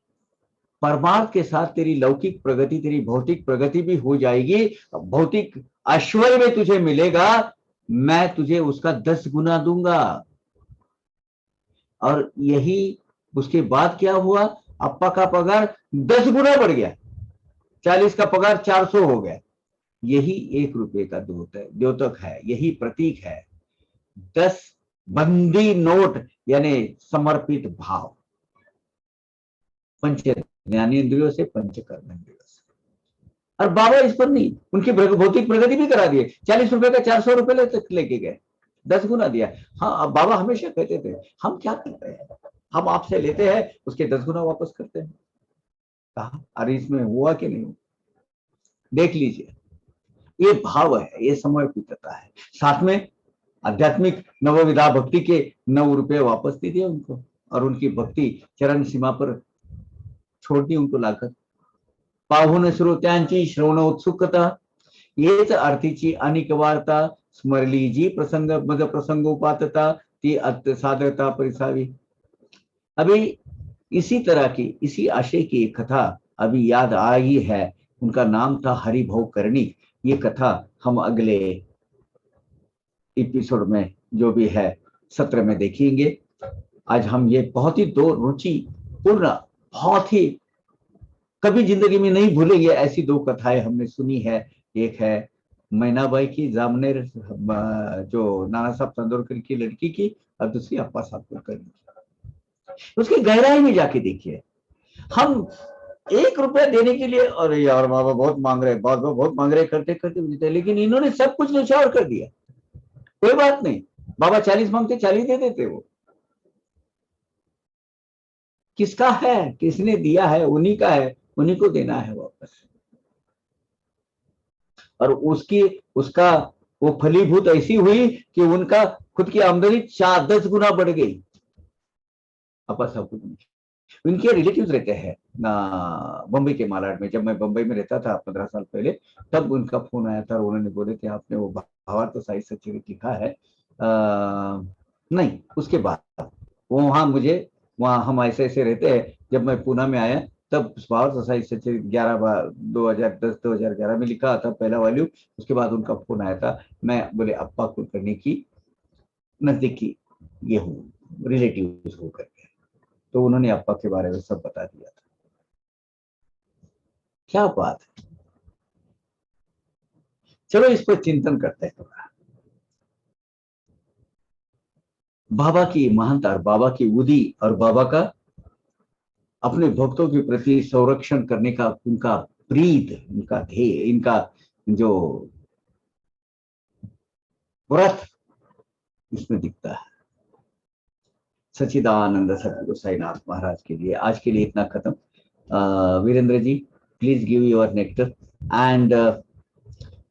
परमार्थ के साथ तेरी लौकिक प्रगति, तेरी भौतिक प्रगति भी हो जाएगी, भौतिक ऐश्वर्य में तुझे मिलेगा, मैं तुझे उसका 10 गुना दूंगा। और यही उसके बाद क्या हुआ? अप्पा का पगार 10 गुना बढ़ गया, 40 का पगार 400 हो गया। यही 1 रुपए का द्योतक है, यही प्रतीक है। 10 बंदी नोट, यानी समर्पित भाव, पंच ज्ञानेंद्रियों से, पंच कर्मेंद्रियों से। और बाबा इस पर नहीं, उनकी भौतिक प्रगति भी करा दिए। 40 रुपए का 400 रुपए तक लेके गए, 10 गुना दिया। हाँ, अब बाबा हमेशा कहते थे, हम क्या करते हैं, हम आपसे लेते हैं, उसके 10 गुना वापस करते हैं। कहा, अरे इसमें हुआ कि नहीं? देख लीजिए, ये भाव है, ये समर्पितता है। साथ में आध्यात्मिक नवविधा भक्ति के 9 रुपए वापस दे दिए उनको, और उनकी भक्ति चरण सीमा पर छोड़ दी उनको लाकर। पाहुन श्रोत्यांची श्रवण उत्सुकता, येच आरतीची अनिक वार्ता, स्मरली जी प्रसंग मद प्रसंगोपातता ती अत्य साधकता परिसावी। अभी इसी तरह की, इसी आशय की एक कथा अभी याद आई है। उनका नाम था हरिभव कर्णी। ये कथा हम अगले एपिसोड में जो भी है सत्र में देखेंगे। आज हम ये बहुत ही दो रुचि पूर्ण, बहुत ही कभी जिंदगी में नहीं भूलेंगे ऐसी दो कथाएं हमने सुनी है। एक है मैनाबाई की, जामनेर जो नाना साहब तंदुरकर की लड़की की, और दूसरी अप्पा साहब कुलकर्णी की। उसकी गहराई में जाके देखिए, हम 1 रुपया देने के लिए, अरे यार बाबा बहुत मांग रहे, बहुत मांग रहे करते करते, लेकिन इन्होंने सब कुछ न्यौछावर कर दिया। कोई बात नहीं, बाबा 40 मांगते 40 दे देते। वो किसका है, किसने दिया है, उन्हीं का है, उन्हीं को देना है वापस। और उसका वो फलीभूत ऐसी हुई कि उनका खुद की आमदनी 4-10 गुना बढ़ गई। अपा सब कुछ उनके रिलेटिव्स रहते हैं बम्बई के मालाड में। जब मैं बम्बई में रहता था 15 साल पहले, तब उनका फोन आया था और उन्होंने बोले थे आपने वो भावार्थ साहित्य सच्चरित लिखा है। नहीं, उसके बाद वहां मुझे, वहां हम ऐसे ऐसे रहते हैं। जब मैं पूना में आया तब भावार्थ साहित्य सच्चरित 2011 में लिखा था पहला वॉल्यूम। उसके बाद उनका फोन आया था। मैं बोले अप्पा कुलकर्णी की नजदीकी ये हूँ, रिलेटिव होकर के। तो उन्होंने अप्पा के बारे में सब बता दिया था। क्या बात है। चलो इस पर चिंतन करते हैं थोड़ा। बाबा की महानता और बाबा की उदी और बाबा का अपने भक्तों के प्रति संरक्षण करने का उनका प्रीत, उनका ध्येय, इनका जो व्रत इसमें दिखता है। सच्चिदानंद सतगुरु साईनाथ महाराज के लिए आज के लिए इतना खत्म। Virendra ji please give your nectar and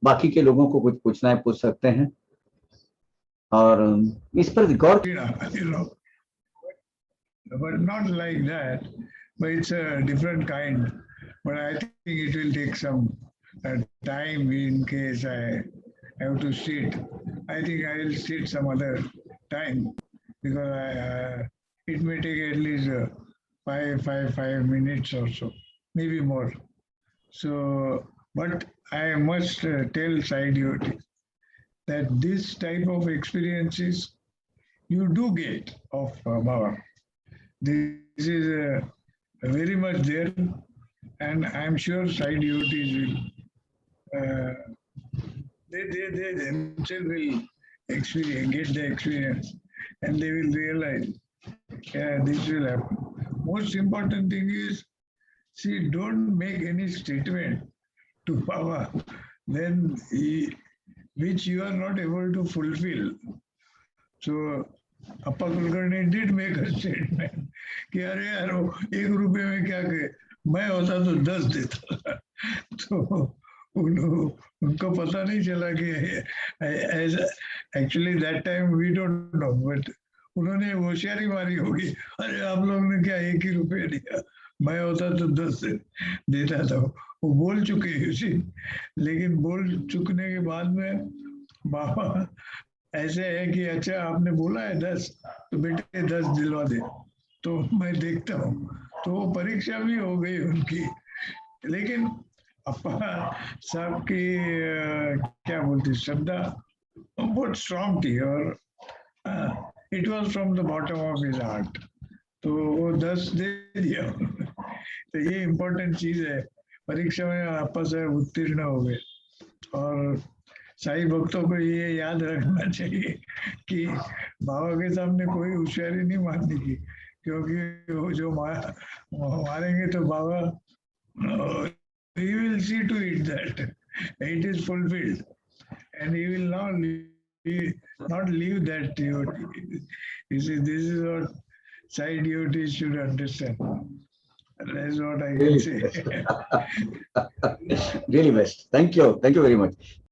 बाकी के लोगों को कुछ पूछना है पूछ सकते हैं। और इस पर गौर, but not like that, but it's a different kind. But I think it will take some time in case I have to sit. I think I will sit some other time because it may take at least 5 minutes or so, maybe more. So, but I must tell Sai devotees that this type of experiences you do get of Baba. This is very much there, and I'm sure side devotees will, they themselves will experience, get the experience, and they will realize, yeah, this will happen. Most important thing is, see, don't make any statement to Baba, which you are not able to fulfill. So Appa Kulkarni did make a statement कि अरे यार वो 1 रुपये में क्या कहे, मैं होता तो 10 देता। तो उनको पता नहीं चला कि actually that time we don't know, but उन्होंने होशियारी मारी होगी, अरे आप लोग ने क्या 1 ही रुपये दिया, मैं होता तो 10 देता था। वो बोल चुके उसी, लेकिन बोल चुकने के बाद में बाबा ऐसे है कि अच्छा आपने बोला है 10, तो बेटे 10 दिलवा दे, तो मैं देखता हूँ। तो वो परीक्षा भी हो गई उनकी। लेकिन अप्पा साहब की क्या बोलती श्रद्धा बहुत स्ट्रांग थी, और it was from the bottom of his heart. तो वो 10 दे दिया। तो ये इम्पोर्टेंट चीज है। परीक्षा में अप्पा साहब उत्तीर्ण हो गए। और साई भक्तों को ये याद रखना चाहिए कि बाबा के सामने कोई होशियारी नहीं मारने की, क्योंकि वो जो मारेंगे तो बाबा he will see to it that it is fulfilled, and he will not leave that devotee. You see, this is what Sai devotees should understand. That's what I can say. really best. Thank you very much.